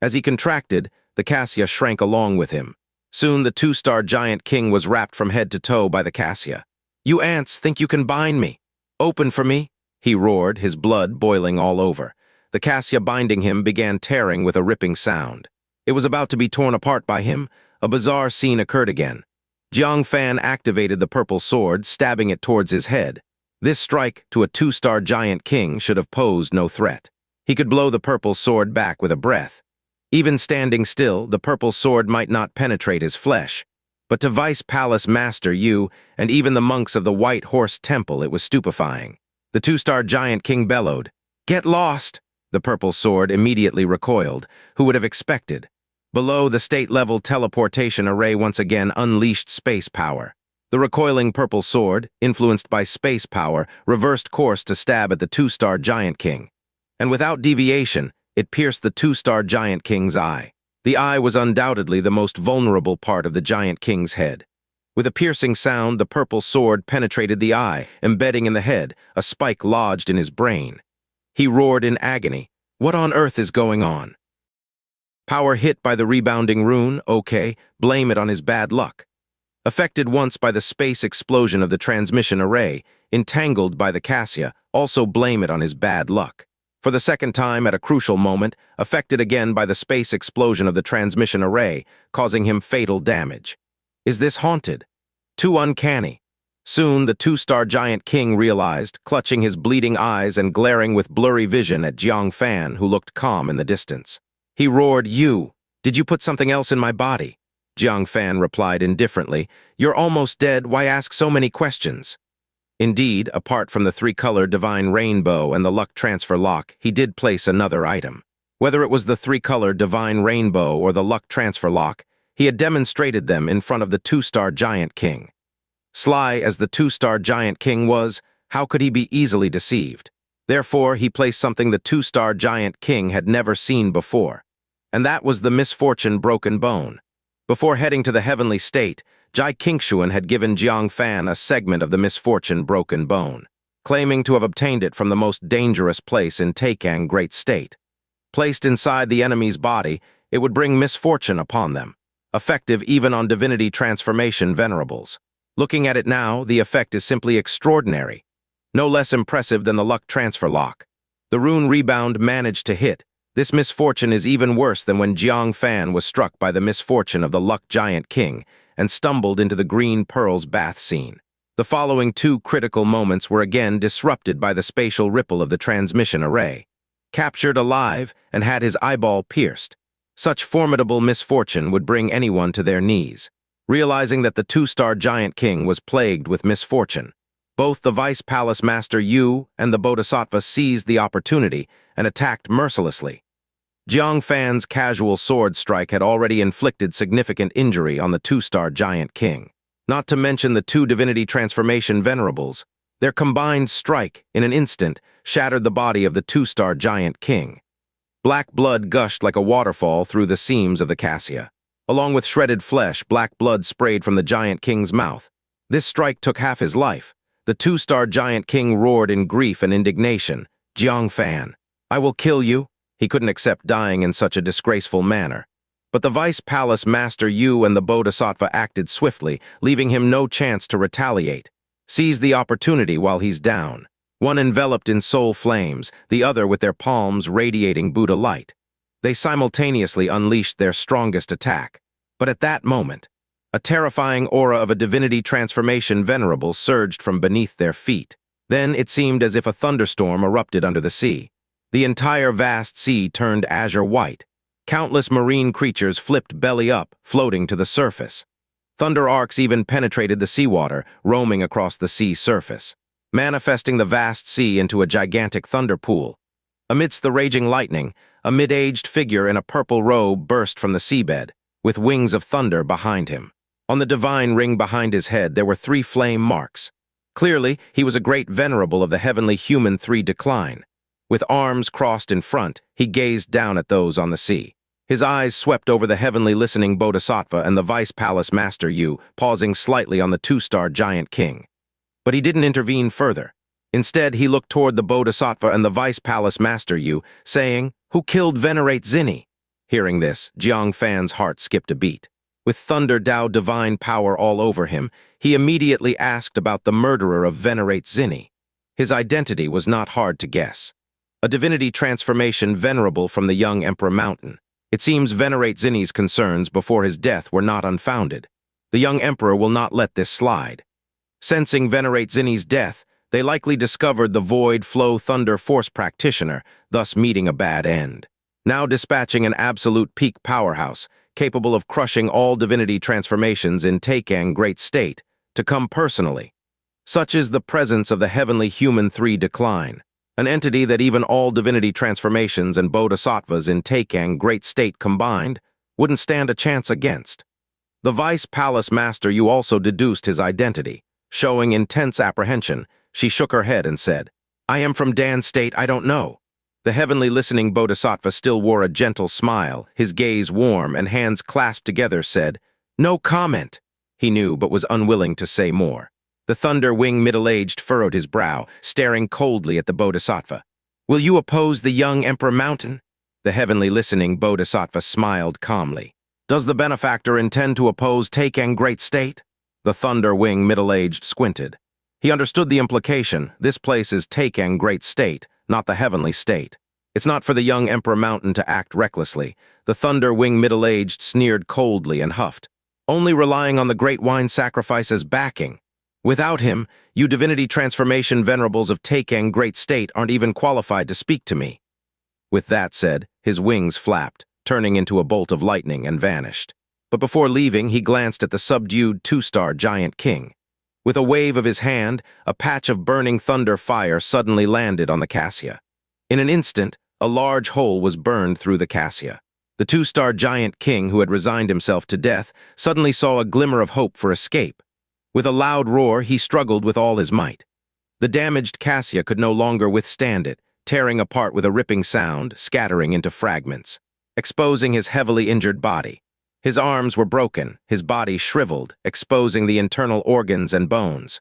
As he contracted, The Cassia shrank along with him. Soon the two-star giant king was wrapped from head to toe by the Cassia. "You ants think you can bind me? Open for me," he roared, his blood boiling all over. The Cassia binding him began tearing with a ripping sound. It was about to be torn apart by him. A bizarre scene occurred again. Jang Fan activated the purple sword, stabbing it towards his head. This strike to a two-star giant king should have posed no threat. He could blow the purple sword back with a breath. Even standing still, the purple sword might not penetrate his flesh. But to Vice Palace Master Yu and even the monks of the White Horse Temple, it was stupefying. The two-star giant king bellowed, "Get lost!" The purple sword immediately recoiled. Who would have expected? Below, the state-level teleportation array once again unleashed space power. The recoiling purple sword, influenced by space power, reversed course to stab at the two-star giant king. And without deviation, it pierced the two-star giant king's eye. The eye was undoubtedly the most vulnerable part of the giant king's head. With a piercing sound, the purple sword penetrated the eye, embedding in the head, a spike lodged in his brain. He roared in agony, "What on earth is going on?" Power hit by the rebounding rune, okay, blame it on his bad luck. Affected once by the space explosion of the transmission array, entangled by the Cassia, also blame it on his bad luck. For the second time at a crucial moment, affected again by the space explosion of the transmission array, causing him fatal damage. Is this haunted? Too uncanny. Soon the two-star giant king realized, clutching his bleeding eyes and glaring with blurry vision at Jang Fan, who looked calm in the distance. He roared, "You! Did you put something else in my body?" Jang Fan replied indifferently, "You're almost dead, why ask so many questions?" Indeed, apart from the three-color divine rainbow and the luck transfer lock, he did place another item. Whether it was the three-color divine rainbow or the luck transfer lock, he had demonstrated them in front of the two-star giant king. Sly as the two-star giant king was, how could he be easily deceived? Therefore, he placed something the two-star giant king had never seen before. And that was the misfortune broken bone. Before heading to the heavenly state, Jai Qingshuan had given Jang Fan a segment of the misfortune broken bone, claiming to have obtained it from the most dangerous place in Taikang Great State. Placed inside the enemy's body, it would bring misfortune upon them, effective even on divinity transformation venerables. Looking at it now, the effect is simply extraordinary, no less impressive than the luck transfer lock. The rune rebound managed to hit. This misfortune is even worse than when Jang Fan was struck by the misfortune of the luck giant king and stumbled into the green pearls bath scene. The following two critical moments were again disrupted by the spatial ripple of the transmission array. Captured alive and had his eyeball pierced. Such formidable misfortune would bring anyone to their knees. Realizing that the two-star giant king was plagued with misfortune, both the Vice Palace Master Yu and the Bodhisattva seized the opportunity and attacked mercilessly. Jang Fan's casual sword strike had already inflicted significant injury on the two-star giant king. Not to mention the two divinity transformation venerables, their combined strike, in an instant, shattered the body of the two-star giant king. Black blood gushed like a waterfall through the seams of the Cassia. Along with shredded flesh, black blood sprayed from the giant king's mouth. This strike took half his life. The two-star giant king roared in grief and indignation, "Jang Fan, I will kill you." He couldn't accept dying in such a disgraceful manner. But the Vice Palace Master Yu and the Bodhisattva acted swiftly, leaving him no chance to retaliate. Seize the opportunity while he's down. One enveloped in soul flames, the other with their palms radiating Buddha light. They simultaneously unleashed their strongest attack. But at that moment, a terrifying aura of a divinity transformation venerable surged from beneath their feet. Then it seemed as if a thunderstorm erupted under the sea. The entire vast sea turned azure white. Countless marine creatures flipped belly up, floating to the surface. Thunder arcs even penetrated the seawater, roaming across the sea surface, manifesting the vast sea into a gigantic thunder pool. Amidst the raging lightning, a mid-aged figure in a purple robe burst from the seabed, with wings of thunder behind him. On the divine ring behind his head, there were 3 flame marks. Clearly, he was a great venerable of the heavenly human 3 decline. With arms crossed in front, he gazed down at those on the sea. His eyes swept over the heavenly listening Bodhisattva and the Vice Palace Master Yu, pausing slightly on the two-star giant king. But he didn't intervene further. Instead, he looked toward the Bodhisattva and the Vice Palace Master Yu, saying, "Who killed Venerate Zinny?" Hearing this, Jang Fan's heart skipped a beat. With Thunder Dao divine power all over him, he immediately asked about the murderer of Venerate Zinny. His identity was not hard to guess. A divinity transformation venerable from the young Emperor Mountain. It seems Venerate Zinny's concerns before his death were not unfounded. The young emperor will not let this slide. Sensing Venerate Zinny's death, they likely discovered the Void Flow Thunder Force practitioner, thus meeting a bad end. Now dispatching an absolute peak powerhouse, capable of crushing all divinity transformations in Taikang Great State, to come personally. Such is the presence of the heavenly human 3 decline, an entity that even all divinity transformations and Bodhisattvas in Taikang Great State combined wouldn't stand a chance against. The Vice Palace Master Yu also deduced his identity. Showing intense apprehension, she shook her head and said, "I am from Dan State, I don't know." The heavenly listening Bodhisattva still wore a gentle smile, his gaze warm and hands clasped together said, "No comment." He knew but was unwilling to say more. The thunder-wing middle-aged furrowed his brow, staring coldly at the Bodhisattva. "Will you oppose the young Emperor Mountain?" The heavenly listening Bodhisattva smiled calmly. "Does the benefactor intend to oppose Taikang Great State?" The thunder-wing middle-aged squinted. He understood the implication. This place is Taikang Great State, not the heavenly state. It's not for the young Emperor Mountain to act recklessly. The thunder-wing middle-aged sneered coldly and huffed. "Only relying on the great wine sacrifice as backing. Without him, you divinity transformation venerables of Taikang Great State aren't even qualified to speak to me." With that said, his wings flapped, turning into a bolt of lightning and vanished. But before leaving, he glanced at the subdued 2-star giant king. With a wave of his hand, a patch of burning thunder fire suddenly landed on the cassia. In an instant, a large hole was burned through the cassia. The 2-star giant king, who had resigned himself to death, suddenly saw a glimmer of hope for escape. With a loud roar, he struggled with all his might. The damaged cassia could no longer withstand it, tearing apart with a ripping sound, scattering into fragments, exposing his heavily injured body. His arms were broken, his body shriveled, exposing the internal organs and bones.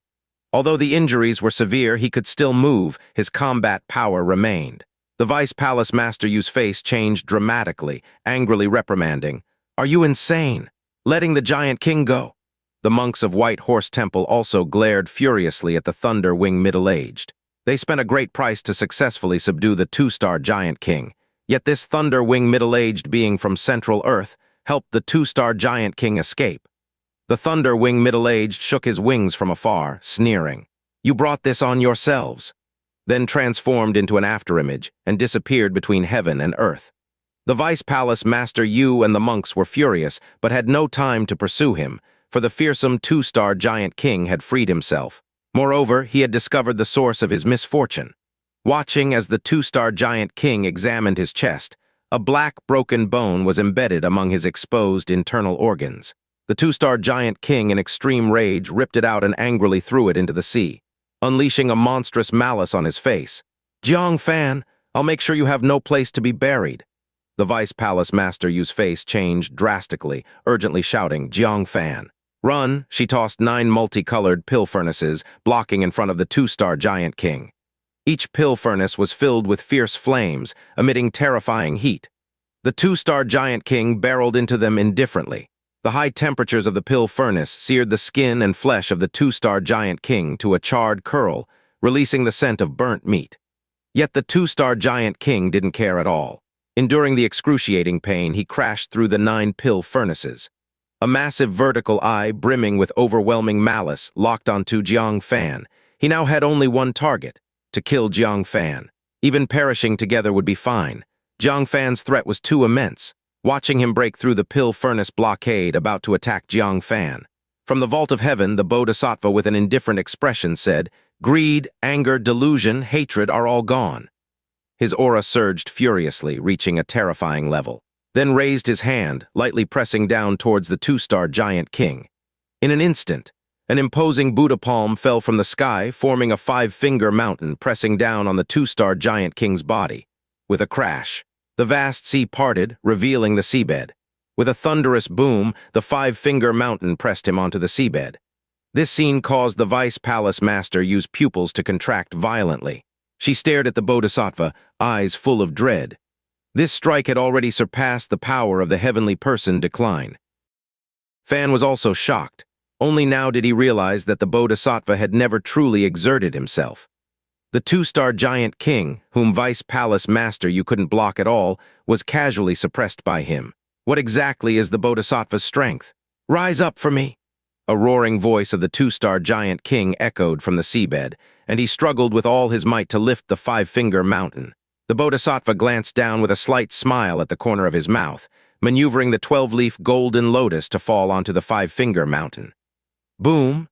Although the injuries were severe, he could still move, his combat power remained. The Vice Palace Master Yu's face changed dramatically, angrily reprimanding, "Are you insane? Letting the giant king go?" The monks of White Horse Temple also glared furiously at the thunder-wing middle-aged. They spent a great price to successfully subdue the 2-star giant king. Yet this thunder-wing middle-aged being from Central Earth helped the 2-star giant king escape. The thunder-wing middle-aged shook his wings from afar, sneering. "You brought this on yourselves," then transformed into an afterimage and disappeared between heaven and earth. The Vice Palace Master Yu and the monks were furious, but had no time to pursue him, for the fearsome 2-star giant king had freed himself. Moreover, he had discovered the source of his misfortune. Watching as the 2-star giant king examined his chest, a black broken bone was embedded among his exposed internal organs. The 2-star giant king, in extreme rage, ripped it out and angrily threw it into the sea, unleashing a monstrous malice on his face. "Jang Fan, I'll make sure you have no place to be buried." The Vice Palace Master Yu's face changed drastically, urgently shouting, "Jang Fan, run!" She tossed 9 multicolored pill furnaces, blocking in front of the 2-star giant king. Each pill furnace was filled with fierce flames, emitting terrifying heat. The 2-star giant king barreled into them indifferently. The high temperatures of the pill furnace seared the skin and flesh of the 2-star giant king to a charred curl, releasing the scent of burnt meat. Yet the 2-star giant king didn't care at all. Enduring the excruciating pain, he crashed through the 9 pill furnaces. A massive vertical eye, brimming with overwhelming malice, locked onto Jang Fan. He now had only one target: to kill Jang Fan. Even perishing together would be fine. Jang Fan's threat was too immense. Watching him break through the pill furnace blockade about to attack Jang Fan. From the vault of heaven, the Bodhisattva with an indifferent expression said, "Greed, anger, delusion, hatred are all gone." His aura surged furiously, reaching a terrifying level, then raised his hand, lightly pressing down towards the 2-star giant king. In an instant, an imposing Buddha palm fell from the sky, forming a 5-finger mountain pressing down on the 2-star giant king's body. With a crash, the vast sea parted, revealing the seabed. With a thunderous boom, the 5-finger mountain pressed him onto the seabed. This scene caused the Vice Palace Master Yu's pupils to contract violently. She stared at the Bodhisattva, eyes full of dread. This strike had already surpassed the power of the heavenly person decline. Fan was also shocked. Only now did he realize that the Bodhisattva had never truly exerted himself. The two-star giant king, whom Vice Palace Master you couldn't block at all, was casually suppressed by him. What exactly is the Bodhisattva's strength? Rise up for me! A roaring voice of the two-star giant king echoed from the seabed, and he struggled with all his might to lift the five-finger mountain. The Bodhisattva glanced down with a slight smile at the corner of his mouth, maneuvering the 12-leaf golden lotus to fall onto the five-finger mountain. Boom!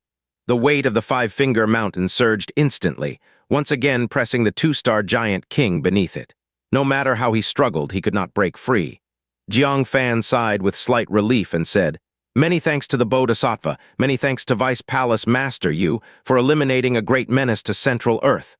The weight of the five-finger mountain surged instantly, once again pressing the two-star giant king beneath it. No matter how he struggled, he could not break free. Jang Fan sighed with slight relief and said, "Many thanks to the Bodhisattva, many thanks to Vice Palace Master you, for eliminating a great menace to Central Earth."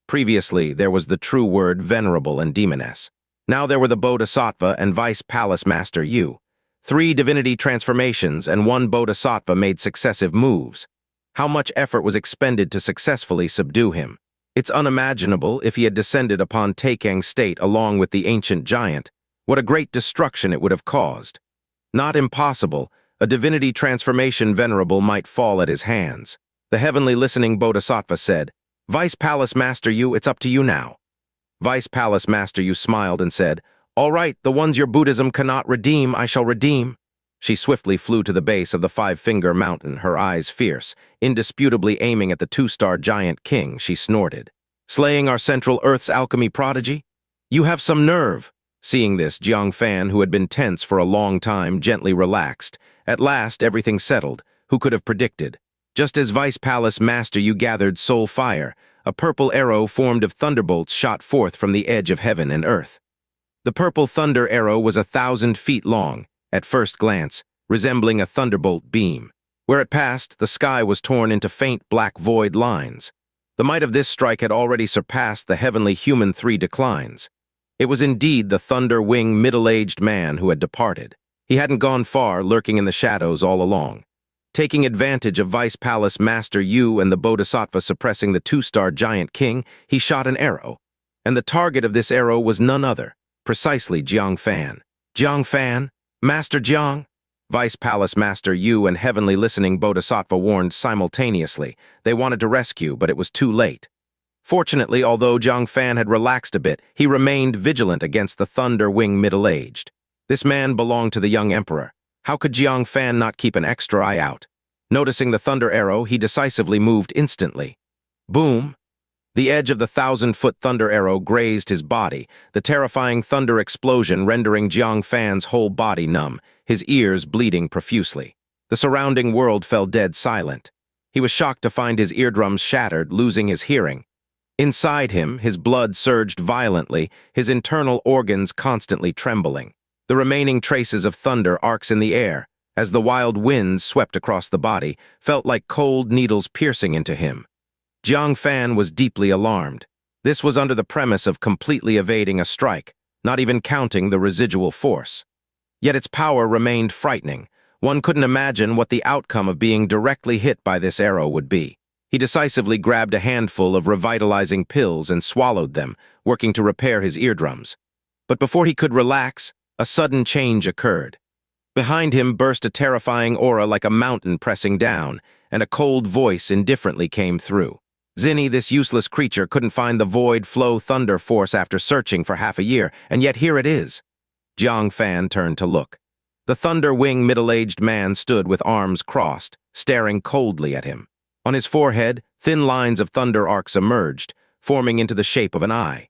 Previously, there was the true word venerable and demoness. Now there were the Bodhisattva and Vice Palace Master you. 3 divinity transformations and 1 Bodhisattva made successive moves. How much effort was expended to successfully subdue him? It's unimaginable if he had descended upon Taekang's state along with the ancient giant. What a great destruction it would have caused. Not impossible, a divinity transformation venerable might fall at his hands. The heavenly listening Bodhisattva said, "Vice Palace Master you, it's up to you now." Vice Palace Master you smiled and said, "All right, the ones your Buddhism cannot redeem, I shall redeem." She swiftly flew to the base of the five-finger mountain, her eyes fierce. Indisputably aiming at the two-star giant king, she snorted. "Slaying our Central Earth's alchemy prodigy? You have some nerve." Seeing this, Jang Fan, who had been tense for a long time, gently relaxed. At last, everything settled. Who could have predicted? Just as Vice Palace Master you gathered soul fire, a purple arrow formed of thunderbolts shot forth from the edge of heaven and earth. The purple thunder arrow was 1,000 feet long, at first glance, resembling a thunderbolt beam. Where it passed, the sky was torn into faint black void lines. The might of this strike had already surpassed the heavenly human 3 declines. It was indeed the thunder-winged middle-aged man who had departed. He hadn't gone far, lurking in the shadows all along. Taking advantage of Vice Palace Master Yu and the Bodhisattva suppressing the two-star giant king, he shot an arrow. And the target of this arrow was none other, precisely Jang Fan. "Jang Fan? Master Jiang?" Vice Palace Master Yu and heavenly listening Bodhisattva warned simultaneously. They wanted to rescue, but it was too late. Fortunately, although Jang Fan had relaxed a bit, he remained vigilant against the thunder-winged middle-aged. This man belonged to the young emperor. How could Jang Fan not keep an extra eye out? Noticing the thunder arrow, he decisively moved instantly. Boom! The edge of the 1,000-foot thunder arrow grazed his body, the terrifying thunder explosion rendering Jang Fan's whole body numb, his ears bleeding profusely. The surrounding world fell dead silent. He was shocked to find his eardrums shattered, losing his hearing. Inside him, his blood surged violently, his internal organs constantly trembling. The remaining traces of thunder arcs in the air, as the wild winds swept across the body, felt like cold needles piercing into him. Jang Fan was deeply alarmed. This was under the premise of completely evading a strike, not even counting the residual force. Yet its power remained frightening. One couldn't imagine what the outcome of being directly hit by this arrow would be. He decisively grabbed a handful of revitalizing pills and swallowed them, working to repair his eardrums. But before he could relax, a sudden change occurred. Behind him burst a terrifying aura like a mountain pressing down, and a cold voice indifferently came through. "Zinny, this useless creature, couldn't find the void flow thunder force after searching for half a year, and yet here it is." Jang Fan turned to look. The thunder-winged middle-aged man stood with arms crossed, staring coldly at him. On his forehead, thin lines of thunder arcs emerged, forming into the shape of an eye.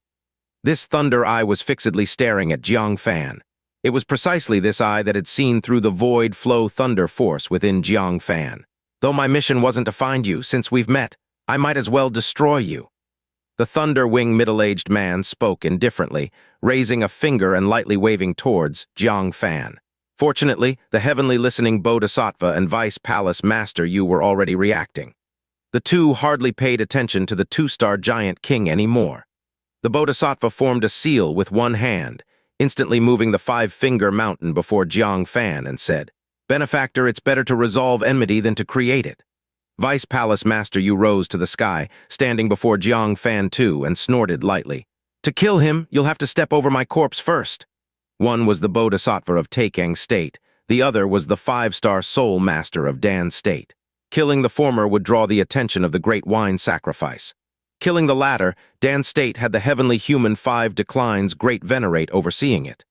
This thunder eye was fixedly staring at Jang Fan. It was precisely this eye that had seen through the void flow thunder force within Jang Fan. "Though my mission wasn't to find you, since we've met, I might as well destroy you." The thunder-winged middle-aged man spoke indifferently, raising a finger and lightly waving towards Jang Fan. Fortunately, the heavenly listening Bodhisattva and Vice Palace Master Yu were already reacting. The two hardly paid attention to the two-star giant king anymore. The Bodhisattva formed a seal with one hand, instantly moving the five-finger mountain before Jang Fan and said, "Benefactor, it's better to resolve enmity than to create it." Vice Palace Master Yu rose to the sky, standing before Jang Fan too, and snorted lightly. To kill him, you'll have to step over my corpse first. One was the Bodhisattva of Taekang State, the other was the 5-star soul master of Dan State. Killing the former would draw the attention of the great wine sacrifice. Killing the latter, Dan State had the heavenly human 5 declines great venerate overseeing it.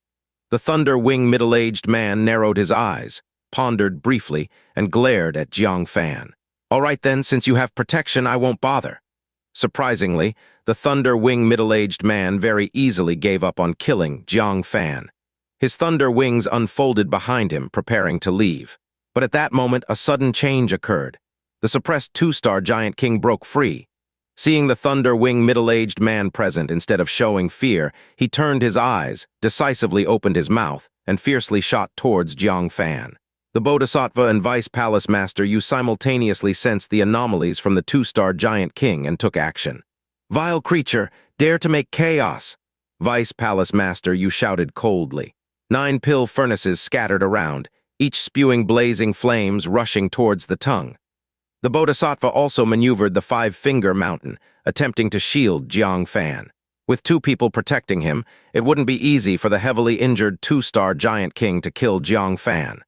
The thunder-winged middle-aged man narrowed his eyes, pondered briefly, and glared at Jang Fan. All right then, since you have protection, I won't bother. Surprisingly, the thunder-winged middle-aged man very easily gave up on killing Jang Fan. His thunder wings unfolded behind him, preparing to leave. But at that moment, a sudden change occurred. The suppressed 2-star giant king broke free. Seeing the thunder-winged middle-aged man present instead of showing fear, he turned his eyes, decisively opened his mouth, and fiercely shot towards Jang Fan. The Bodhisattva and Vice Palace Master Yu simultaneously sensed the anomalies from the 2-star giant king and took action. "Vile creature, dare to make chaos!" Vice Palace Master Yu shouted coldly. 9 pill furnaces scattered around, each spewing blazing flames rushing towards the tongue. The Bodhisattva also maneuvered the 5-finger mountain, attempting to shield Jang Fan. With 2 people protecting him, it wouldn't be easy for the heavily injured 2-star giant king to kill Jang Fan.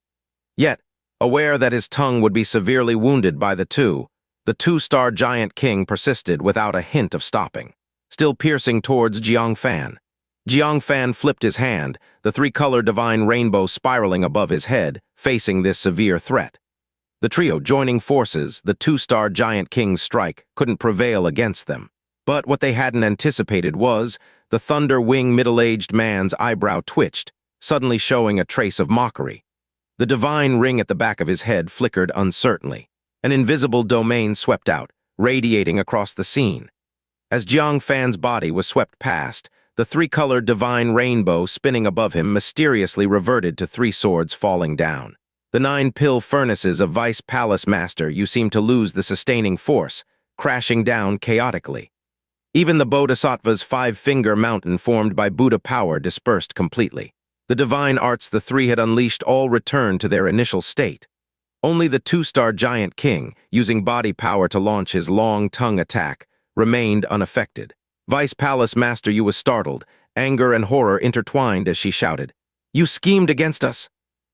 Yet, aware that his tongue would be severely wounded by the 2-star giant king persisted without a hint of stopping, still piercing towards Jang Fan. Jang Fan flipped his hand, the 3-color divine rainbow spiraling above his head, facing this severe threat. The trio joining forces, the 2-star giant king's strike, couldn't prevail against them. But what they hadn't anticipated was, the thunder-winged middle-aged man's eyebrow twitched, suddenly showing a trace of mockery. The divine ring at the back of his head flickered uncertainly. An invisible domain swept out, radiating across the scene. As Jang Fan's body was swept past, the 3-colored divine rainbow spinning above him mysteriously reverted to 3 swords falling down. The 9 pill furnaces of Vice Palace Master Yu seemed to lose the sustaining force, crashing down chaotically. Even the Bodhisattva's 5-finger mountain formed by Buddha power dispersed completely. The divine arts the 3 had unleashed all returned to their initial state. Only the 2-star giant king, using body power to launch his long tongue attack, remained unaffected. Vice Palace Master Yu was startled, anger and horror intertwined as she shouted, "You schemed against us!"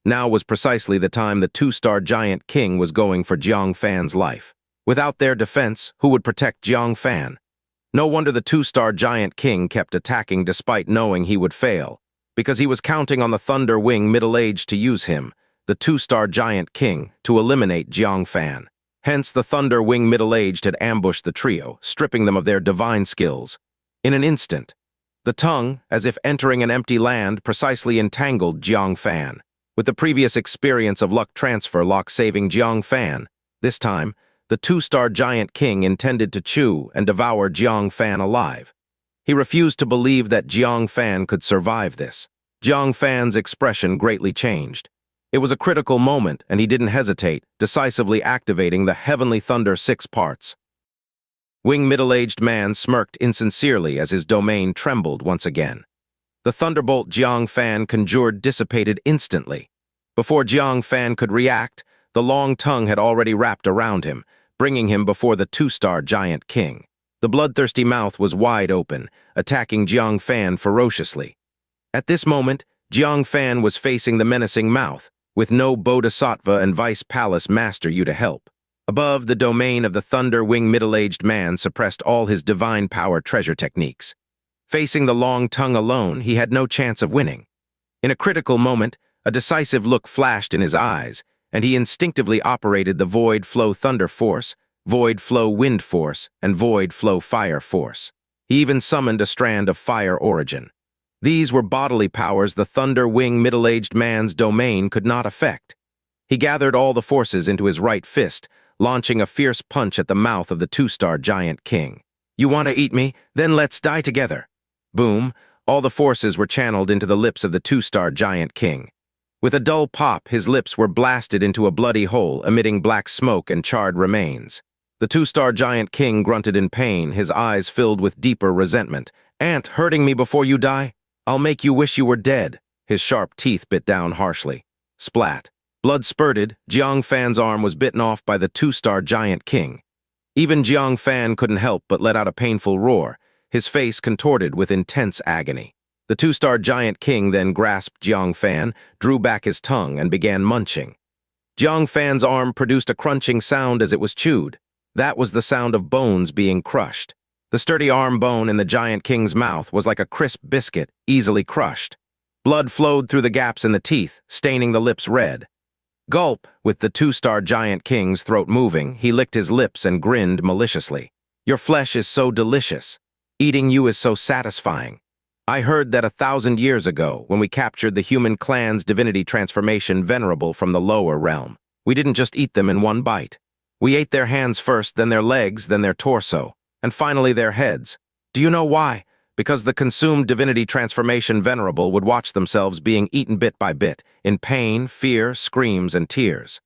Now was precisely the time the 2-star giant king was going for Jang Fan's life. Without their defense, who would protect Jang Fan? No wonder the 2-star giant king kept attacking despite knowing he would fail, because he was counting on the thunder-winged middle-aged to use him, the 2-star giant king, to eliminate Jang Fan. Hence, the thunder-winged middle-aged had ambushed the trio, stripping them of their divine skills. In an instant, the tongue, as if entering an empty land, precisely entangled Jang Fan. With the previous experience of luck transfer lock saving Jang Fan, this time, the 2-star giant king intended to chew and devour Jang Fan alive. He refused to believe that Jang Fan could survive this. Jang Fan's expression greatly changed. It was a critical moment, and he didn't hesitate, decisively activating the heavenly thunder 6 parts. Winged middle-aged man smirked insincerely as his domain trembled once again. The thunderbolt Jang Fan conjured dissipated instantly. Before Jang Fan could react, the long tongue had already wrapped around him, bringing him before the 2-star giant king. The bloodthirsty mouth was wide open, attacking Jang Fan ferociously. At this moment, Jang Fan was facing the menacing mouth, with no Bodhisattva and Vice Palace Master Yu to help. Above, the domain of the thunder-winged middle-aged man suppressed all his divine power treasure techniques. Facing the long tongue alone, he had no chance of winning. In a critical moment, a decisive look flashed in his eyes, and he instinctively operated the Void Flow Thunder Force, Void Flow Wind Force, and Void Flow Fire Force. He even summoned a strand of fire origin. These were bodily powers the thunder-winged middle-aged man's domain could not affect. He gathered all the forces into his right fist, launching a fierce punch at the mouth of the 2-star giant king. "You want to eat me? Then let's die together." Boom, all the forces were channeled into the lips of the 2-star giant king. With a dull pop, his lips were blasted into a bloody hole, emitting black smoke and charred remains. The 2-star giant king grunted in pain, his eyes filled with deeper resentment. "Ant, hurting me before you die? I'll make you wish you were dead." His sharp teeth bit down harshly. Splat. Blood spurted, Jang Fan's arm was bitten off by the 2-star giant king. Even Jang Fan couldn't help but let out a painful roar, his face contorted with intense agony. The two-star giant king then grasped Jang Fan, drew back his tongue, and began munching. Jang Fan's arm produced a crunching sound as it was chewed. That was the sound of bones being crushed. The sturdy arm bone in the giant king's mouth was like a crisp biscuit, easily crushed. Blood flowed through the gaps in the teeth, staining the lips red. Gulp, with the two-star giant king's throat moving, he licked his lips and grinned maliciously. Your flesh is so delicious. Eating you is so satisfying. I heard that 1,000 years ago, when we captured the human clan's divinity transformation Venerable from the lower realm, we didn't just eat them in one bite. We ate their hands first, then their legs, then their torso, and finally their heads. Do you know why? Because the consumed divinity transformation Venerable would watch themselves being eaten bit by bit, in pain, fear, screams, and tears.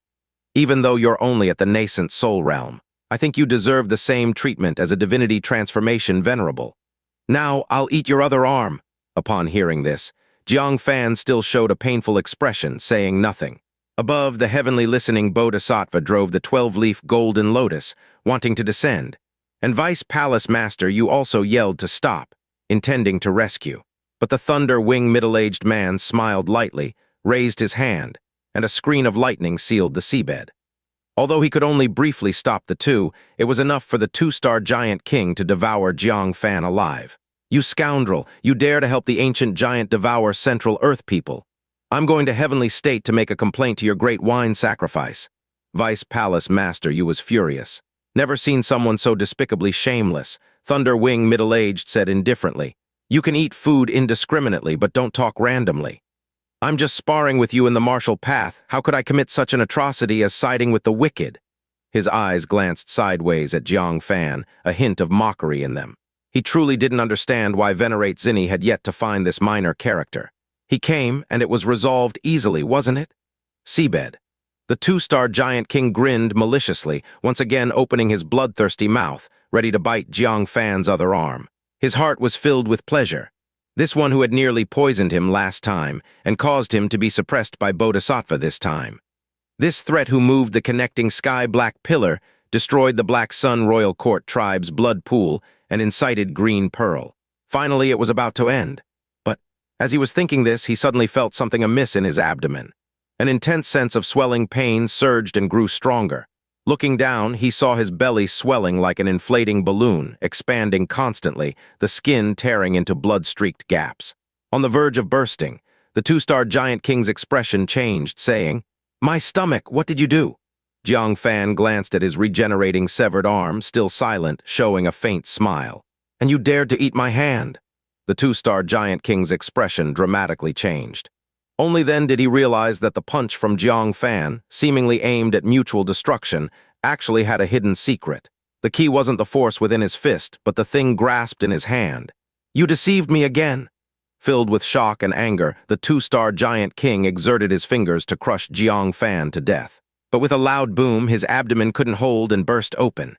Even though you're only at the nascent soul realm, I think you deserve the same treatment as a divinity transformation Venerable. Now, I'll eat your other arm. Upon hearing this, Jang Fan still showed a painful expression, saying nothing. Above, the heavenly listening Bodhisattva drove the 12-leaf golden lotus, wanting to descend. And Vice Palace Master, you also yelled to stop, intending to rescue. But the thunder-winged middle-aged man smiled lightly, raised his hand, and a screen of lightning sealed the seabed. Although he could only briefly stop the two, it was enough for the two-star giant king to devour Jang Fan alive. You scoundrel, you dare to help the ancient giant devour Central Earth people. I'm going to Heavenly State to make a complaint to your great wine sacrifice. Vice Palace Master, you was furious. Never seen someone so despicably shameless, Thunder-winged middle-aged said indifferently. You can eat food indiscriminately, but don't talk randomly. I'm just sparring with you in the martial path. How could I commit such an atrocity as siding with the wicked? His eyes glanced sideways at Jang Fan, a hint of mockery in them. He truly didn't understand why Venerate Zinny had yet to find this minor character. He came, and it was resolved easily, wasn't it? Seabed. The two-star giant king grinned maliciously, once again opening his bloodthirsty mouth, ready to bite Jang Fan's other arm. His heart was filled with pleasure. This one who had nearly poisoned him last time, and caused him to be suppressed by Bodhisattva this time. This threat who moved the connecting sky-black pillar, destroyed the Black Sun Royal Court tribe's blood pool, and incited green peril. Finally, it was about to end. But, as he was thinking this, he suddenly felt something amiss in his abdomen. An intense sense of swelling pain surged and grew stronger. Looking down, he saw his belly swelling like an inflating balloon, expanding constantly, the skin tearing into blood-streaked gaps. On the verge of bursting, the two-star giant king's expression changed, saying, "My stomach, what did you do?" Jang Fan glanced at his regenerating severed arm, still silent, showing a faint smile. "And you dared to eat my hand." The two-star giant king's expression dramatically changed. Only then did he realize that the punch from Jang Fan, seemingly aimed at mutual destruction, actually had a hidden secret. The key wasn't the force within his fist, but the thing grasped in his hand. "You deceived me again." Filled with shock and anger, the two-star giant king exerted his fingers to crush Jang Fan to death. But with a loud boom, his abdomen couldn't hold and burst open.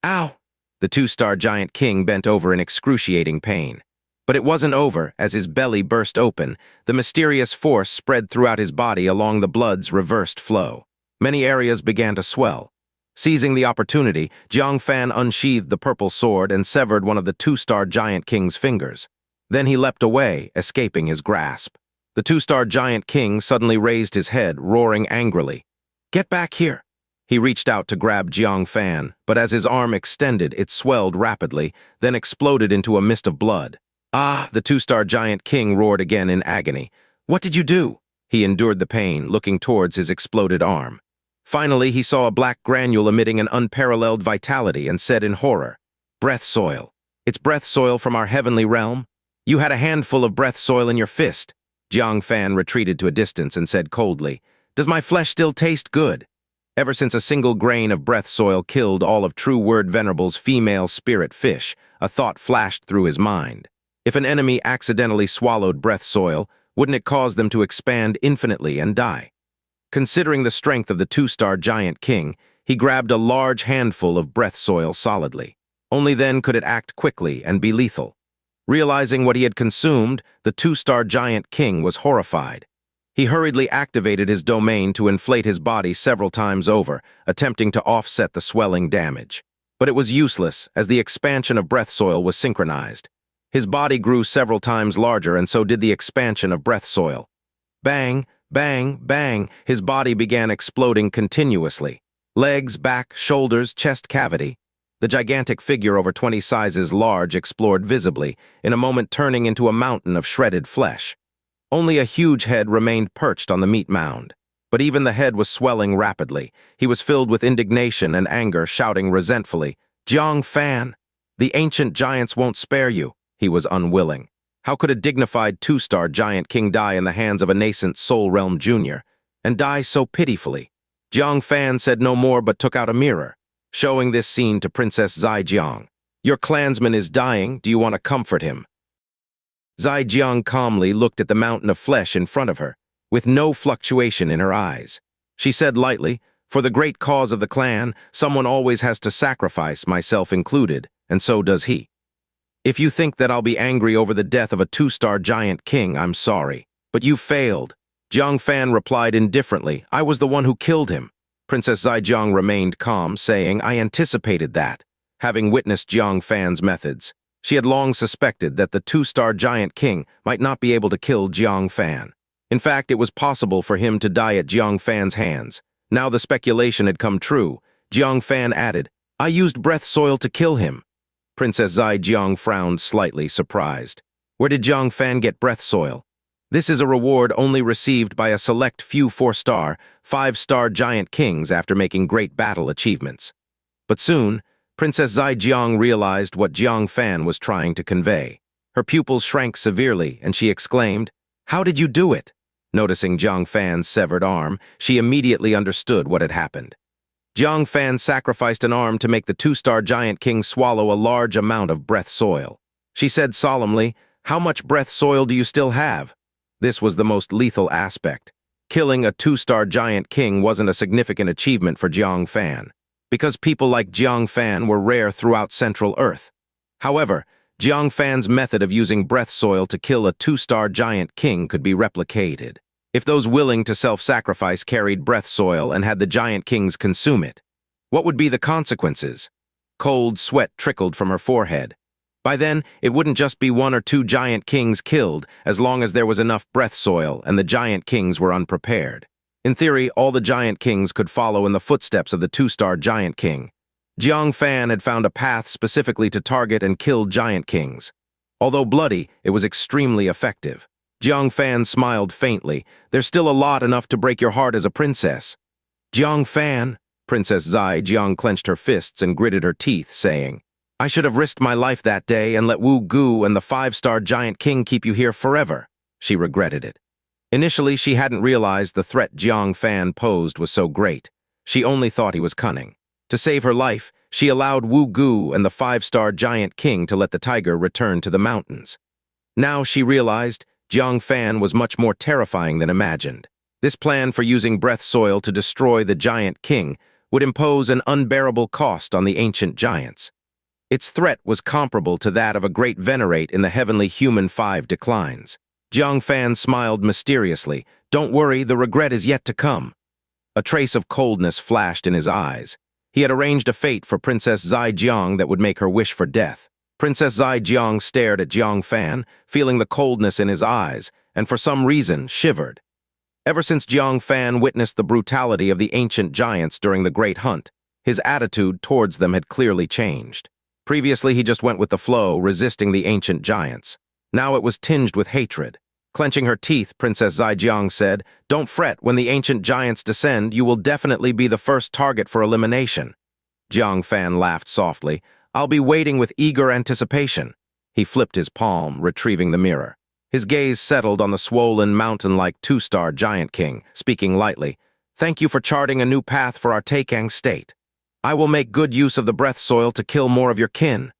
"Ow!" The two-star giant king bent over in excruciating pain. But it wasn't over. As his belly burst open, the mysterious force spread throughout his body along the blood's reversed flow. Many areas began to swell. Seizing the opportunity, Jang Fan unsheathed the purple sword and severed one of the two-star giant king's fingers. Then he leapt away, escaping his grasp. The two-star giant king suddenly raised his head, roaring angrily. "Get back here!" He reached out to grab Jang Fan, but as his arm extended, it swelled rapidly, then exploded into a mist of blood. "Ah!" The two-star giant king roared again in agony. "What did you do?" He endured the pain, looking towards his exploded arm. Finally, he saw a black granule emitting an unparalleled vitality and said in horror, "Breath soil. It's breath soil from our heavenly realm. You had a handful of breath soil in your fist." Jang Fan retreated to a distance and said coldly, "Does my flesh still taste good?" Ever since a single grain of breath soil killed all of True Word Venerable's female spirit fish, a thought flashed through his mind. If an enemy accidentally swallowed breath soil, wouldn't it cause them to expand infinitely and die? Considering the strength of the two-star giant king, he grabbed a large handful of breath soil solidly. Only then could it act quickly and be lethal. Realizing what he had consumed, the two-star giant king was horrified. He hurriedly activated his domain to inflate his body several times over, attempting to offset the swelling damage. But it was useless, as the expansion of breath soil was synchronized. His body grew several times larger, and so did the expansion of breath soil. Bang, bang, bang, his body began exploding continuously. Legs, back, shoulders, chest cavity. The gigantic figure over 20 sizes large explored visibly, in a moment turning into a mountain of shredded flesh. Only a huge head remained perched on the meat mound. But even the head was swelling rapidly. He was filled with indignation and anger, shouting resentfully, "Jang Fan! The ancient giants won't spare you." He was unwilling. How could a dignified two-star giant king die in the hands of a nascent Soul Realm junior, and die so pitifully? Jang Fan said no more but took out a mirror, showing this scene to Princess Zaijiang. "Your clansman is dying. Do you want to comfort him?" Zaijiang calmly looked at the mountain of flesh in front of her, with no fluctuation in her eyes. She said lightly, "For the great cause of the clan, someone always has to sacrifice, myself included, and so does he. If you think that I'll be angry over the death of a two-star giant king, I'm sorry. But you failed." Jang Fan replied indifferently, "I was the one who killed him." Princess Zaijiang remained calm, saying, "I anticipated that." Having witnessed Jang Fan's methods, she had long suspected that the two-star giant king might not be able to kill Jang Fan. In fact, it was possible for him to die at Jang Fan's hands. Now the speculation had come true. Jang Fan added, "I used breath soil to kill him." Princess Zaijiang frowned slightly, surprised. Where did Jang Fan get breath soil? This is a reward only received by a select few 4-star, 5-star giant kings after making great battle achievements. But soon, Princess Zaijiang realized what Jang Fan was trying to convey. Her pupils shrank severely, and she exclaimed, "How did you do it?" Noticing Jang Fan's severed arm, she immediately understood what had happened. Jang Fan sacrificed an arm to make the 2-star giant king swallow a large amount of breath soil. She said solemnly, "How much breath soil do you still have?" This was the most lethal aspect. Killing a 2-star giant king wasn't a significant achievement for Jang Fan, because people like Jang Fan were rare throughout Central Earth. However, Jang Fan's method of using breath soil to kill a 2-star giant king could be replicated. If those willing to self-sacrifice carried breath soil and had the giant kings consume it, what would be the consequences? Cold sweat trickled from her forehead. By then, it wouldn't just be 1 or 2 giant kings killed, as long as there was enough breath soil and the giant kings were unprepared. In theory, all the giant kings could follow in the footsteps of the 2-star giant king. Jang Fan had found a path specifically to target and kill giant kings. Although bloody, it was extremely effective. Jang Fan smiled faintly. "There's still a lot enough to break your heart as a princess." "Jang Fan," Princess Zaijiang clenched her fists and gritted her teeth, saying, "I should have risked my life that day and let Wuyu and the 5-star giant king keep you here forever." She regretted it. Initially, she hadn't realized the threat Jang Fan posed was so great. She only thought he was cunning. To save her life, she allowed Wuyu and the 5-star giant king to let the tiger return to the mountains. Now she realized Jang Fan was much more terrifying than imagined. This plan for using breath soil to destroy the giant king would impose an unbearable cost on the ancient giants. Its threat was comparable to that of a great venerate in the heavenly human 5 declines. Jang Fan smiled mysteriously. "Don't worry, the regret is yet to come." A trace of coldness flashed in his eyes. He had arranged a fate for Princess Zaijiang that would make her wish for death. Princess Zaijiang stared at Jang Fan, feeling the coldness in his eyes, and for some reason shivered. Ever since Jang Fan witnessed the brutality of the ancient giants during the Great Hunt, his attitude towards them had clearly changed. Previously, he just went with the flow, resisting the ancient giants. Now it was tinged with hatred. Clenching her teeth, Princess Zaijiang said, "Don't fret, when the ancient giants descend, you will definitely be the first target for elimination." Jang Fan laughed softly. "I'll be waiting with eager anticipation." He flipped his palm, retrieving the mirror. His gaze settled on the swollen, mountain-like 2-star giant king, speaking lightly. "Thank you for charting a new path for our Taikang state. I will make good use of the breath soil to kill more of your kin."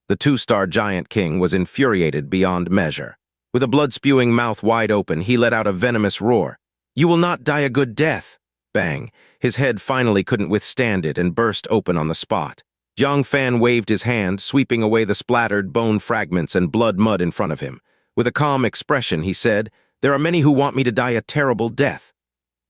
The 2-star giant king was infuriated beyond measure. With a blood-spewing mouth wide open, he let out a venomous roar. "You will not die a good death." Bang. His head finally couldn't withstand it and burst open on the spot. Jang Fan waved his hand, sweeping away the splattered bone fragments and blood mud in front of him. With a calm expression, he said, "There are many who want me to die a terrible death.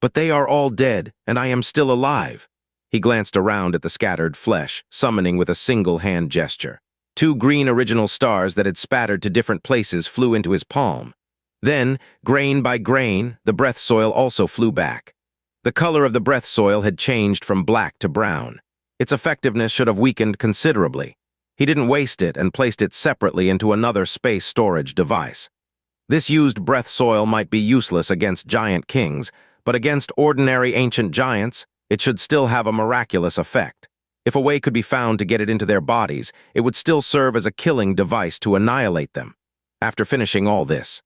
But they are all dead, and I am still alive." He glanced around at the scattered flesh, summoning with a single hand gesture. 2 green original stars that had spattered to different places flew into his palm. Then, grain by grain, the breath soil also flew back. The color of the breath soil had changed from black to brown. Its effectiveness should have weakened considerably. He didn't waste it and placed it separately into another space storage device. This used breath soil might be useless against giant kings, but against ordinary ancient giants, it should still have a miraculous effect. If a way could be found to get it into their bodies, it would still serve as a killing device to annihilate them. After finishing all this,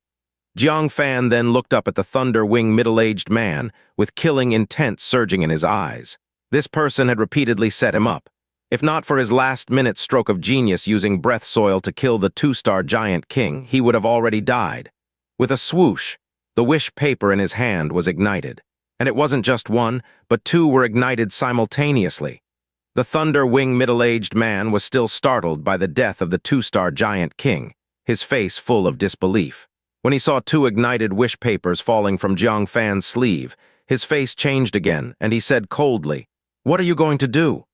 Jang Fan then looked up at the thunder-winged middle-aged man, with killing intent surging in his eyes. This person had repeatedly set him up. If not for his last-minute stroke of genius using breath soil to kill the 2-star giant king, he would have already died. With a swoosh, the wish paper in his hand was ignited. And it wasn't just one, but 2 were ignited simultaneously. The thunder-winged middle-aged man was still startled by the death of the 2-star giant king, his face full of disbelief. When he saw 2 ignited wish papers falling from Jang Fan's sleeve, his face changed again, and he said coldly, "What are you going to do?"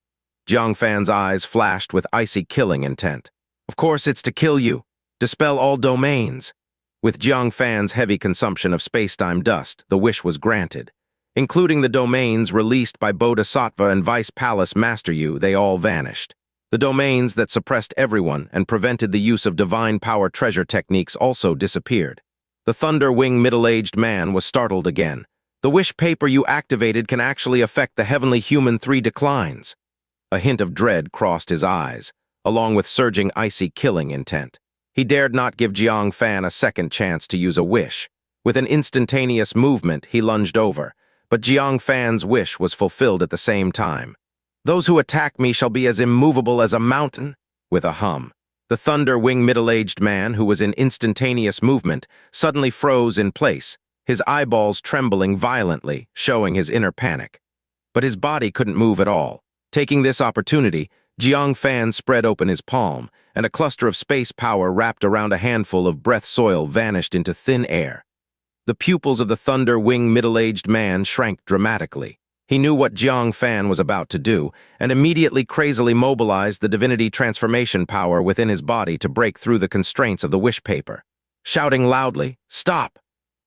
Jang Fan's eyes flashed with icy killing intent. "Of course it's to kill you. Dispel all domains." With Jang Fan's heavy consumption of space-time dust, the wish was granted. Including the domains released by Bodhisattva and Vice Palace Master Yu, they all vanished. The domains that suppressed everyone and prevented the use of divine power treasure techniques also disappeared. The thunder-winged middle-aged man was startled again. "The wish paper you activated can actually affect the heavenly human 3 declines." A hint of dread crossed his eyes, along with surging icy killing intent. He dared not give Jang Fan a second chance to use a wish. With an instantaneous movement, he lunged over, but Jang Fan's wish was fulfilled at the same time. "Those who attack me shall be as immovable as a mountain." With a hum, the thunder-winged middle-aged man, who was in instantaneous movement, suddenly froze in place, his eyeballs trembling violently, showing his inner panic. But his body couldn't move at all. Taking this opportunity, Jang Fan spread open his palm, and a cluster of space power wrapped around a handful of breath soil vanished into thin air. The pupils of the thunder-winged middle-aged man shrank dramatically. He knew what Jang Fan was about to do, and immediately crazily mobilized the divinity transformation power within his body to break through the constraints of the wish paper. Shouting loudly, "Stop!"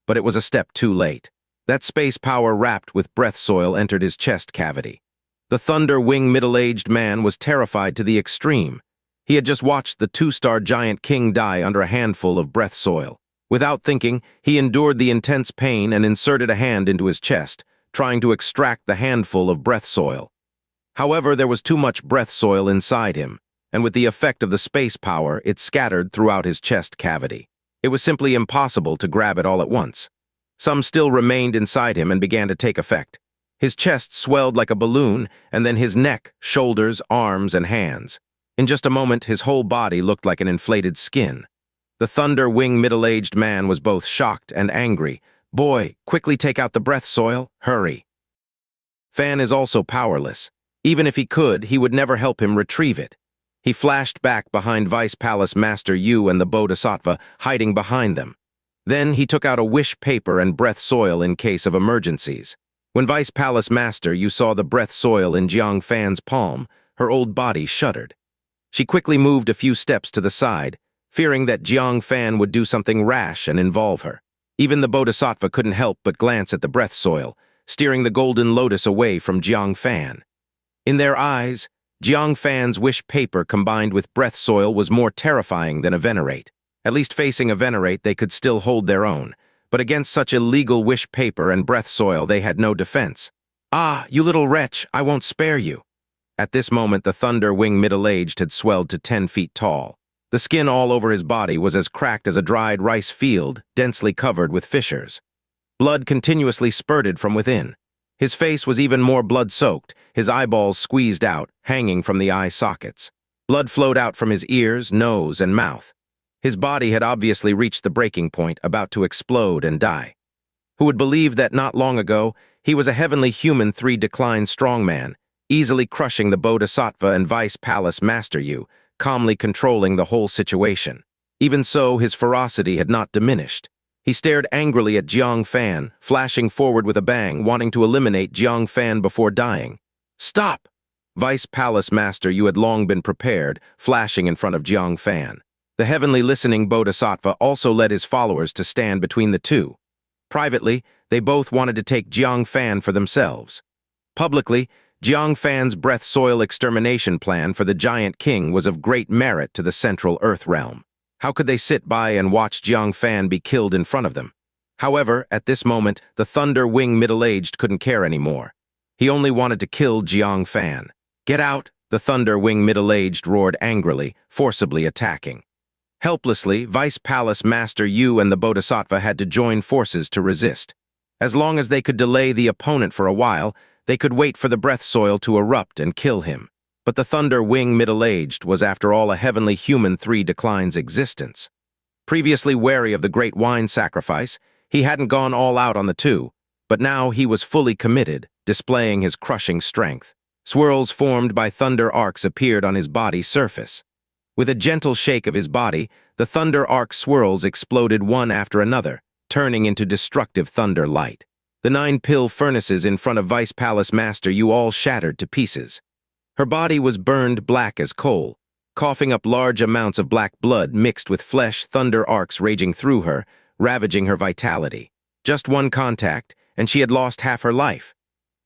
But it was a step too late. That space power wrapped with breath soil entered his chest cavity. The thunder-winged middle-aged man was terrified to the extreme. He had just watched the 2-star giant king die under a handful of breath soil. Without thinking, he endured the intense pain and inserted a hand into his chest, trying to extract the handful of breath soil. However, there was too much breath soil inside him, and with the effect of the space power, it scattered throughout his chest cavity. It was simply impossible to grab it all at once. Some still remained inside him and began to take effect. His chest swelled like a balloon, and then his neck, shoulders, arms, and hands. In just a moment, his whole body looked like an inflated skin. The thunder-winged middle-aged man was both shocked and angry. "Boy, quickly take out the breath soil, hurry." Fan is also powerless. Even if he could, he would never help him retrieve it. He flashed back behind Vice Palace Master Yu and the Bodhisattva, hiding behind them. Then he took out a wish paper and breath soil in case of emergencies. When Vice Palace Master Yu saw the breath soil in Jang Fan's palm, her old body shuddered. She quickly moved a few steps to the side, fearing that Jang Fan would do something rash and involve her. Even the Bodhisattva couldn't help but glance at the breath soil, steering the golden lotus away from Jang Fan. In their eyes, Jang Fan's wish paper combined with breath soil was more terrifying than a venerate. At least facing a venerate, they could still hold their own, but against such illegal wish paper and breath soil, they had no defense. "Ah, you little wretch, I won't spare you." At this moment, the thunder-winged middle-aged had swelled to 10 feet tall. The skin all over his body was as cracked as a dried rice field, densely covered with fissures. Blood continuously spurted from within. His face was even more blood-soaked, his eyeballs squeezed out, hanging from the eye sockets. Blood flowed out from his ears, nose, and mouth. His body had obviously reached the breaking point, about to explode and die. Who would believe that not long ago, he was a heavenly human 3-decline strongman, easily crushing the Bodhisattva and Vice Palace Master Yu, calmly controlling the whole situation. Even so, his ferocity had not diminished. He stared angrily at Jang Fan, flashing forward with a bang, wanting to eliminate Jang Fan before dying. Stop! Vice Palace Master, you had long been prepared, flashing in front of Jang Fan. The heavenly listening Bodhisattva also led his followers to stand between the two. Privately, they both wanted to take Jang Fan for themselves. Publicly, Jang Fan's breath soil extermination plan for the Giant King was of great merit to the Central Earth realm. How could they sit by and watch Jang Fan be killed in front of them? However, at this moment, the Thunder Wing middle-aged couldn't care anymore. He only wanted to kill Jang Fan. Get out! The Thunder Wing middle-aged roared angrily, forcibly attacking. Helplessly, Vice Palace Master Yu and the Bodhisattva had to join forces to resist. As long as they could delay the opponent for a while, they could wait for the breath soil to erupt and kill him. But the Thunder Wing middle-aged was after all a heavenly human 3 declines existence. Previously wary of the great wine sacrifice, he hadn't gone all out on the two, but now he was fully committed, displaying his crushing strength. Swirls formed by thunder arcs appeared on his body surface. With a gentle shake of his body, the thunder arc swirls exploded one after another, turning into destructive thunder light. The 9 pill furnaces in front of Vice Palace Master Yu all shattered to pieces. Her body was burned black as coal, coughing up large amounts of black blood mixed with flesh, thunder arcs raging through her, ravaging her vitality. Just one contact, and she had lost half her life.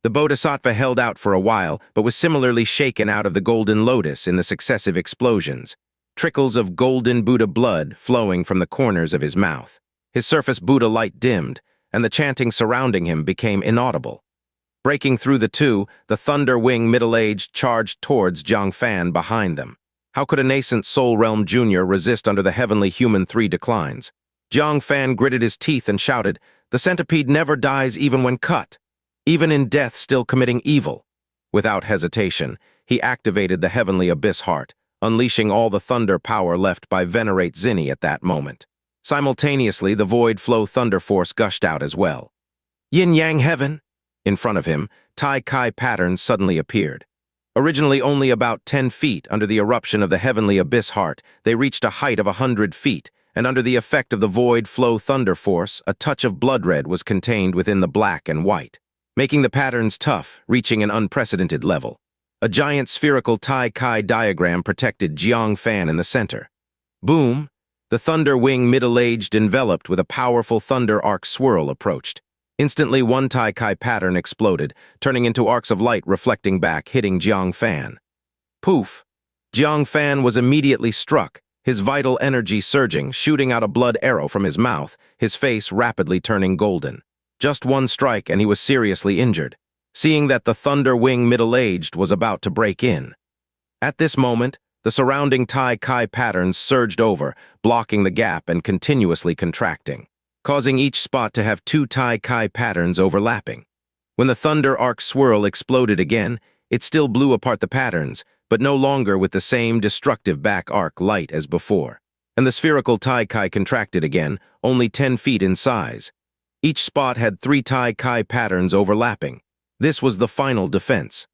The Bodhisattva held out for a while, but was similarly shaken out of the golden lotus in the successive explosions, trickles of golden Buddha blood flowing from the corners of his mouth. His surface Buddha light dimmed, and the chanting surrounding him became inaudible. Breaking through the two, the Thunder Wing middle-aged charged towards Jang Fan behind them. How could a nascent Soul Realm Junior resist under the heavenly human 3 declines? Jang Fan gritted his teeth and shouted, "The centipede never dies even when cut, even in death still committing evil." Without hesitation, he activated the heavenly abyss heart, unleashing all the thunder power left by Venerate Zinny at that moment. Simultaneously, the void flow thunder force gushed out as well. Yin-yang heaven! In front of him, Tai Kai patterns suddenly appeared. Originally only about 10 feet under the eruption of the heavenly abyss heart, they reached a height of 100 feet, and under the effect of the void flow thunder force, a touch of blood red was contained within the black and white, making the patterns tough, reaching an unprecedented level. A giant spherical Tai Kai diagram protected Jang Fan in the center. Boom! The Thunder Wing middle-aged enveloped with a powerful thunder arc swirl approached. Instantly, one Tai Kai pattern exploded, turning into arcs of light reflecting back, hitting Jang Fan. Poof! Jang Fan was immediately struck, his vital energy surging, shooting out a blood arrow from his mouth, his face rapidly turning golden. Just one strike and he was seriously injured, seeing that the Thunder Wing middle-aged was about to break in. At this moment, the surrounding Tai Kai patterns surged over, blocking the gap and continuously contracting, causing each spot to have 2 Tai Kai patterns overlapping. When the thunder arc swirl exploded again, it still blew apart the patterns, but no longer with the same destructive back arc light as before. And the spherical Tai Kai contracted again, only 10 feet in size. Each spot had 3 Tai Kai patterns overlapping. This was the final defense.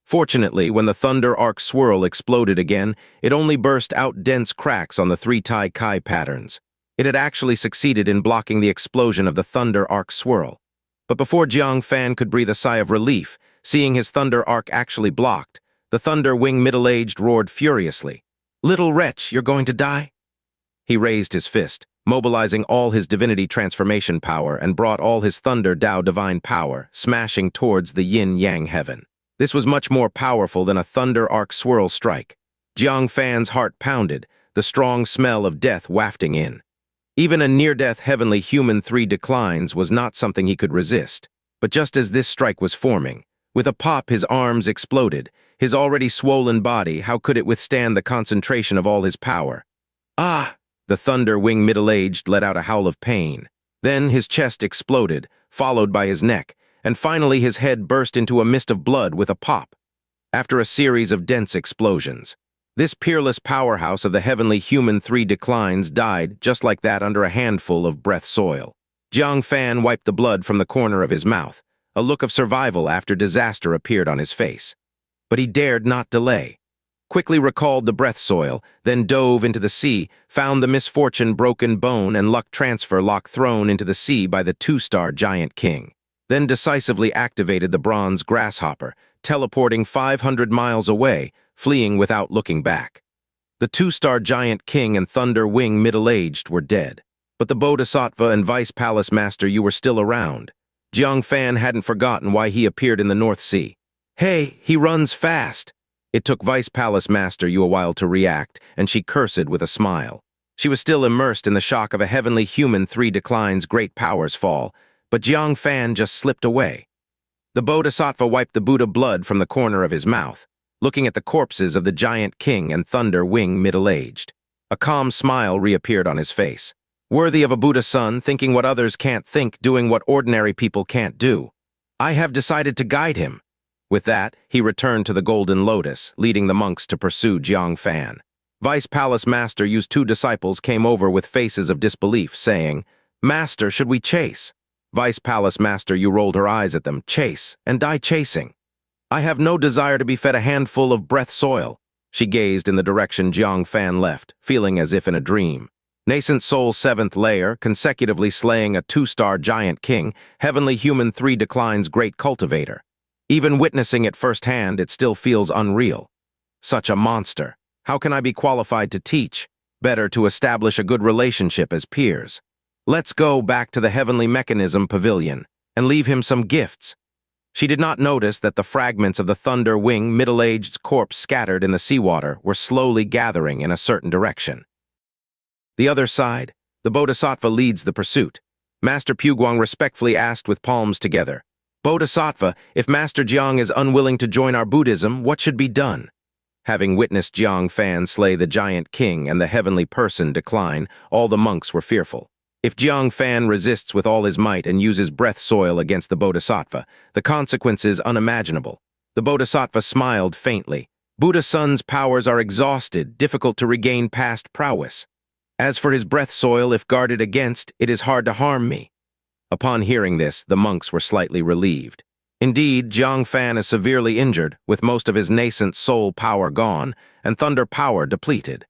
Fortunately, when the thunder arc swirl exploded again, it only burst out dense cracks on the 3 Tai Kai patterns. It had actually succeeded in blocking the explosion of the thunder arc swirl. But before Jang Fan could breathe a sigh of relief, seeing his thunder arc actually blocked, the Thunder Wing middle-aged roared furiously. "Little wretch, you're going to die?" He raised his fist, mobilizing all his divinity transformation power and brought all his Thunder Tao divine power, smashing towards the yin-yang heaven. This was much more powerful than a thunder arc swirl strike. Jang Fan's heart pounded, the strong smell of death wafting in. Even a near-death heavenly human 3 declines was not something he could resist. But just as this strike was forming, with a pop his arms exploded, his already swollen body, how could it withstand the concentration of all his power? Ah! The Thunder Wing middle-aged let out a howl of pain. Then his chest exploded, followed by his neck, and finally his head burst into a mist of blood with a pop. After a series of dense explosions, this peerless powerhouse of the heavenly human 3 declines died just like that under a handful of breath soil. Jang Fan wiped the blood from the corner of his mouth. A look of survival after disaster appeared on his face. But he dared not delay. Quickly recalled the breath soil, then dove into the sea, found the misfortune broken bone and luck transfer lock thrown into the sea by the 2-star Giant King. Then decisively activated the bronze grasshopper, teleporting 500 miles away, fleeing without looking back. The two-star giant king and thunder wing middle-aged were dead. But the Bodhisattva and Vice Palace Master Yu were still around. Jang Fan hadn't forgotten why he appeared in the North Sea. Hey, he runs fast! It took Vice Palace Master Yu a while to react, and she cursed with a smile. She was still immersed in the shock of a heavenly human 3 declines great powers fall, but Jang Fan just slipped away. The Bodhisattva wiped the Buddha blood from the corner of his mouth, looking at the corpses of the giant king and thunder wing middle-aged. A calm smile reappeared on his face. Worthy of a Buddha son, thinking what others can't think, doing what ordinary people can't do. I have decided to guide him. With that, he returned to the Golden Lotus, leading the monks to pursue Jang Fan. Vice Palace Master Yu's 2 disciples came over with faces of disbelief, saying, "Master, should we chase?" Vice Palace Master Yu rolled her eyes at them. "Chase, and die chasing. I have no desire to be fed a handful of breath soil." She gazed in the direction Jang Fan left, feeling as if in a dream. Nascent Soul 7th layer, consecutively slaying a 2-star giant king, heavenly human 3 declines great cultivator. Even witnessing it firsthand, it still feels unreal. Such a monster. How can I be qualified to teach? Better to establish a good relationship as peers. Let's go back to the heavenly mechanism pavilion and leave him some gifts. She did not notice that the fragments of the thunder wing middle-aged corpse scattered in the seawater were slowly gathering in a certain direction. The other side, the Bodhisattva leads the pursuit. Master Puguang respectfully asked with palms together, "Bodhisattva, if Master Jiang is unwilling to join our Buddhism, what should be done?" Having witnessed Jang Fan slay the giant king and the heavenly person decline, all the monks were fearful. If Jang Fan resists with all his might and uses breath soil against the Bodhisattva, the consequence is unimaginable. The Bodhisattva smiled faintly. Buddha Son's powers are exhausted, difficult to regain past prowess. As for his breath soil, if guarded against, it is hard to harm me. Upon hearing this, the monks were slightly relieved. Indeed, Jang Fan is severely injured, with most of his nascent soul power gone and thunder power depleted.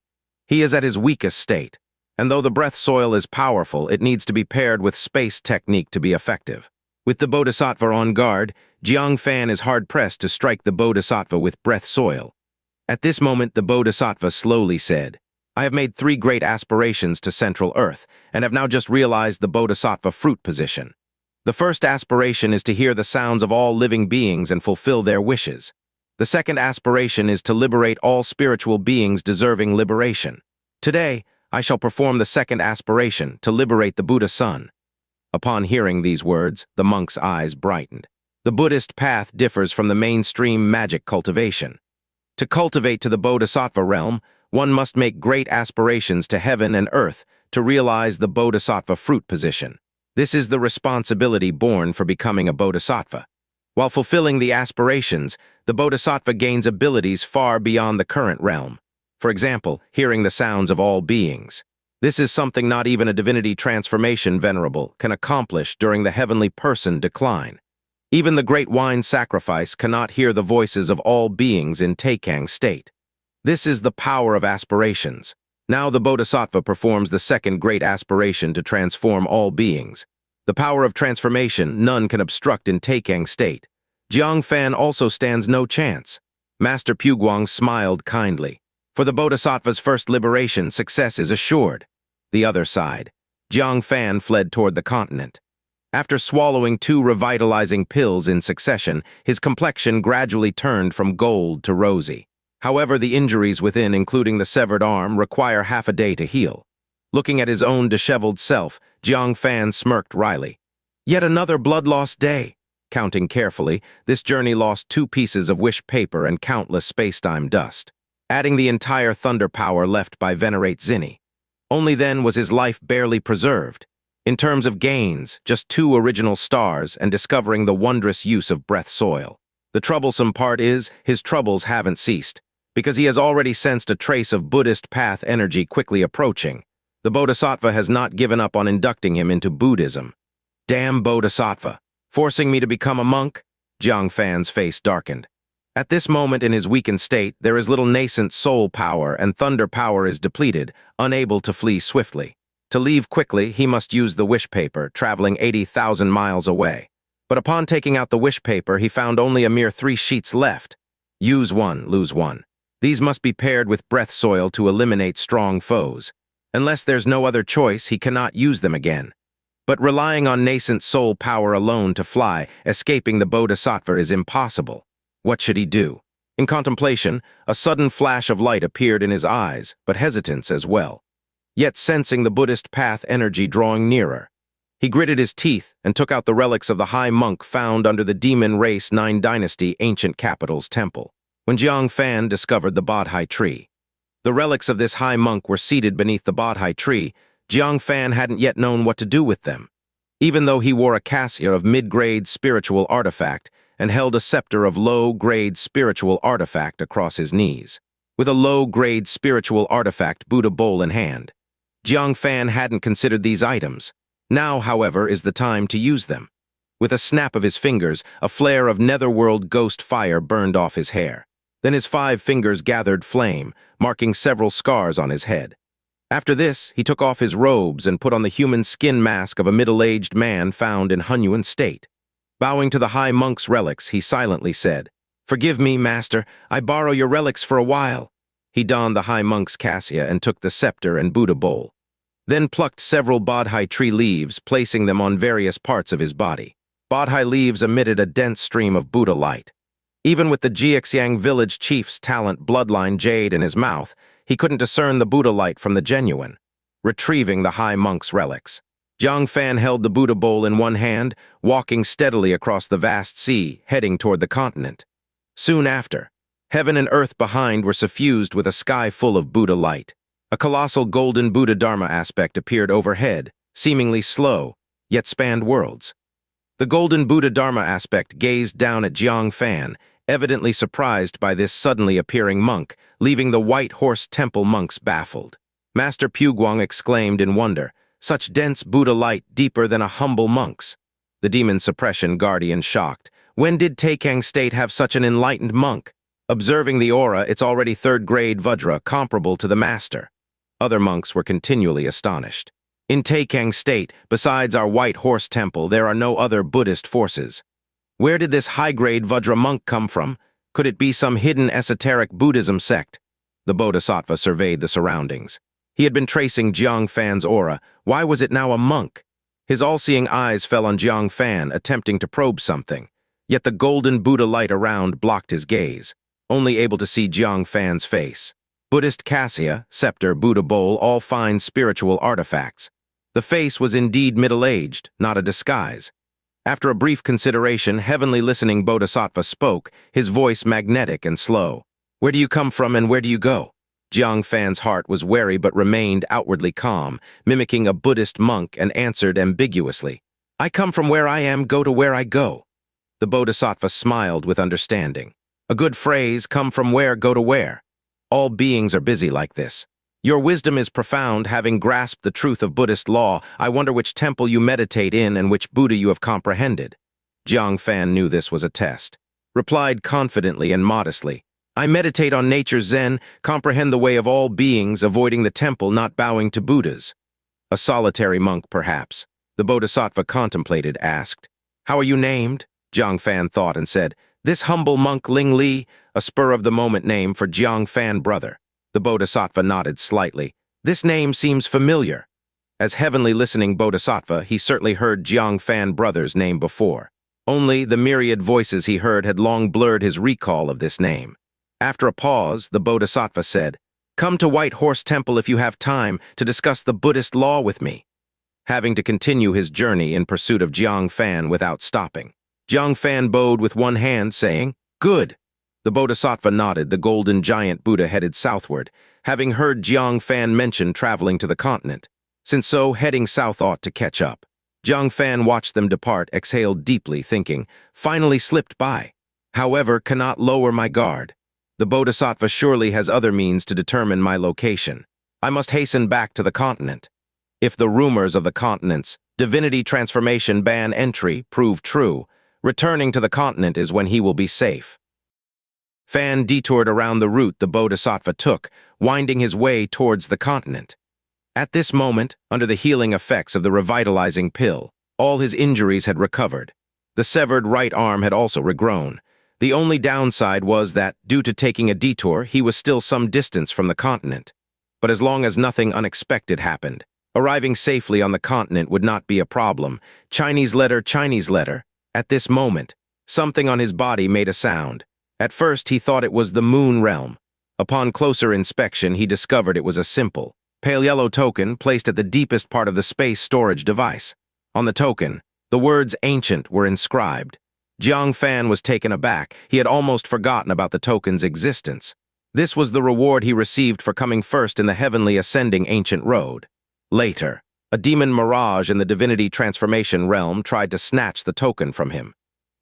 He is at his weakest state, and though the breath soil is powerful, it needs to be paired with space technique to be effective. With the Bodhisattva on guard, Jang Fan is hard-pressed to strike the Bodhisattva with breath soil. At this moment, the Bodhisattva slowly said, "I have made 3 great aspirations to Central Earth, and have now just realized the Bodhisattva fruit position. The first aspiration is to hear the sounds of all living beings and fulfill their wishes. The second aspiration is to liberate all spiritual beings deserving liberation. Today, I shall perform the second aspiration, to liberate the Buddha Son." Upon hearing these words, the monk's eyes brightened. The Buddhist path differs from the mainstream magic cultivation. To cultivate to the Bodhisattva realm, one must make great aspirations to heaven and earth to realize the Bodhisattva fruit position. This is the responsibility born for becoming a Bodhisattva. While fulfilling the aspirations, the Bodhisattva gains abilities far beyond the current realm. For example, hearing the sounds of all beings. This is something not even a divinity transformation venerable can accomplish during the heavenly person decline. Even the great wine sacrifice cannot hear the voices of all beings in Taikang state. This is the power of aspirations. Now the Bodhisattva performs the second great aspiration to transform all beings. The power of transformation none can obstruct in Taikang state. Jang Fan also stands no chance. Master Puguang smiled kindly. For the Bodhisattva's first liberation, success is assured. The other side. Jang Fan fled toward the continent. After swallowing 2 revitalizing pills in succession, his complexion gradually turned from gold to rosy. However, the injuries within, including the severed arm, require half a day to heal. Looking at his own disheveled self, Jang Fan smirked wryly. Yet another blood-loss day. Counting carefully, this journey lost 2 pieces of wish paper and countless space-time dust, adding the entire thunder power left by Venerate Zinny. Only then was his life barely preserved. In terms of gains, just 2 original stars and discovering the wondrous use of breath soil. The troublesome part is, his troubles haven't ceased, because he has already sensed a trace of Buddhist path energy quickly approaching. The Bodhisattva has not given up on inducting him into Buddhism. Damn Bodhisattva! Forcing me to become a monk? Jang Fan's face darkened. At this moment in his weakened state, there is little nascent soul power and thunder power is depleted, unable to flee swiftly. To leave quickly, he must use the wish paper, traveling 80,000 miles away. But upon taking out the wish paper, he found only a mere 3 sheets left. Use one, lose one. These must be paired with breath soil to eliminate strong foes. Unless there's no other choice, he cannot use them again. But relying on nascent soul power alone to fly, escaping the Bodhisattva is impossible. What should he do? In contemplation, a sudden flash of light appeared in his eyes, but hesitance as well. Yet sensing the Buddhist path energy drawing nearer, he gritted his teeth and took out the relics of the high monk found under the demon race 9 dynasty ancient capital's temple, when Jang Fan discovered the Bodhi tree. The relics of this high monk were seated beneath the Bodhi tree. Jang Fan hadn't yet known what to do with them. Even though he wore a cassia of mid-grade spiritual artifact and held a scepter of low-grade spiritual artifact across his knees, with a low-grade spiritual artifact Buddha bowl in hand, Jang Fan hadn't considered these items. Now, however, is the time to use them. With a snap of his fingers, a flare of netherworld ghost fire burned off his hair. Then his 5 fingers gathered flame, marking several scars on his head. After this, he took off his robes and put on the human skin mask of a middle-aged man found in Hunyuan state. Bowing to the high monk's relics, he silently said, "Forgive me, master, I borrow your relics for a while." He donned the high monk's cassia and took the scepter and Buddha bowl, then plucked several Bodhi tree leaves, placing them on various parts of his body. Bodhi leaves emitted a dense stream of Buddha light. Even with the Xianxia village chief's talent bloodline jade in his mouth, he couldn't discern the Buddha light from the genuine. Retrieving the high monk's relics, Jang Fan held the Buddha bowl in one hand, walking steadily across the vast sea, heading toward the continent. Soon after, heaven and earth behind were suffused with a sky full of Buddha light. A colossal golden Buddha Dharma aspect appeared overhead, seemingly slow, yet spanned worlds. The golden Buddha Dharma aspect gazed down at Jang Fan, evidently surprised by this suddenly appearing monk, leaving the White Horse Temple monks baffled. Master Puguang exclaimed in wonder, "Such dense Buddha light deeper than a humble monk's." The demon Suppression guardian shocked. When did Taikang State have such an enlightened monk? Observing the aura, it's already 3rd grade Vajra, comparable to the master. Other monks were continually astonished. In Taikang State, besides our White Horse Temple, there are no other Buddhist forces. Where did this high-grade Vajra monk come from? Could it be some hidden esoteric Buddhism sect? The Bodhisattva surveyed the surroundings. He had been tracing Jang Fan's aura. Why was it now a monk? His all-seeing eyes fell on Jang Fan, attempting to probe something. Yet the golden Buddha light around blocked his gaze, only able to see Jang Fan's face. Buddhist cassia, scepter, Buddha bowl, all fine spiritual artifacts. The face was indeed middle-aged, not a disguise. After a brief consideration, heavenly listening Bodhisattva spoke, his voice magnetic and slow. "Where do you come from and where do you go?" Jang Fan's heart was wary but remained outwardly calm, mimicking a Buddhist monk, and answered ambiguously, "I come from where I am, go to where I go." The Bodhisattva smiled with understanding. A good phrase, come from where, go to where. All beings are busy like this. Your wisdom is profound, having grasped the truth of Buddhist law. I wonder which temple you meditate in and which Buddha you have comprehended. Jang Fan knew this was a test. Replied confidently and modestly, "I meditate on nature's Zen, comprehend the way of all beings, avoiding the temple, not bowing to Buddhas." A solitary monk, perhaps. The Bodhisattva contemplated, asked, "How are you named?" Jang Fan thought and said, "This humble monk Ling Li," a spur-of-the-moment name for Jang Fan brother. The Bodhisattva nodded slightly. "This name seems familiar." As heavenly listening Bodhisattva, he certainly heard Jang Fan brother's name before. Only the myriad voices he heard had long blurred his recall of this name. After a pause, the Bodhisattva said, "Come to White Horse Temple if you have time to discuss the Buddhist law with me." Having to continue his journey in pursuit of Jang Fan without stopping, Jang Fan bowed with one hand, saying, "Good." The Bodhisattva nodded. The golden giant Buddha headed southward, having heard Jang Fan mention traveling to the continent. Since so, heading south ought to catch up. Jang Fan watched them depart, exhaled deeply, thinking, "Finally slipped by. However, cannot lower my guard. The Bodhisattva surely has other means to determine my location. I must hasten back to the continent. If the rumors of the continent's divinity transformation ban entry prove true, returning to the continent is when he will be safe." Fan detoured around the route the Bodhisattva took, winding his way towards the continent. At this moment, under the healing effects of the revitalizing pill, all his injuries had recovered. The severed right arm had also regrown. The only downside was that, due to taking a detour, he was still some distance from the continent. But as long as nothing unexpected happened, arriving safely on the continent would not be a problem. Chinese letter, Chinese letter. At this moment, something on his body made a sound. At first, he thought it was the moon realm. Upon closer inspection, he discovered it was a simple, pale yellow token placed at the deepest part of the space storage device. On the token, the words ancient were inscribed. Jang Fan was taken aback. He had almost forgotten about the token's existence. This was the reward he received for coming first in the heavenly ascending ancient road. Later, a demon mirage in the divinity transformation realm tried to snatch the token from him.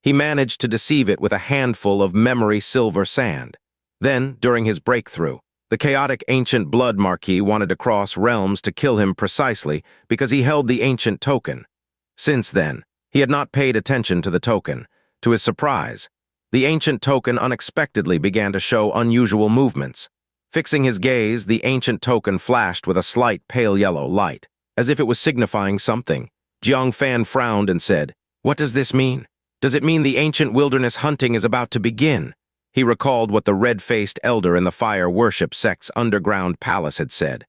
He managed to deceive it with a handful of memory silver sand. Then, during his breakthrough, the chaotic ancient blood marquis wanted to cross realms to kill him precisely because he held the ancient token. Since then, he had not paid attention to the token. To his surprise, the ancient token unexpectedly began to show unusual movements. Fixing his gaze, the ancient token flashed with a slight pale yellow light, as if it was signifying something. Jang Fan frowned and said, "What does this mean? Does it mean the ancient wilderness hunting is about to begin?" He recalled what the red-faced elder in the fire worship sect's underground palace had said.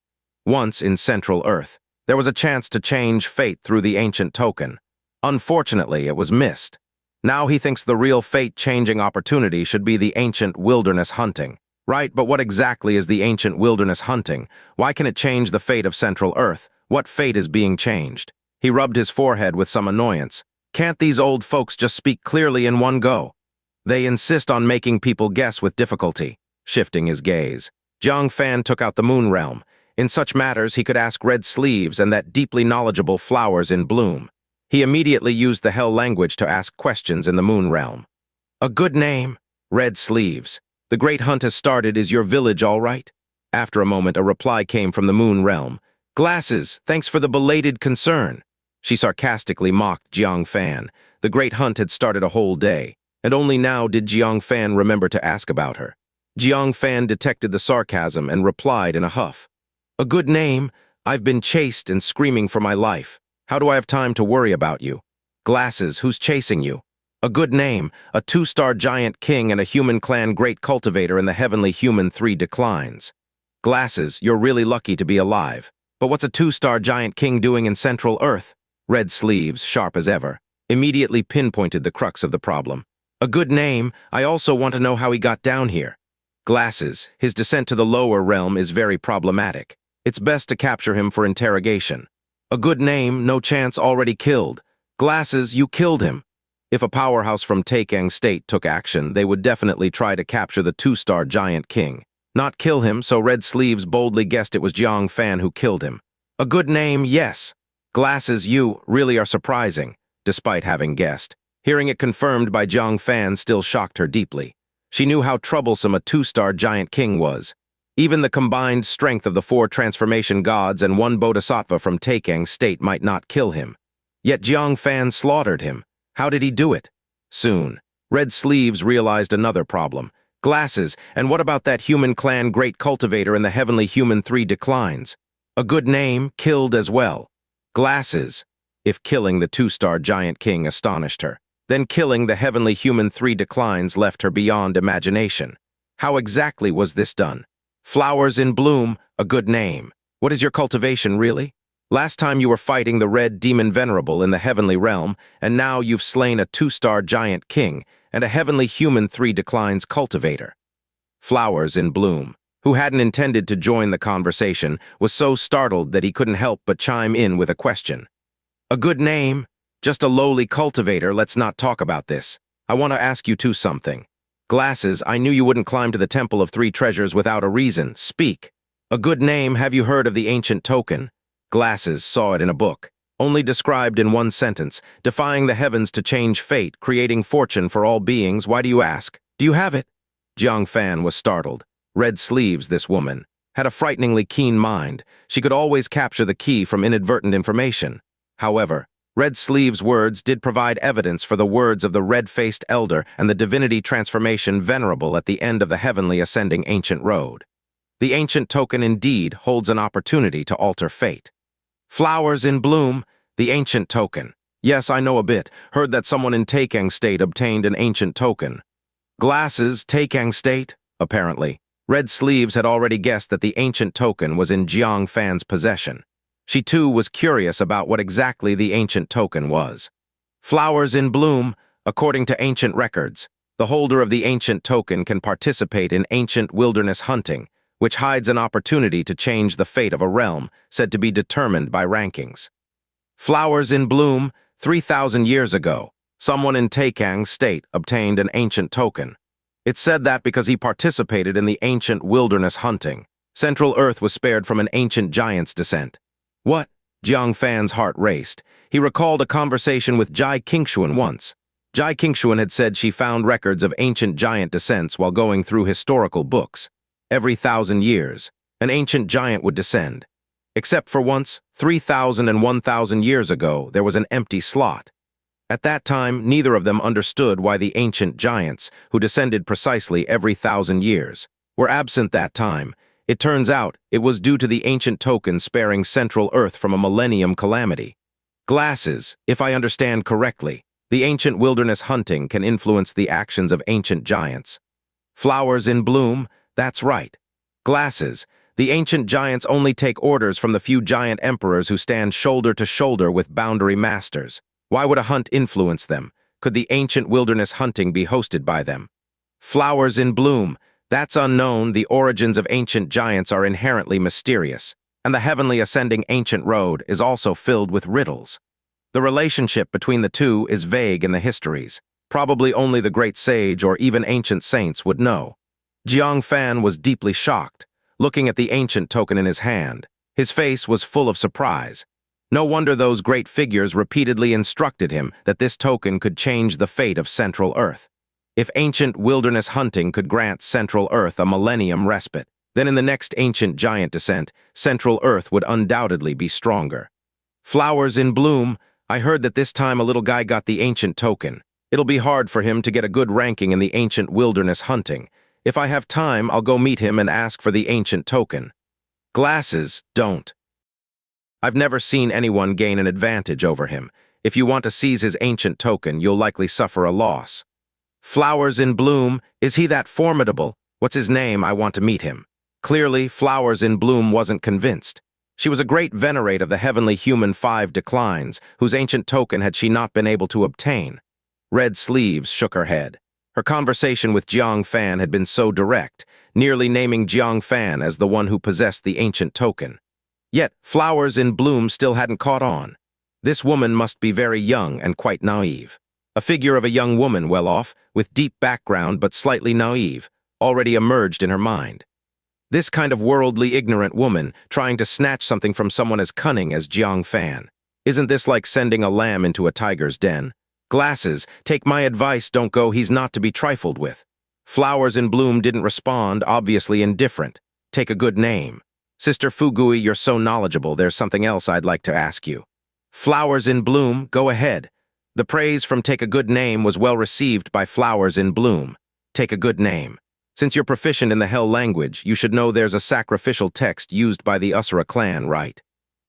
Once in Central Earth, there was a chance to change fate through the ancient token. Unfortunately, it was missed. Now he thinks the real fate-changing opportunity should be the ancient wilderness hunting. Right, but what exactly is the ancient wilderness hunting? Why can it change the fate of Central Earth? What fate is being changed? He rubbed his forehead with some annoyance. Can't these old folks just speak clearly in one go? They insist on making people guess with difficulty. Shifting his gaze, Jang Fan took out the moon realm. In such matters, he could ask Red Sleeves and that deeply knowledgeable Flowers in Bloom. He immediately used the Hell language to ask questions in the moon realm. A good name, Red Sleeves. The great hunt has started. Is your village all right? After a moment, a reply came from the moon realm. Glasses, thanks for the belated concern. She sarcastically mocked Jang Fan. The great hunt had started a whole day, and only now did Jang Fan remember to ask about her. Jang Fan detected the sarcasm and replied in a huff. A good name. I've been chased and screaming for my life. How do I have time to worry about you? Glasses, who's chasing you? A good name, a 2-star giant king and a human clan great cultivator in the heavenly human 3 declines. Glasses, you're really lucky to be alive. But what's a 2-star giant king doing in Central Earth? Red Sleeves, sharp as ever, immediately pinpointed the crux of the problem. A good name. I also want to know how he got down here. Glasses, his descent to the lower realm is very problematic. It's best to capture him for interrogation. A good name, no chance, already killed. Glasses, you killed him. If a powerhouse from Taikang State took action, they would definitely try to capture the 2-star giant king. Not kill him, so Red Sleeves boldly guessed it was Jang Fan who killed him. A good name, yes. Glasses, you really are surprising, despite having guessed. Hearing it confirmed by Jang Fan still shocked her deeply. She knew how troublesome a 2-star giant king was. Even the combined strength of the 4 transformation gods and 1 Bodhisattva from Taikang State might not kill him. Yet Jang Fan slaughtered him. How did he do it? Soon, Red Sleeves realized another problem. Glasses, and what about that human clan great cultivator in the heavenly human 3 declines? A good name, killed as well. Glasses. If killing the 2-star giant king astonished her, then killing the heavenly human 3 declines left her beyond imagination. How exactly was this done? Flowers in Bloom, a good name. What is your cultivation, really? Last time you were fighting the red demon venerable in the heavenly realm, and now you've slain a 2-star giant king and a heavenly human 3 declines cultivator. Flowers in Bloom, who hadn't intended to join the conversation, was so startled that he couldn't help but chime in with a question. A good name? Just a lowly cultivator. Let's not talk about this. I want to ask you two something. Glasses, I knew you wouldn't climb to the Temple of 3 Treasures without a reason. Speak. A good name. Have you heard of the ancient token? Glasses saw it in a book, only described in 1 sentence, defying the heavens to change fate, creating fortune for all beings. Why do you ask? Do you have it? Jang Fan was startled. Red Sleeves, this woman, had a frighteningly keen mind. She could always capture the key from inadvertent information. However, Red Sleeves' words did provide evidence for the words of the red-faced elder and the divinity transformation venerable at the end of the heavenly ascending ancient road. The ancient token indeed holds an opportunity to alter fate. Flowers in Bloom, the ancient token. Yes, I know a bit. Heard that someone in Taekang State obtained an ancient token. Glasses, Taekang State? Apparently. Red Sleeves had already guessed that the ancient token was in Jang Fan's possession. She too was curious about what exactly the ancient token was. Flowers in bloom, according to ancient records. The holder of the ancient token can participate in ancient wilderness hunting, which hides an opportunity to change the fate of a realm, said to be determined by rankings. Flowers in bloom, 3,000 years ago, someone in Taekang State obtained an ancient token. It said that because he participated in the ancient wilderness hunting, Central Earth was spared from an ancient giant's descent. What? Jiang Fan's heart raced. He recalled a conversation with Jai Qingshuan once. Jai Qingshuan had said she found records of ancient giant descents while going through historical books. Every 1,000 years, an ancient giant would descend. Except for once, 3,000 and 1,000 years ago, there was an empty slot. At that time, neither of them understood why the ancient giants, who descended precisely every 1,000 years, were absent that time. It turns out it was due to the ancient token sparing Central Earth from a millennium calamity. Glasses, if I understand correctly, the ancient wilderness hunting can influence the actions of ancient giants. Flowers in bloom, that's right. Glasses, the ancient giants only take orders from the few giant emperors who stand shoulder to shoulder with boundary masters. Why would a hunt influence them? Could the ancient wilderness hunting be hosted by them? Flowers in bloom, that's unknown. The origins of ancient giants are inherently mysterious, and the heavenly ascending ancient road is also filled with riddles. The relationship between the two is vague in the histories. Probably only the great sage or even ancient saints would know. Jiang Fan was deeply shocked, looking at the ancient token in his hand. His face was full of surprise. No wonder those great figures repeatedly instructed him that this token could change the fate of Central Earth. If ancient wilderness hunting could grant Central Earth a millennium respite, then in the next ancient giant descent, Central Earth would undoubtedly be stronger. Flowers in bloom, I heard that this time a little guy got the ancient token. It'll be hard for him to get a good ranking in the ancient wilderness hunting. If I have time, I'll go meet him and ask for the ancient token. Glasses, don't. I've never seen anyone gain an advantage over him. If you want to seize his ancient token, you'll likely suffer a loss. Flowers in bloom, is he that formidable? What's his name? I want to meet him. Clearly, Flowers in bloom wasn't convinced. She was a great venerate of the heavenly human 5 declines, whose ancient token had she not been able to obtain. Red Sleeves shook her head. Her conversation with Jiang Fan had been so direct, nearly naming Jiang Fan as the one who possessed the ancient token. Yet, Flowers in bloom still hadn't caught on. This woman must be very young and quite naive. A figure of a young woman well off, with deep background but slightly naive, already emerged in her mind. This kind of worldly ignorant woman trying to snatch something from someone as cunning as Jiang Fan. Isn't this like sending a lamb into a tiger's den? Glasses, take my advice, don't go, he's not to be trifled with. Flowers in bloom didn't respond, obviously indifferent. Take a good name. Sister Fugui, you're so knowledgeable, there's something else I'd like to ask you. Flowers in bloom, go ahead. The praise from Take a Good Name was well received by Flowers in bloom. Take a good name. Since you're proficient in the Hell language, you should know there's a sacrificial text used by the Asura clan, right?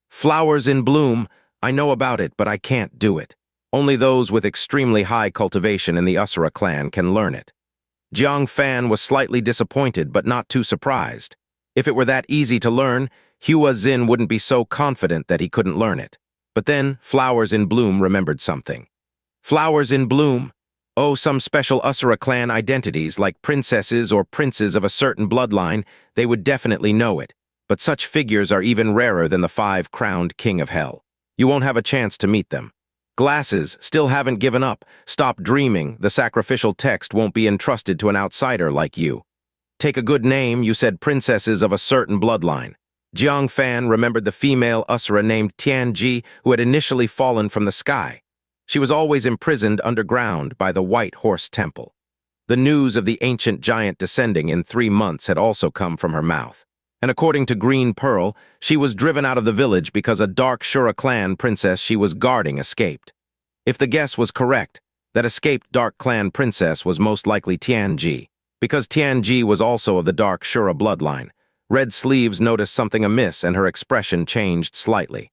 Flowers in bloom, I know about it, but I can't do it. Only those with extremely high cultivation in the Asura clan can learn it. Jiang Fan was slightly disappointed, but not too surprised. If it were that easy to learn, Hua Xin wouldn't be so confident that he couldn't learn it. But then, Flowers in bloom remembered something. Flowers in bloom? Oh, some special Asura clan identities, like princesses or princes of a certain bloodline, they would definitely know it. But such figures are even rarer than the 5-crowned king of hell. You won't have a chance to meet them. Glasses, still haven't given up. Stop dreaming. The sacrificial text won't be entrusted to an outsider like you. Take a good name, you said princesses of a certain bloodline. Jiang Fan remembered the female Asura named Tianji who had initially fallen from the sky. She was always imprisoned underground by the White Horse Temple. The news of the ancient giant descending in 3 months had also come from her mouth. And according to Green Pearl, she was driven out of the village because a dark Shura clan princess she was guarding escaped. If the guess was correct, that escaped dark clan princess was most likely Tianji. Because Tianji was also of the dark Shura bloodline, Red Sleeves noticed something amiss and her expression changed slightly.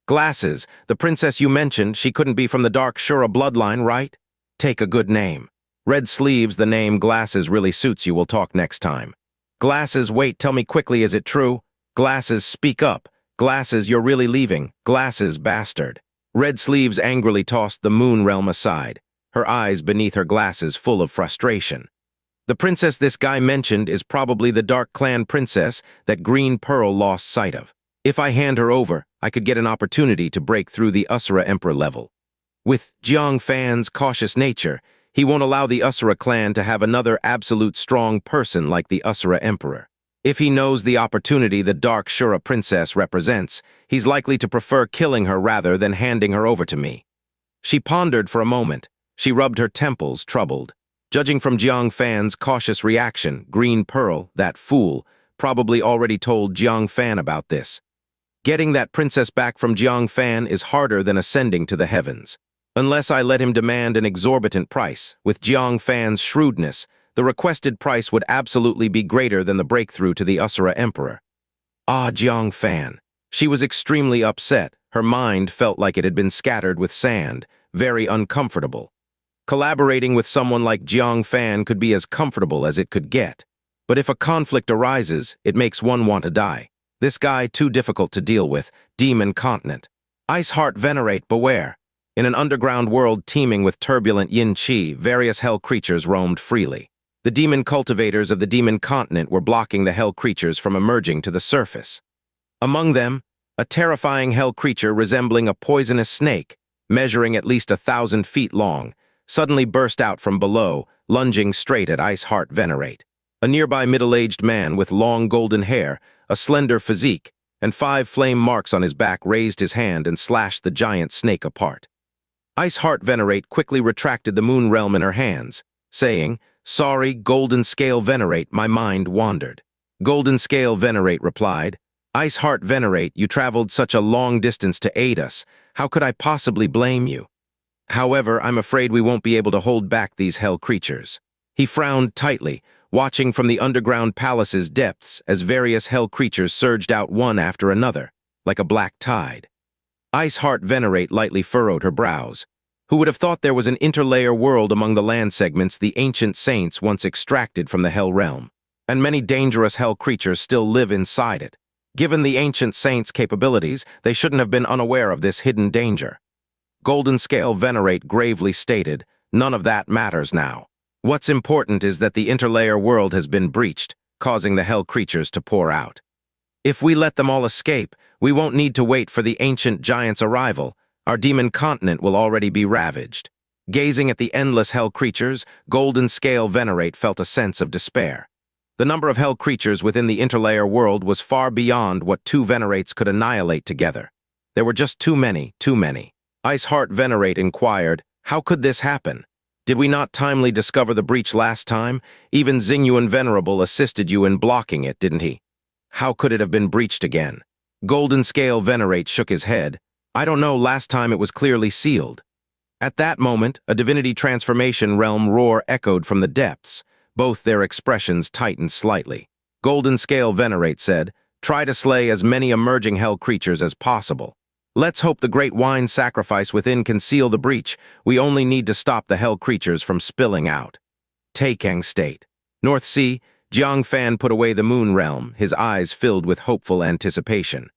Glasses, the princess you mentioned, she couldn't be from the dark Shura bloodline, right? Take a good name. Red sleeves, the name Glasses really suits you, we'll talk next time. Glasses, wait, tell me quickly, is it true? Glasses, speak up. Glasses, you're really leaving. Glasses, bastard. Red sleeves angrily tossed the moon realm aside, her eyes beneath her glasses full of frustration. The princess this guy mentioned is probably the Dark Clan princess that Green Pearl lost sight of. If I hand her over, I could get an opportunity to break through the Asura Emperor level. With Jang Fan's cautious nature, he won't allow the Asura clan to have another absolute strong person like the Asura Emperor. If he knows the opportunity the Dark Shura princess represents, he's likely to prefer killing her rather than handing her over to me. She pondered for a moment. She rubbed her temples, troubled. Judging from Jiang Fan's cautious reaction, Green Pearl, that fool, probably already told Jiang Fan about this. Getting that princess back from Jiang Fan is harder than ascending to the heavens. Unless I let him demand an exorbitant price, with Jiang Fan's shrewdness, the requested price would absolutely be greater than the breakthrough to the Asura Emperor. Ah, Jiang Fan. She was extremely upset. Her mind felt like it had been scattered with sand, very uncomfortable. Collaborating with someone like Jiang Fan could be as comfortable as it could get. But if a conflict arises, it makes one want to die. This guy too difficult to deal with, demon continent. Ice Heart Venerate, beware. In an underground world teeming with turbulent yin-chi, various hell creatures roamed freely. The demon cultivators of the demon continent were blocking the hell creatures from emerging to the surface. Among them, a terrifying hell creature resembling a poisonous snake, measuring at least 1,000 feet long, suddenly burst out from below, lunging straight at Ice Heart Venerate. A nearby middle-aged man with long golden hair, a slender physique, and 5 flame marks on his back raised his hand and slashed the giant snake apart. Ice Heart Venerate quickly retracted the moon realm in her hands, saying, "Sorry, Golden Scale Venerate, my mind wandered." Golden Scale Venerate replied, "Ice Heart Venerate, you traveled such a long distance to aid us. How could I possibly blame you? However, I'm afraid we won't be able to hold back these hell creatures." He frowned tightly, watching from the underground palace's depths as various hell creatures surged out one after another, like a black tide. Ice Heart Venerate lightly furrowed her brows. Who would have thought there was an interlayer world among the land segments the ancient saints once extracted from the hell realm, and many dangerous hell creatures still live inside it. Given the ancient saints' capabilities, they shouldn't have been unaware of this hidden danger. Golden Scale Venerate gravely stated, "None of that matters now. What's important is that the interlayer world has been breached, causing the hell creatures to pour out. If we let them all escape, we won't need to wait for the ancient giant's arrival. Our demon continent will already be ravaged." Gazing at the endless hell creatures, Golden Scale Venerate felt a sense of despair. The number of hell creatures within the interlayer world was far beyond what 2 Venerates could annihilate together. There were just too many, too many. Ice Heart Venerate inquired, "How could this happen? Did we not timely discover the breach last time? Even Xingyuan Venerable assisted you in blocking it, didn't he? How could it have been breached again?" Golden Scale Venerate shook his head. "I don't know, last time it was clearly sealed." At that moment, a divinity transformation realm roar echoed from the depths. Both their expressions tightened slightly. Golden Scale Venerate said, "Try to slay as many emerging hell creatures as possible. Let's hope the great wine sacrifice within can seal the breach. We only need to stop the hell creatures from spilling out." Taikang State. North Sea, Jiang Fan put away the moon realm, his eyes filled with hopeful anticipation.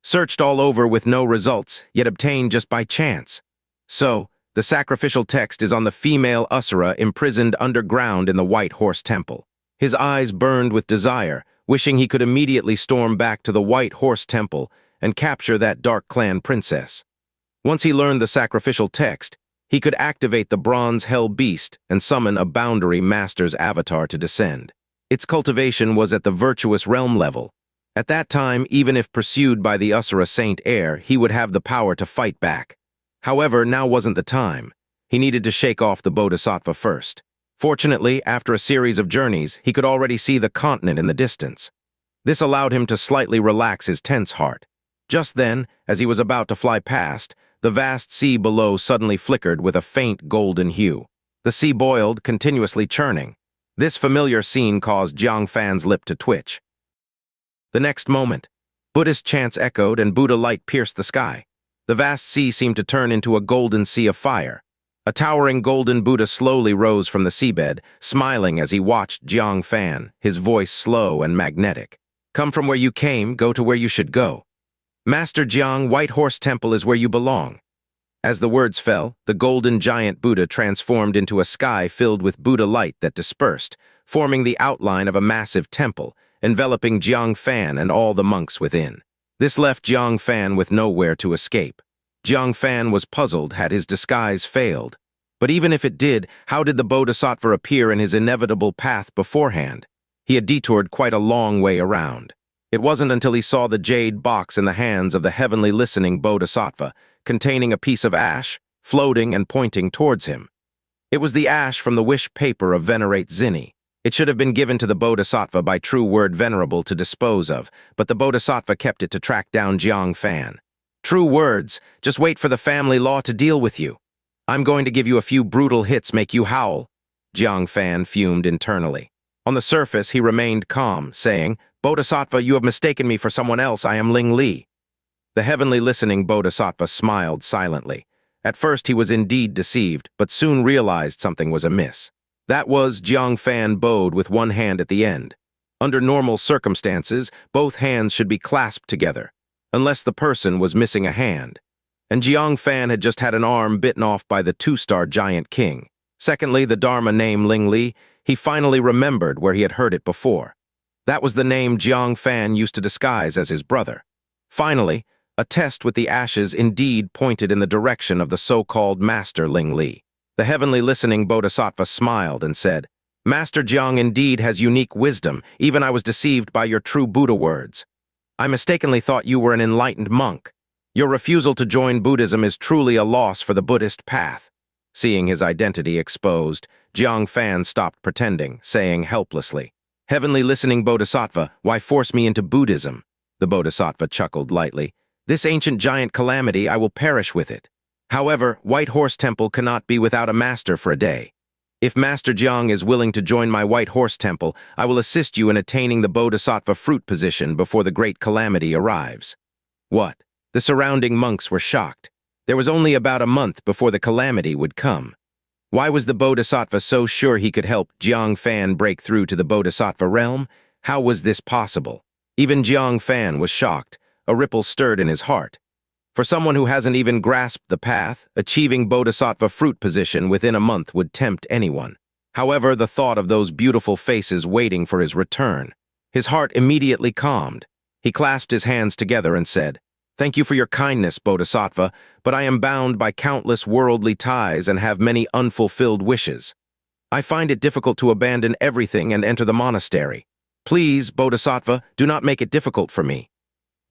Searched all over with no results, yet obtained just by chance. So, the sacrificial text is on the female Asura imprisoned underground in the White Horse Temple. His eyes burned with desire, wishing he could immediately storm back to the White Horse Temple and capture that Dark Clan princess. Once he learned the sacrificial text, he could activate the Bronze Hell Beast and summon a Boundary Master's avatar to descend. Its cultivation was at the virtuous realm level. At that time, even if pursued by the Asura Saint Heir, he would have the power to fight back. However, now wasn't the time. He needed to shake off the Bodhisattva first. Fortunately, after a series of journeys, he could already see the continent in the distance. This allowed him to slightly relax his tense heart. Just then, as he was about to fly past, the vast sea below suddenly flickered with a faint golden hue. The sea boiled, continuously churning. This familiar scene caused Jiang Fan's lip to twitch. The next moment, Buddhist chants echoed and Buddha light pierced the sky. The vast sea seemed to turn into a golden sea of fire. A towering golden Buddha slowly rose from the seabed, smiling as he watched Jang Fan, his voice slow and magnetic. Come from where you came, go to where you should go. Master Jiang, White Horse Temple is where you belong. As the words fell, the golden giant Buddha transformed into a sky filled with Buddha light that dispersed, forming the outline of a massive temple, enveloping Jiang Fan and all the monks within. This left Jiang Fan with nowhere to escape. Jiang Fan was puzzled had his disguise failed. But even if it did, how did the Bodhisattva appear in his inevitable path beforehand? He had detoured quite a long way around. It wasn't until he saw the jade box in the hands of the heavenly listening Bodhisattva, containing a piece of ash, floating and pointing towards him. It was the ash from the wish paper of Venerate Zinny. It should have been given to the Bodhisattva by true word venerable to dispose of, but the Bodhisattva kept it to track down Jiang Fan. True words, just wait for the family law to deal with you. I'm going to give you a few brutal hits make you howl. Jiang Fan fumed internally. On the surface, he remained calm, saying, Bodhisattva, you have mistaken me for someone else. I am Ling Li. The heavenly listening Bodhisattva smiled silently. At first he was indeed deceived, but soon realized something was amiss. That was Jiang Fan bowed with one hand at the end. Under normal circumstances, both hands should be clasped together, unless the person was missing a hand. And Jiang Fan had just had an arm bitten off by the two-star giant king. Secondly, the Dharma name Ling Li, he finally remembered where he had heard it before. That was the name Jiang Fan used to disguise as his brother. Finally, a test with the ashes indeed pointed in the direction of the so-called Master Ling Li. The heavenly listening Bodhisattva smiled and said, Master Jiang indeed has unique wisdom, even I was deceived by your true Buddha words. I mistakenly thought you were an enlightened monk. Your refusal to join Buddhism is truly a loss for the Buddhist path. Seeing his identity exposed, Jiang Fan stopped pretending, saying helplessly, Heavenly listening Bodhisattva, why force me into Buddhism? The Bodhisattva chuckled lightly. This ancient giant calamity, I will perish with it. However, White Horse Temple cannot be without a master for a day. If Master Jiang is willing to join my White Horse Temple, I will assist you in attaining the Bodhisattva fruit position before the great calamity arrives. What? The surrounding monks were shocked. There was only about a month before the calamity would come. Why was the Bodhisattva so sure he could help Jiang Fan break through to the Bodhisattva realm? How was this possible? Even Jiang Fan was shocked. A ripple stirred in his heart. For someone who hasn't even grasped the path, achieving Bodhisattva fruit position within a month would tempt anyone. However, the thought of those beautiful faces waiting for his return, his heart immediately calmed. He clasped his hands together and said, Thank you for your kindness, Bodhisattva, but I am bound by countless worldly ties and have many unfulfilled wishes. I find it difficult to abandon everything and enter the monastery. Please, Bodhisattva, do not make it difficult for me.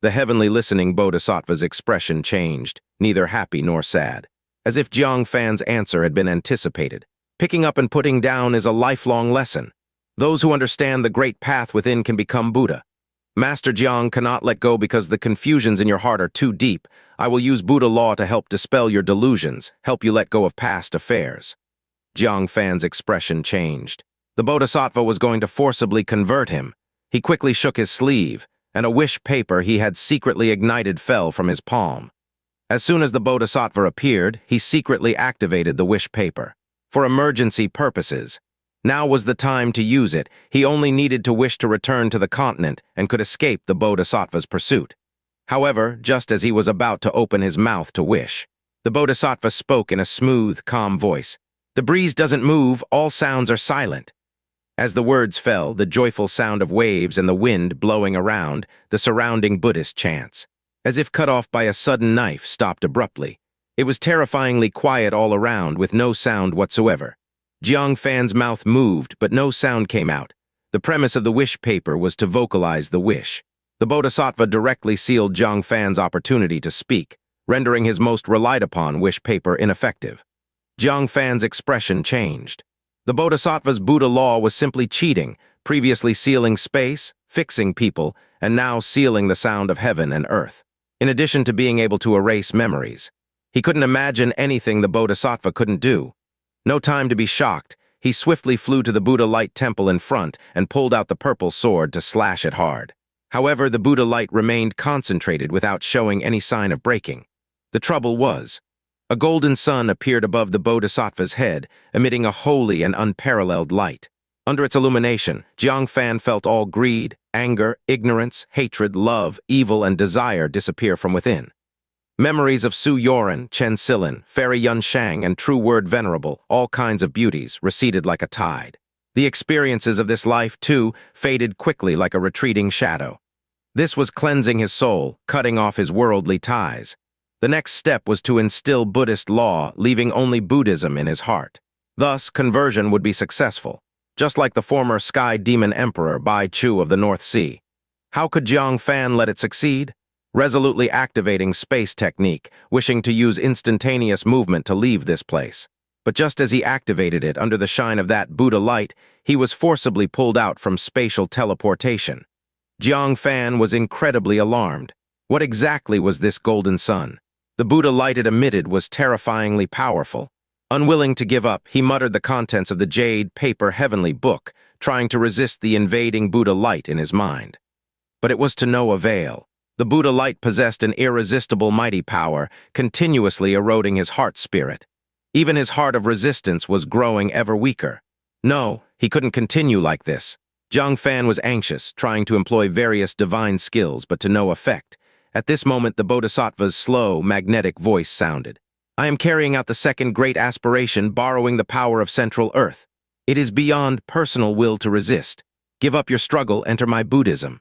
The heavenly listening Bodhisattva's expression changed, neither happy nor sad, as if Jiang Fan's answer had been anticipated. Picking up and putting down is a lifelong lesson. Those who understand the great path within can become Buddha. Master Jiang cannot let go because the confusions in your heart are too deep. I will use Buddha law to help dispel your delusions, help you let go of past affairs. Jiang Fan's expression changed. The Bodhisattva was going to forcibly convert him. He quickly shook his sleeve, and a wish paper he had secretly ignited fell from his palm. As soon as the Bodhisattva appeared, he secretly activated the wish paper. For emergency purposes. Now was the time to use it. He only needed to wish to return to the continent and could escape the Bodhisattva's pursuit. However, just as he was about to open his mouth to wish, the Bodhisattva spoke in a smooth, calm voice. The breeze doesn't move, all sounds are silent. As the words fell, the joyful sound of waves and the wind blowing around, the surrounding Buddhist chants, as if cut off by a sudden knife, stopped abruptly. It was terrifyingly quiet all around, with no sound whatsoever. Jiang Fan's mouth moved, but no sound came out. The premise of the wish paper was to vocalize the wish. The Bodhisattva directly sealed Jiang Fan's opportunity to speak, rendering his most relied-upon wish paper ineffective. Jiang Fan's expression changed. The Bodhisattva's Buddha law was simply cheating, previously sealing space, fixing people, and now sealing the sound of heaven and earth. In addition to being able to erase memories, he couldn't imagine anything the Bodhisattva couldn't do. No time to be shocked, he swiftly flew to the Buddha light temple in front and pulled out the purple sword to slash it hard. However, the Buddha light remained concentrated without showing any sign of breaking. The trouble was, a golden sun appeared above the Bodhisattva's head, emitting a holy and unparalleled light. Under its illumination, Jang Fan felt all greed, anger, ignorance, hatred, love, evil, and desire disappear from within. Memories of Su Yoren, Chen Silin, Fairy Yun Shang, and true word venerable, all kinds of beauties, receded like a tide. The experiences of this life, too, faded quickly like a retreating shadow. This was cleansing his soul, cutting off his worldly ties. The next step was to instill Buddhist law, leaving only Buddhism in his heart. Thus, conversion would be successful, just like the former sky demon emperor Bai Chu of the North Sea. How could Jang Fan let it succeed? Resolutely activating space technique, wishing to use instantaneous movement to leave this place. But just as he activated it under the shine of that Buddha light, he was forcibly pulled out from spatial teleportation. Jang Fan was incredibly alarmed. What exactly was this golden sun? The Buddha light it emitted was terrifyingly powerful. Unwilling to give up, he muttered the contents of the jade paper heavenly book, trying to resist the invading Buddha light in his mind. But it was to no avail. The Buddha light possessed an irresistible mighty power, continuously eroding his heart spirit. Even his heart of resistance was growing ever weaker. No, he couldn't continue like this. Jang Fan was anxious, trying to employ various divine skills, but to no effect. At this moment, the Bodhisattva's slow, magnetic voice sounded. I am carrying out the second great aspiration, borrowing the power of Central Earth. It is beyond personal will to resist. Give up your struggle, enter my Buddhism.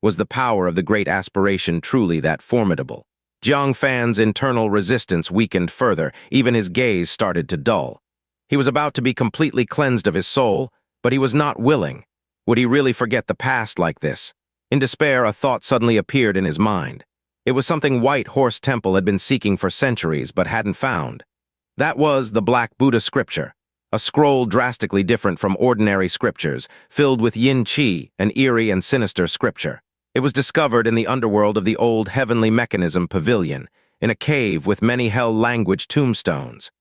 Was the power of the great aspiration truly that formidable? Jang Fan's internal resistance weakened further, even his gaze started to dull. He was about to be completely cleansed of his soul, but he was not willing. Would he really forget the past like this? In despair, a thought suddenly appeared in his mind. It was something White Horse Temple had been seeking for centuries but hadn't found. That was the Black Buddha scripture, a scroll drastically different from ordinary scriptures, filled with yin qi, an eerie and sinister scripture. It was discovered in the underworld of the old heavenly mechanism pavilion, in a cave with many hell-language tombstones.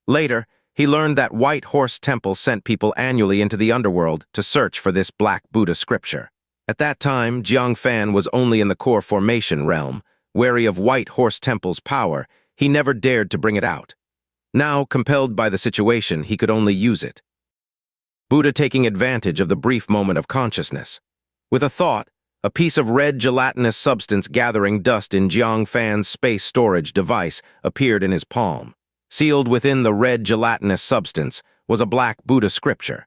Later, he learned that White Horse Temple sent people annually into the underworld to search for this Black Buddha scripture. At that time, Jang Fan was only in the core formation realm. Wary of White Horse Temple's power, he never dared to bring it out. Now, compelled by the situation, he could only use it. Buddha taking advantage of the brief moment of consciousness. With a thought, a piece of red gelatinous substance gathering dust in Jang Fan's space storage device appeared in his palm. Sealed within the red gelatinous substance was a Black Buddha scripture.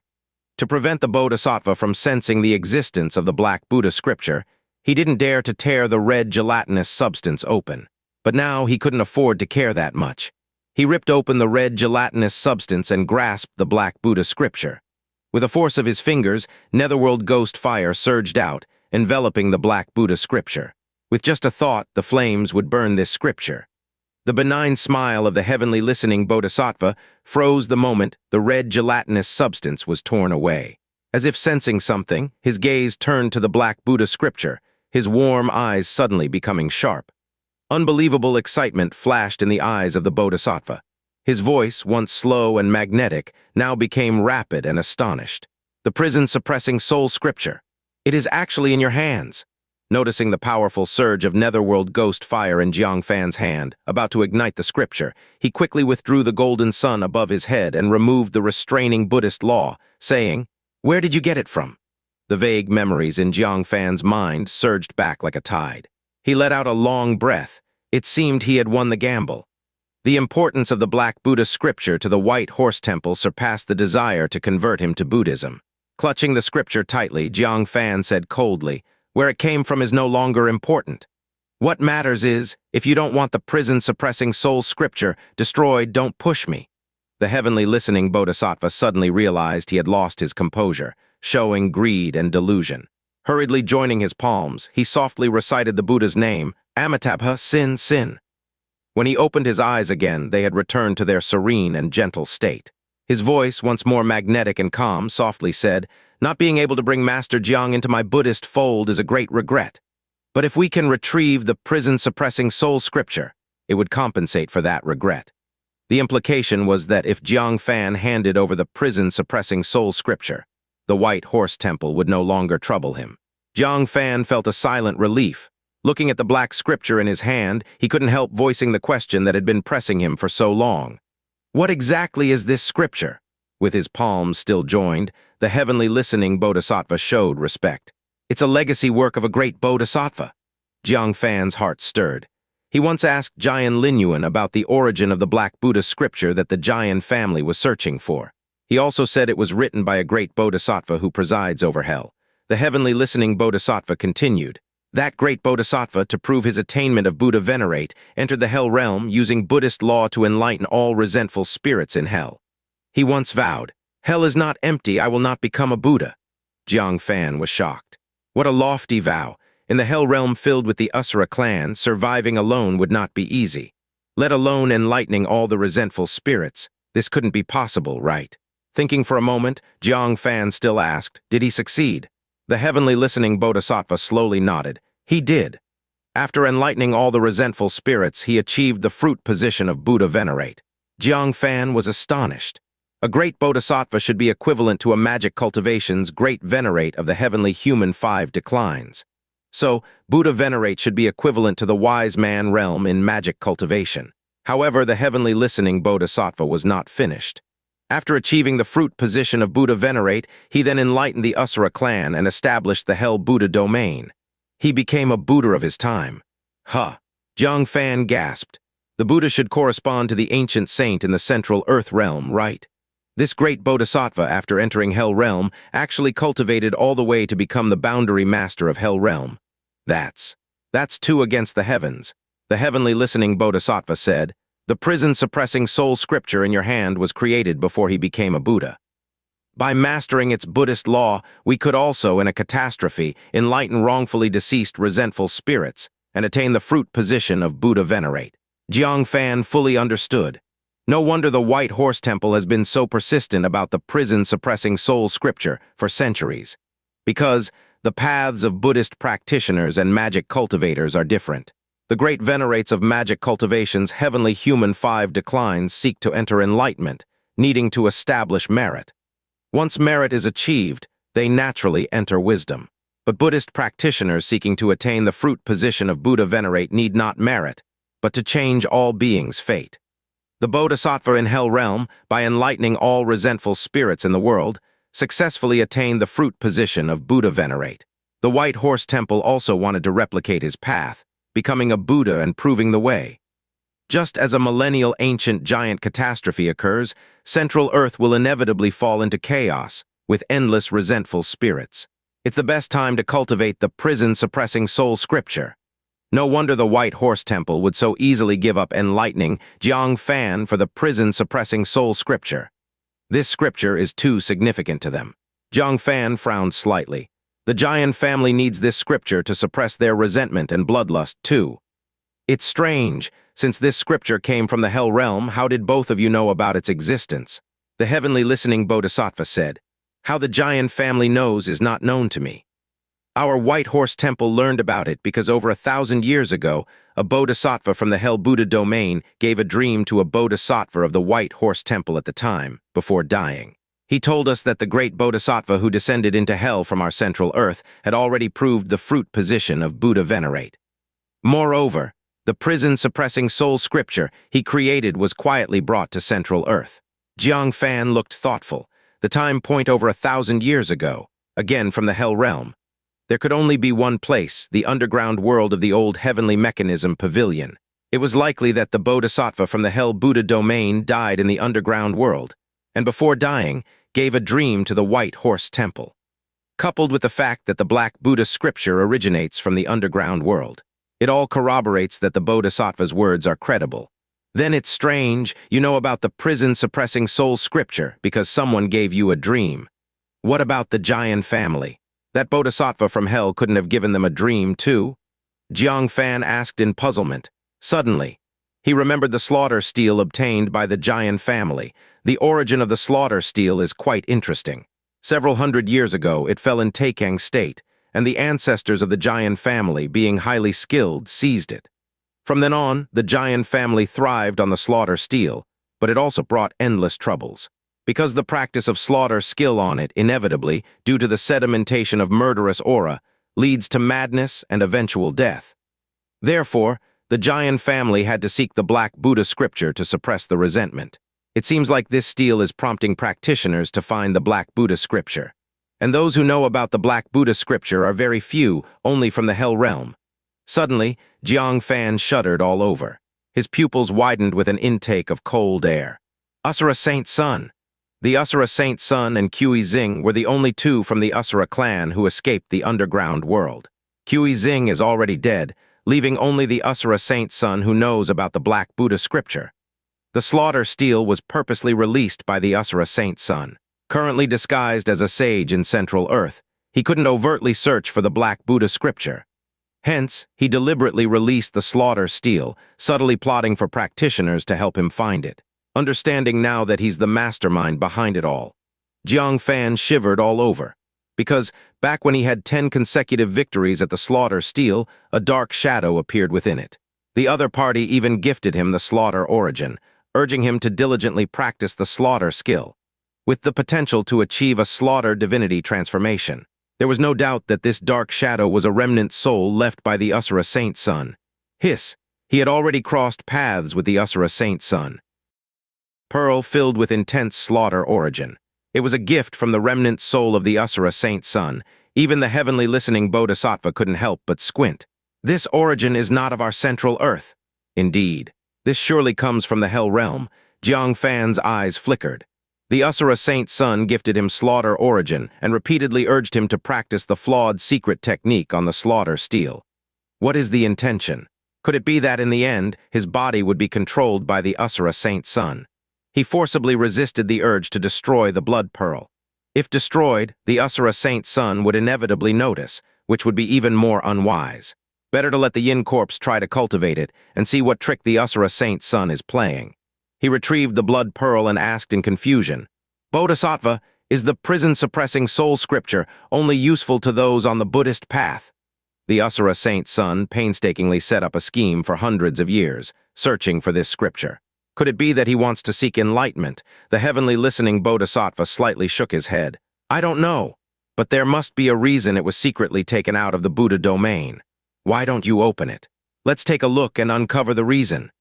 To prevent the Bodhisattva from sensing the existence of the Black Buddha scripture, he didn't dare to tear the red gelatinous substance open. But now he couldn't afford to care that much. He ripped open the red gelatinous substance and grasped the Black Buddha scripture. With the force of his fingers, netherworld ghost fire surged out, enveloping the Black Buddha scripture. With just a thought, the flames would burn this scripture. The benign smile of the heavenly listening Bodhisattva froze the moment the red gelatinous substance was torn away. As if sensing something, his gaze turned to the Black Buddha scripture, his warm eyes suddenly becoming sharp. Unbelievable excitement flashed in the eyes of the Bodhisattva. His voice, once slow and magnetic, now became rapid and astonished. The prison-suppressing soul scripture. It is actually in your hands. Noticing the powerful surge of netherworld ghost fire in Jang Fan's hand, about to ignite the scripture, he quickly withdrew the golden sun above his head and removed the restraining Buddhist law, saying, "Where did you get it from?" The vague memories in Jang Fan's mind surged back like a tide. He let out a long breath. It seemed he had won the gamble. The importance of the Black Buddha scripture to the White Horse Temple surpassed the desire to convert him to Buddhism. Clutching the scripture tightly, Jang Fan said coldly, "Where it came from is no longer important. What matters is, if you don't want the prison-suppressing soul scripture destroyed, don't push me." The heavenly listening Bodhisattva suddenly realized he had lost his composure, showing greed and delusion. Hurriedly joining his palms, he softly recited the Buddha's name, Amitabha Sin Sin. When he opened his eyes again, they had returned to their serene and gentle state. His voice, once more magnetic and calm, softly said, "Not being able to bring Master Jiang into my Buddhist fold is a great regret. But if we can retrieve the prison-suppressing soul scripture, it would compensate for that regret." The implication was that if Jang Fan handed over the prison-suppressing soul scripture, the White Horse Temple would no longer trouble him. Jang Fan felt a silent relief. Looking at the black scripture in his hand, he couldn't help voicing the question that had been pressing him for so long. What exactly is this scripture? With his palms still joined, the heavenly listening Bodhisattva showed respect. It's a legacy work of a great Bodhisattva. Jang Fan's heart stirred. He once asked Jian Linyuan about the origin of the Black Buddha scripture that the Jian family was searching for. He also said it was written by a great Bodhisattva who presides over hell. The heavenly listening Bodhisattva continued. That great Bodhisattva, to prove his attainment of Buddha Venerate, entered the hell realm using Buddhist law to enlighten all resentful spirits in hell. He once vowed, "Hell is not empty, I will not become a Buddha." Jang Fan was shocked. What a lofty vow! In the hell realm filled with the Asura clan, surviving alone would not be easy. Let alone enlightening all the resentful spirits. This couldn't be possible, right? Thinking for a moment, Jang Fan still asked, did he succeed? The heavenly listening Bodhisattva slowly nodded. He did. After enlightening all the resentful spirits, he achieved the fruit position of Buddha Venerate. Jang Fan was astonished. A great Bodhisattva should be equivalent to a magic cultivation's great Venerate of the heavenly human 5 declines. So, Buddha Venerate should be equivalent to the wise man realm in magic cultivation. However, the heavenly listening Bodhisattva was not finished. After achieving the fruit position of Buddha Venerate, he then enlightened the Asura clan and established the Hell Buddha domain. He became a Buddha of his time. Jang Fan gasped. The Buddha should correspond to the ancient saint in the central earth realm, right? This great Bodhisattva, after entering Hell Realm, actually cultivated all the way to become the boundary master of Hell Realm. That's 2 against the heavens. The heavenly listening Bodhisattva said, the prison-suppressing soul scripture in your hand was created before he became a Buddha. By mastering its Buddhist law, we could also, in a catastrophe, enlighten wrongfully deceased resentful spirits and attain the fruit position of Buddha Venerate. Jang Fan fully understood. No wonder the White Horse Temple has been so persistent about the prison-suppressing soul scripture for centuries. Because the paths of Buddhist practitioners and magic cultivators are different. The great venerates of magic cultivation's heavenly human 5 declines seek to enter enlightenment, needing to establish merit. Once merit is achieved, they naturally enter wisdom. But Buddhist practitioners seeking to attain the fruit position of Buddha Venerate need not merit, but to change all beings' fate. The Bodhisattva in Hell Realm, by enlightening all resentful spirits in the world, successfully attained the fruit position of Buddha Venerate. The White Horse Temple also wanted to replicate his path, becoming a Buddha and proving the way. Just as a millennial ancient giant catastrophe occurs, Central Earth will inevitably fall into chaos, with endless resentful spirits. It's the best time to cultivate the prison-suppressing soul scripture. No wonder the White Horse Temple would so easily give up enlightening Jang Fan for the prison-suppressing soul scripture. This scripture is too significant to them. Jang Fan frowned slightly. The Jian family needs this scripture to suppress their resentment and bloodlust too. It's strange, since this scripture came from the Hell Realm, how did both of you know about its existence? The heavenly listening Bodhisattva said, how the Jian family knows is not known to me. Our White Horse Temple learned about it because over 1,000 years ago, a Bodhisattva from the Hell Buddha domain gave a dream to a Bodhisattva of the White Horse Temple at the time, before dying. He told us that the great Bodhisattva who descended into hell from our central earth had already proved the fruit position of Buddha Venerate. Moreover, the prison-suppressing soul scripture he created was quietly brought to central earth. Jang Fan looked thoughtful. The time point over 1,000 years ago, again from the Hell Realm. There could only be one place, the underground world of the old heavenly mechanism pavilion. It was likely that the Bodhisattva from the Hell Buddha domain died in the underground world, and before dying, gave a dream to the White Horse Temple. Coupled with the fact that the Black Buddha scripture originates from the underground world, it all corroborates that the Bodhisattva's words are credible. Then it's strange you know about the prison-suppressing soul scripture because someone gave you a dream. What about the Jian family? That Bodhisattva from hell couldn't have given them a dream, too? Jang Fan asked in puzzlement. Suddenly, he remembered the slaughter steel obtained by the Jian family. The origin of the slaughter steel is quite interesting. Several hundred years ago, it fell in Taikang state, and the ancestors of the Jian family, being highly skilled, seized it. From then on, the Jian family thrived on the slaughter steel, but it also brought endless troubles. Because the practice of slaughter skill on it, inevitably, due to the sedimentation of murderous aura, leads to madness and eventual death. Therefore, the Jian family had to seek the Black Buddha scripture to suppress the resentment. It seems like this stele is prompting practitioners to find the Black Buddha scripture. And those who know about the Black Buddha scripture are very few, only from the Hell Realm. Suddenly, Jang Fan shuddered all over. His pupils widened with an intake of cold air. Asura Saint Sun! The Asura Saint Sun and Qiu Xing were the only two from the Asura clan who escaped the underground world. Qiu Xing is already dead, leaving only the Asura Saint Sun who knows about the Black Buddha scripture. The slaughter stele was purposely released by the Asura Saint Sun. Currently disguised as a sage in Central Earth, he couldn't overtly search for the Black Buddha scripture. Hence, he deliberately released the slaughter stele, subtly plotting for practitioners to help him find it, understanding now that he's the mastermind behind it all. Jang Fan shivered all over, because back when he had 10 consecutive victories at the slaughter stele, a dark shadow appeared within it. The other party even gifted him the slaughter origin, urging him to diligently practice the slaughter skill, with the potential to achieve a slaughter divinity transformation. There was no doubt that this dark shadow was a remnant soul left by the Asura Saint Sun. He had already crossed paths with the Asura Saint Sun. Peril filled with intense slaughter origin. It was a gift from the remnant soul of the Asura Saint Sun. Even the heavenly listening Bodhisattva couldn't help but squint. This origin is not of our Central Earth. Indeed, this surely comes from the Hell Realm. Jang Fan's eyes flickered. The Asura Saint Sun gifted him slaughter origin and repeatedly urged him to practice the flawed secret technique on the slaughter stele. What is the intention? Could it be that in the end, his body would be controlled by the Asura Saint Sun? He forcibly resisted the urge to destroy the blood pearl. If destroyed, the Asura Saint Sun would inevitably notice, which would be even more unwise. Better to let the Yin corpse try to cultivate it and see what trick the Asura Saint Sun is playing. He retrieved the blood pearl and asked in confusion, "Bodhisattva, is the prison-suppressing soul scripture only useful to those on the Buddhist path?" The Asura Saint Sun painstakingly set up a scheme for hundreds of years, searching for this scripture. Could it be that he wants to seek enlightenment? The heavenly listening Bodhisattva slightly shook his head. "I don't know, but there must be a reason it was secretly taken out of the Buddha domain. Why don't you open it? Let's take a look and uncover the reason."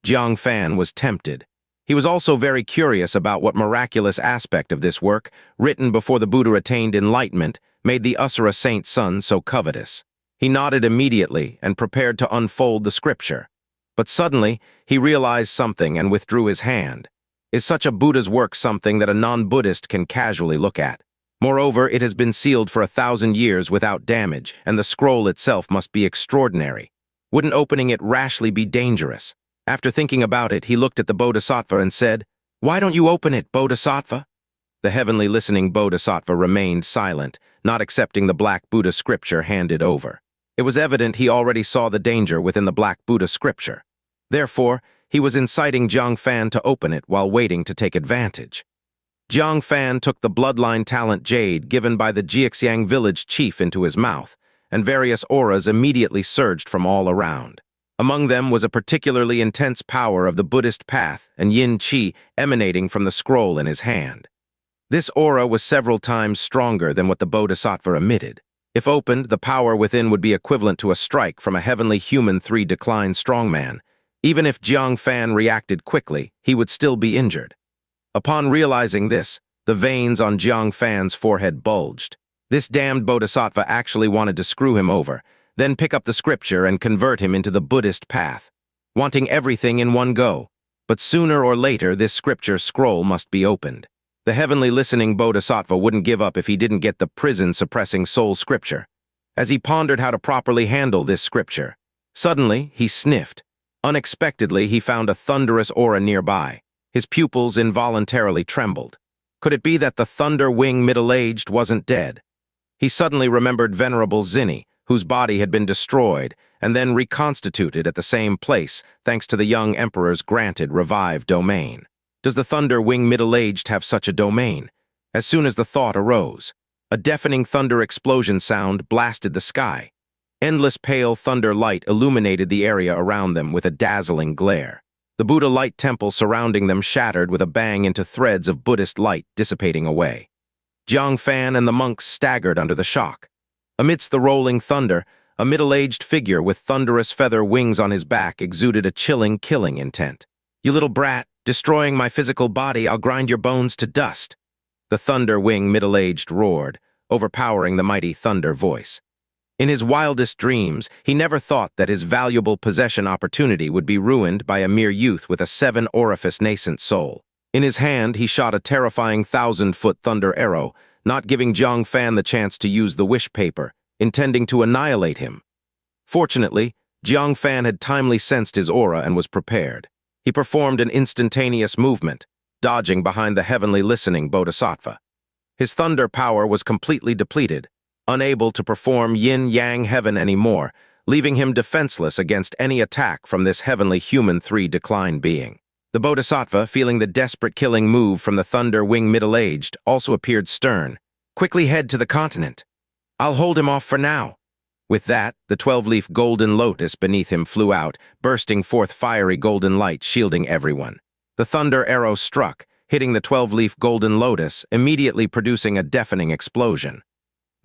Jang Fan was tempted. He was also very curious about what miraculous aspect of this work, written before the Buddha attained enlightenment, made the Asura Saint Sun so covetous. He nodded immediately and prepared to unfold the scripture. But suddenly, he realized something and withdrew his hand. Is such a Buddha's work something that a non-Buddhist can casually look at? Moreover, it has been sealed for 1,000 years without damage, and the scroll itself must be extraordinary. Wouldn't opening it rashly be dangerous? After thinking about it, he looked at the Bodhisattva and said, "Why don't you open it, Bodhisattva?" The heavenly listening Bodhisattva remained silent, not accepting the Black Buddha scripture handed over. It was evident he already saw the danger within the Black Buddha scripture. Therefore, he was inciting Jang Fan to open it while waiting to take advantage. Jang Fan took the bloodline talent jade given by the Jiaxiang village chief into his mouth, and various auras immediately surged from all around. Among them was a particularly intense power of the Buddhist path and yin qi emanating from the scroll in his hand. This aura was several times stronger than what the Bodhisattva emitted. If opened, the power within would be equivalent to a strike from a heavenly human 3-decline strongman. Even if Jang Fan reacted quickly, he would still be injured. Upon realizing this, the veins on Jang Fan's forehead bulged. This damned Bodhisattva actually wanted to screw him over, then pick up the scripture and convert him into the Buddhist path, wanting everything in one go. But sooner or later, this scripture scroll must be opened. The heavenly listening Bodhisattva wouldn't give up if he didn't get the prison-suppressing soul scripture. As he pondered how to properly handle this scripture, suddenly he sniffed. Unexpectedly, he found a thunderous aura nearby. His pupils involuntarily trembled. Could it be that the thunder-wing middle-aged wasn't dead? He suddenly remembered Venerable Zinny, whose body had been destroyed and then reconstituted at the same place thanks to the young emperor's granted revived domain. Does the thunder-wing middle-aged have such a domain? As soon as the thought arose, a deafening thunder explosion sound blasted the sky. Endless pale thunder light illuminated the area around them with a dazzling glare. The Buddha light temple surrounding them shattered with a bang into threads of Buddhist light dissipating away. Jang Fan and the monks staggered under the shock. Amidst the rolling thunder, A middle-aged figure with thunderous feather wings on his back exuded a chilling, killing intent. "You little brat, destroying my physical body, I'll grind your bones to dust." The thunder-wing middle-aged roared, overpowering the mighty thunder voice. In his wildest dreams, he never thought that his valuable possession opportunity would be ruined by a mere youth with a 7-orifice nascent soul. In his hand, he shot a terrifying 1,000-foot thunder arrow, not giving Jang Fan the chance to use the wish paper, intending to annihilate him. Fortunately, Jang Fan had timely sensed his aura and was prepared. He performed an instantaneous movement, dodging behind the heavenly listening Bodhisattva. His thunder power was completely depleted, unable to perform yin-yang heaven anymore, leaving him defenseless against any attack from this heavenly human 3 being. The Bodhisattva, feeling the desperate killing move from the thunder-wing middle-aged, also appeared stern. "Quickly head to the continent. I'll hold him off for now." With that, the 12-leaf golden lotus beneath him flew out, bursting forth fiery golden light, shielding everyone. The thunder arrow struck, hitting the 12-leaf golden lotus, immediately producing a deafening explosion.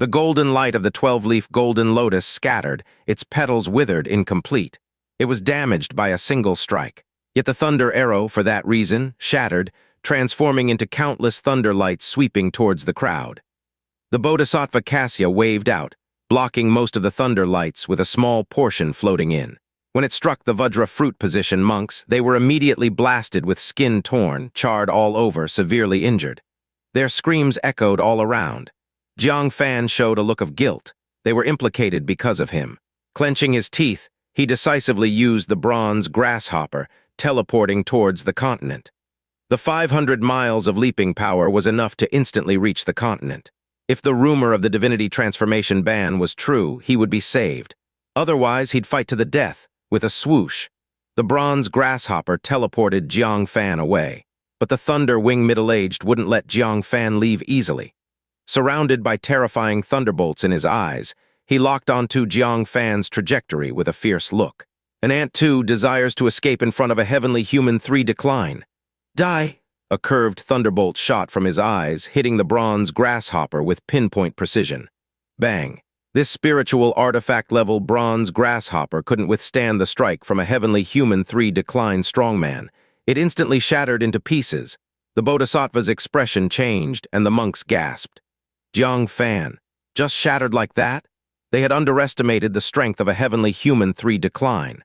The golden light of the 12-leaf golden lotus scattered, its petals withered incomplete. It was damaged by a single strike. Yet the thunder arrow, for that reason, shattered, transforming into countless thunder lights sweeping towards the crowd. The Bodhisattva Cassia waved out, blocking most of the thunder lights with a small portion floating in. When it struck the Vajra fruit position monks, they were immediately blasted with skin torn, charred all over, severely injured. Their screams echoed all around. Jang Fan showed a look of guilt. They were implicated because of him. Clenching his teeth, he decisively used the bronze grasshopper, teleporting towards the continent. The 500 miles of leaping power was enough to instantly reach the continent. If the rumor of the divinity transformation ban was true, he would be saved. Otherwise, he'd fight to the death. With a swoosh, the bronze grasshopper teleported Jang Fan away. But the thunder-wing middle-aged wouldn't let Jang Fan leave easily. Surrounded by terrifying thunderbolts in his eyes, he locked onto Jang Fan's trajectory with a fierce look. An ant, too, desires to escape in front of a heavenly human 3 decline. "Die!" A curved thunderbolt shot from his eyes, hitting the bronze grasshopper with pinpoint precision. Bang! This spiritual artifact-level bronze grasshopper couldn't withstand the strike from a heavenly human 3 decline strongman. It instantly shattered into pieces. The Bodhisattva's expression changed, and the monks gasped. Jang Fan, just shattered like that? They had underestimated the strength of a heavenly human 3 decline.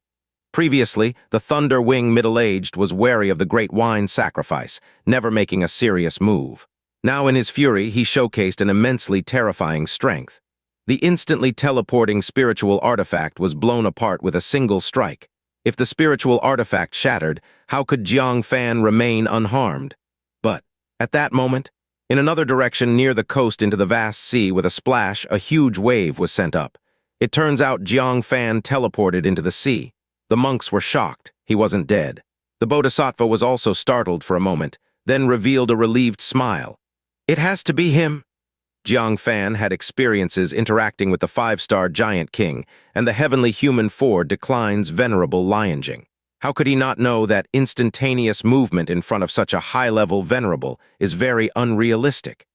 Previously, the thunder-wing middle-aged was wary of the great wine sacrifice, never making a serious move. Now in his fury, he showcased an immensely terrifying strength. The instantly teleporting spiritual artifact was blown apart with a single strike. If the spiritual artifact shattered, how could Jang Fan remain unharmed? But, at that moment, in another direction near the coast into the vast sea with a splash, a huge wave was sent up. It turns out Jang Fan teleported into the sea. The monks were shocked. He wasn't dead. The Bodhisattva was also startled for a moment, then revealed a relieved smile. "It has to be him." Jang Fan had experiences interacting with the 5-star giant king and the heavenly human 4 declines venerable Jing. How could he not know that instantaneous movement in front of such a high-level venerable is very unrealistic?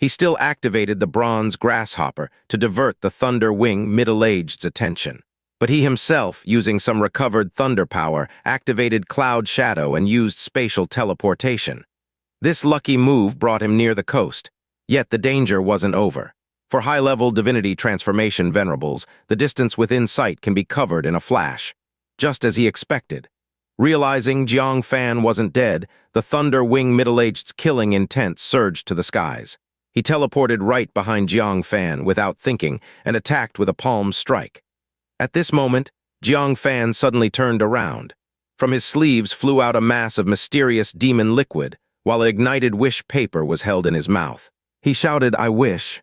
He still activated the bronze grasshopper to divert the thunder-wing middle-aged's attention. But he himself, using some recovered thunder power, activated Cloud Shadow and used spatial teleportation. This lucky move brought him near the coast. Yet the danger wasn't over. For high-level divinity transformation venerables, the distance within sight can be covered in a flash. Just as he expected. Realizing Jang Fan wasn't dead, the thunder-wing middle-aged's killing intent surged to the skies. He teleported right behind Jang Fan without thinking and attacked with a palm strike. At this moment, Jang Fan suddenly turned around. From his sleeves flew out a mass of mysterious demon liquid, while an ignited wish paper was held in his mouth. He shouted, "I wish,"